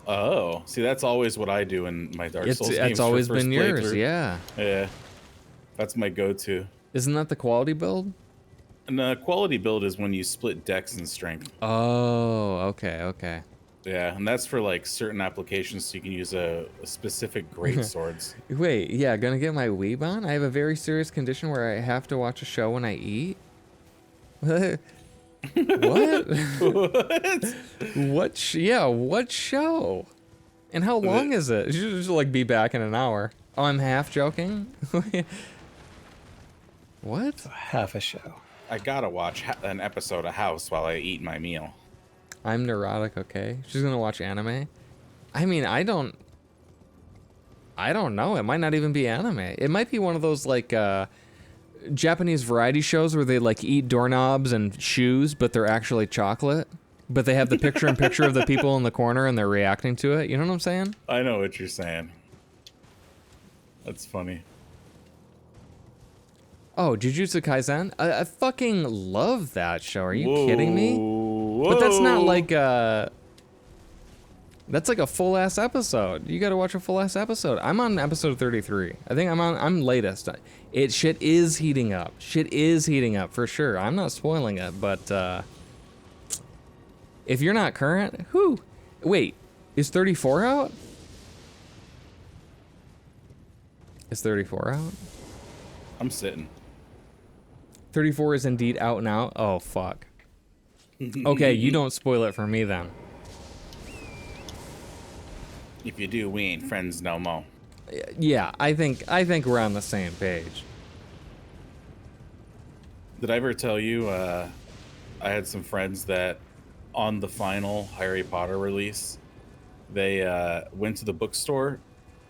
Oh, see, that's always what I do in my Dark Souls games. It's for always first been yours, playthrough. yeah. Yeah, that's my go-to. Isn't that the quality build? And the quality build is when you split dex and strength. Oh, okay. Yeah, and that's for like certain applications, so you can use a specific great swords. Wait, yeah, gonna get my weeb on? I have a very serious condition where I have to watch a show when I eat? What? What? What show? And how long is it? You should just like be back in an hour. Oh, I'm half joking? What? Half a show. I gotta watch an episode of House while I eat my meal. I'm neurotic, okay? She's gonna watch anime? I mean, I don't know. It might not even be anime. It might be one of those like Japanese variety shows where they like eat doorknobs and shoes, but they're actually chocolate. But they have the picture-in-picture of the people in the corner and they're reacting to it. You know what I'm saying? I know what you're saying. That's funny. Oh, Jujutsu Kaisen? I fucking love that show. Are you kidding me? But that's not like that's like a full ass episode. You gotta watch a full ass episode. I'm on episode 33. I think I'm latest. Shit is heating up. Shit is heating up for sure. I'm not spoiling it, but if you're not current, wait, is 34 out? Is 34 out? I'm sitting. 34 is indeed out and out. Oh fuck. Okay, you don't spoil it for me then. If you do, we ain't friends no more. Yeah, I think we're on the same page. Did I ever tell you I had some friends that on the final Harry Potter release, they went to the bookstore,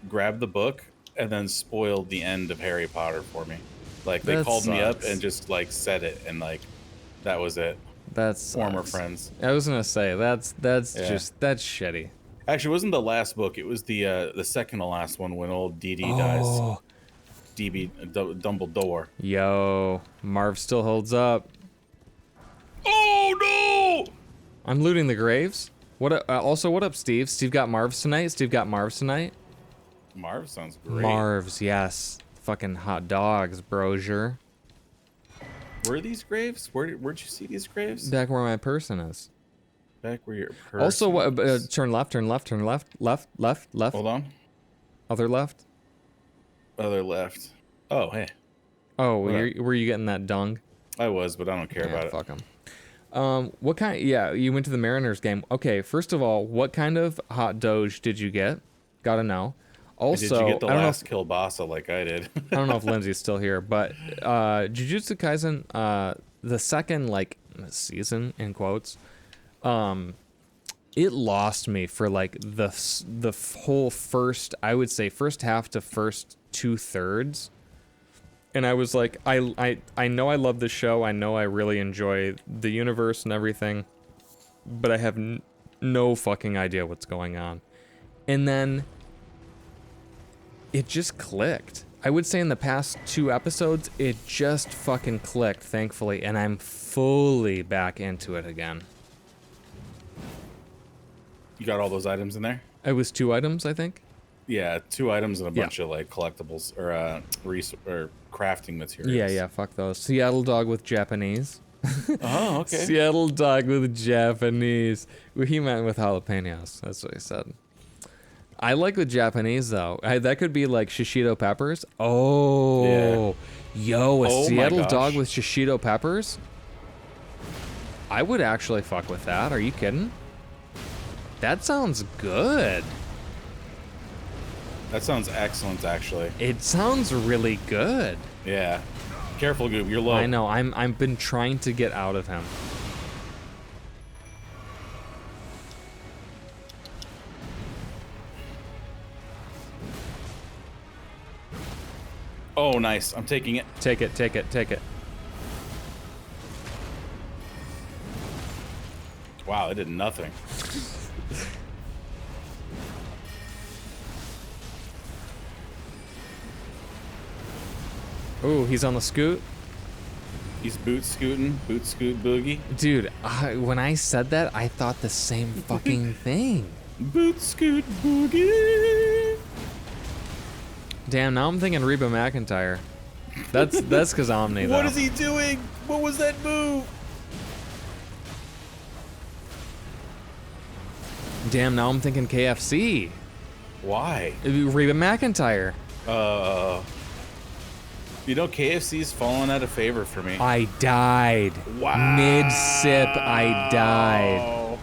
grabbed the book, and then spoiled the end of Harry Potter for me. Like they That called me up sucks. and just like said it, and like that was it. That's Former friends. I was gonna say that's Yeah. just that's shitty. Actually, it wasn't the last book. It was the second to last one when old DD dies. Oh, Dumbledore. yo, Marv still holds up. Oh no! I'm looting the graves. What? Also, what up, Steve? Steve got Marv's tonight. Steve got Marv's tonight. Marv sounds great. Marv's, yes. Fucking hot dogs, brosier. Were these graves? Where'd you see these graves? Back where my person is. Back where your person Also, what? is. Turn left. Turn left. Turn left. Left. Left. Left. Hold on. Other left. Other left. Oh, hey. Oh, What were you getting that dung? I was, but I don't care about it. Fuck them. What kind? Yeah, you went to the Mariners game. Okay, first of all, what kind of hot doge did you get? Gotta know. Also, Did you get the I don't know last kielbasa like I did? I don't know if Lindsay's still here, but Jujutsu Kaisen, the second like season in quotes, it lost me for like the whole first, I would say first half to first 2/3, and I was like, I know I love the show, I know I really enjoy the universe and everything, but I have no fucking idea what's going on, and then it just clicked. I would say in the past 2 episodes, it just fucking clicked, thankfully, and I'm fully back into it again. You got all those items in there? It was 2 items, I think. Yeah, 2 items and a Yeah. bunch of like collectibles or or crafting materials. Yeah, yeah, fuck those. Seattle dog with Japanese. Oh, okay. Seattle dog with Japanese. Well, he meant with jalapenos. That's what he said. I like the Japanese though. That could be like shishito peppers. Oh, yo, a Oh my Seattle gosh. dog with shishito peppers. I would actually fuck with that. Are you kidding? That sounds good. That sounds excellent, actually. It sounds really good. Yeah. Careful, Goob. You're low. I know. I've been trying to get out of him. Oh, nice. I'm taking it. Take it. Take it. Take it. Wow, it did nothing. Ooh, he's on the scoot. He's boot scoot boogie. Dude, when I said that, I thought the same fucking thing. Boot scoot boogie. Damn, now I'm thinking Reba McEntire. That's because Omni, though. What is he doing? What was that move? Damn, now I'm thinking KFC. Why? Reba McEntire. You know, KFC's fallen out of favor for me. I died. Wow. Mid-sip, I died.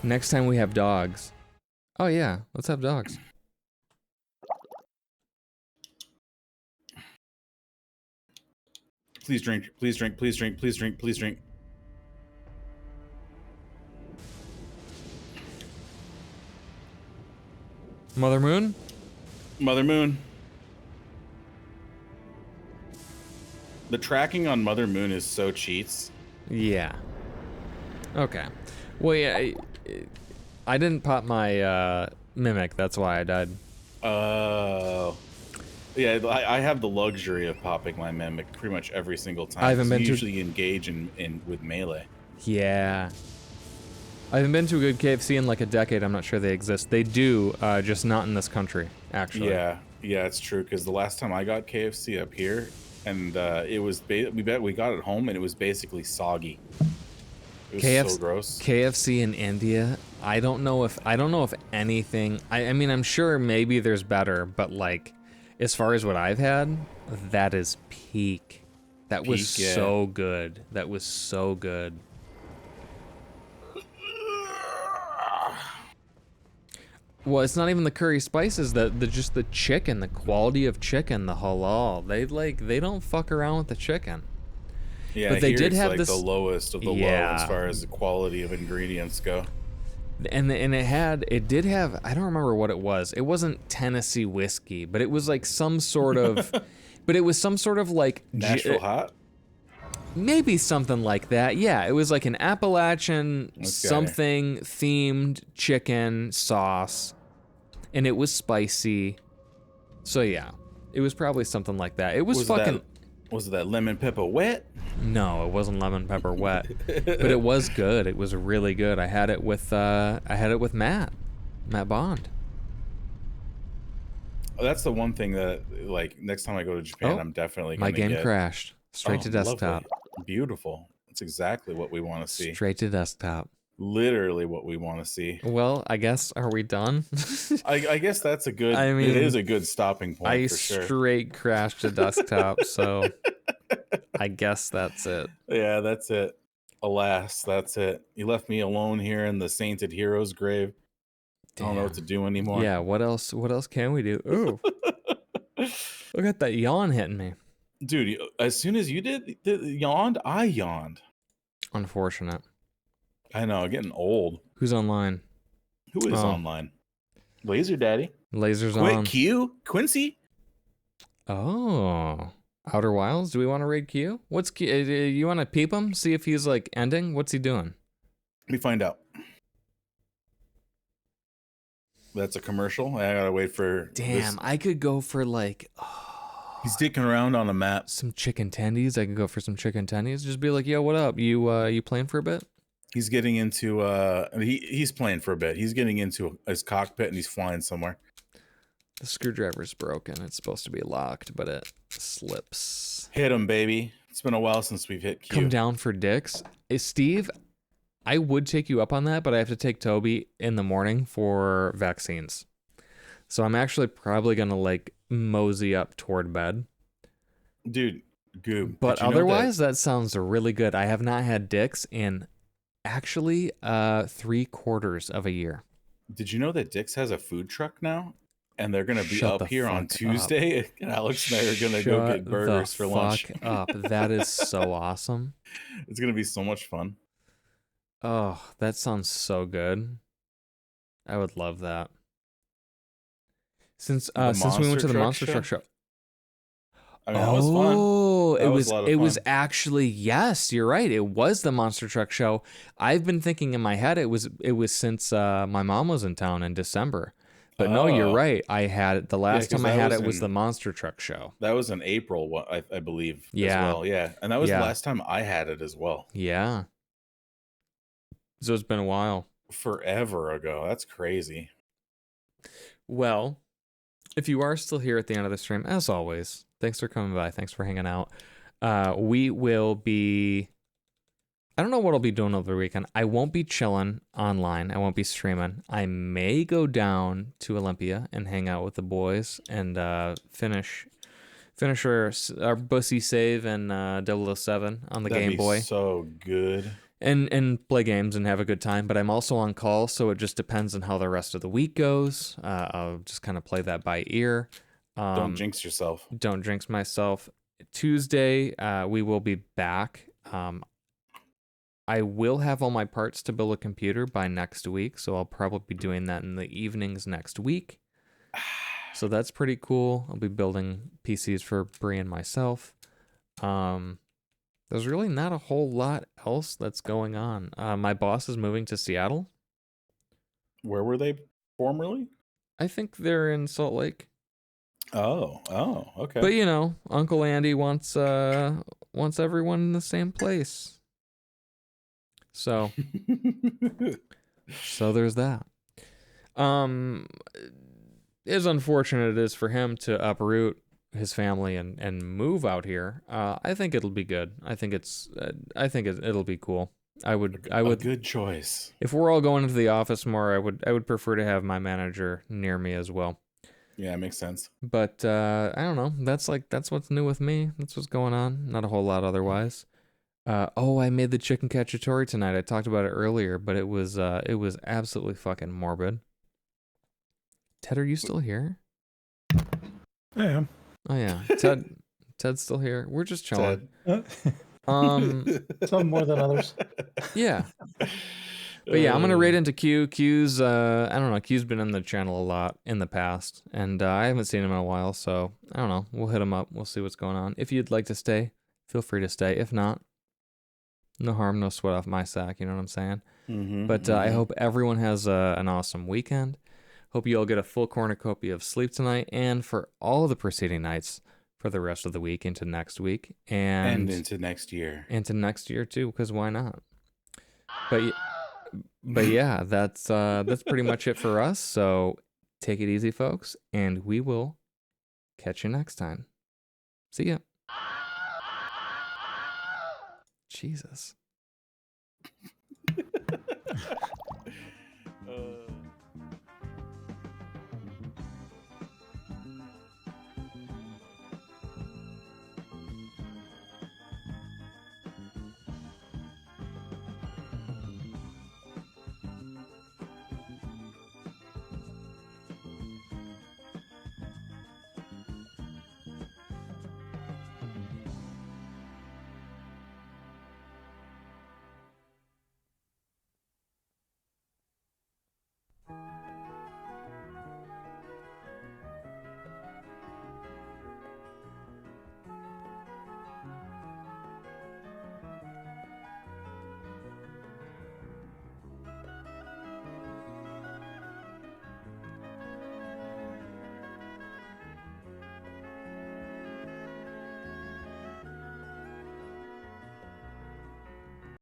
Next time we have dogs. Oh, yeah. Let's have dogs. Please drink. Please drink. Please drink. Please drink. Please drink. Mother Moon? Mother Moon. The tracking on Mother Moon is so cheats. Yeah. Okay. Well, yeah, I didn't pop my Mimic. That's why I died. Oh. Yeah, I have the luxury of popping my Mimic pretty much every single time. I haven't 'cause been you to- usually engage in with melee. Yeah. I haven't been to a good KFC in like a decade. I'm not sure they exist. They do, just not in this country, actually. Yeah, it's true. Because the last time I got KFC up here, and it was we got it home, and it was basically soggy. It was so gross. KFC in India. I don't know if anything. I mean, I'm sure maybe there's better, but like, as far as what I've had, that is peak. That was Peak, yeah. so good. That was so good. Well, it's not even the curry spices, the just the chicken, the quality of chicken, the halal. They don't fuck around with the chicken. Yeah, But they here did it's have like this- the lowest of the low Yeah. as far as the quality of ingredients go. And it did have, I don't remember what it was. It wasn't Tennessee whiskey, but it was like some sort of but it was some sort of like Nashville hot? maybe something like that. Yeah, it was like an Appalachian Okay. something themed chicken sauce, and it was spicy. So yeah, it was probably something like that. It was fucking. Was it that lemon pepper wet? No, it wasn't lemon pepper wet, but it was good. It was really good. I had it with Matt Bond. Oh, that's the one thing that, like, next time I go to Japan, Oh, I'm definitely My gonna game get. crashed straight to Oh, lovely. desktop. Beautiful. That's exactly what we want to see. Straight to desktop. Literally what we want to see. Well, I guess are we done? I guess that's a good. I mean, it is a good stopping point I for sure. straight crashed to desktop, so I guess that's it. Yeah, that's it. Alas, that's it. You left me alone here in the sainted hero's grave. I don't know what to do anymore. Yeah, what else can we do? Ooh. Look at that yawn hitting me. Dude, as soon as you yawned, I yawned. Unfortunate. I know, getting old. Who's online? Who is Oh. online? Laser Daddy. Lasers Quick on. Q? Quincy? Oh. Outer Wilds? Do we want to raid Q? What's Q? You want to peep him? See if he's like ending? What's he doing? Let me find out. That's a commercial. I gotta wait for. Damn, I could go for like He's dicking around on a map. some chicken tendies. I could go for some chicken tendies. Just be like, yo, what up? You playing for a bit? He's getting into. He's playing for a bit. He's getting into his cockpit and he's flying somewhere. The screwdriver's broken. It's supposed to be locked, but it slips. Hit him, baby. It's been a while since we've hit Q. Come down for dicks. Steve, I would take you up on that, but I have to take Toby in the morning for vaccines. So I'm actually probably going to like mosey up toward bed. Dude, Goob. But did you know otherwise, that sounds really good. I have not had dicks in actually 3/4 of a year. Did you know that Dick's has a food truck now? And they're gonna be Shut up the here on fuck Tuesday. And Alex and I are gonna go Shut get burgers the for lunch. fuck up. That is so awesome. It's gonna be so much fun. Oh, that sounds so good. I would love that. Since we went to Monster the Truck Monster show? Truck show. I mean, that was fun. Oh, That was a lot of it was fun. actually, yes, you're right. It was the Monster Truck show. I've been thinking in my head it was since my mom was in town in December. But no, you're Oh. right. I had it the last 'cause time I that had was it was in- the Monster Truck show. That was in April, I believe. Yeah. As well. Yeah. And that was Yeah. the last time I had it as well. Yeah. So it's been a while. Forever ago. That's crazy. Well, if you are still here at the end of the stream, as always, thanks for coming by. Thanks for hanging out. We will be. I don't know what I'll be doing over the weekend. I won't be chilling online. I won't be streaming. I may go down to Olympia and hang out with the boys and finish our bussy save and 007 on the That'd Game be Boy. so good. And play games and have a good time. But I'm also on call, so it just depends on how the rest of the week goes. I'll just kind of play that by ear. Don't jinx yourself. Don't jinx myself. Tuesday, we will be back. I will have all my parts to build a computer by next week, so I'll probably be doing that in the evenings next week. So that's pretty cool. I'll be building PCs for Bree and myself. There's really not a whole lot else that's going on. My boss is moving to Seattle. Where were they formerly? I think they're in Salt Lake. Oh, okay. But you know, Uncle Andy wants everyone in the same place. So there's that. As unfortunate it is for him to uproot his family and move out here, I think it'll be good. I think it'll be cool. I would a good choice. if we're all going into the office more, I would prefer to have my manager near me as well. Yeah, it makes sense. But I don't know. That's what's new with me. That's what's going on. Not a whole lot otherwise. I made the chicken cacciatore tonight. I talked about it earlier, but it was absolutely fucking morbid. Ted, are you still here? I am. Oh yeah, Ted's still here. We're just chilling. Ted. Some more than others. Yeah. But yeah, I'm gonna raid into Q. Q's I don't know. Q's been in the channel a lot in the past, and I haven't seen him in a while. So I don't know. We'll hit him up. We'll see what's going on. If you'd like to stay, feel free to stay. If not, no harm, no sweat off my sack. You know what I'm saying? But I hope everyone has an awesome weekend. Hope you all get a full cornucopia of sleep tonight, and for all of the preceding nights for the rest of the week into next week, and into next year. Into next year too, because why not? But yeah, that's pretty much it for us. So take it easy, folks, and we will catch you next time. See ya. Jesus.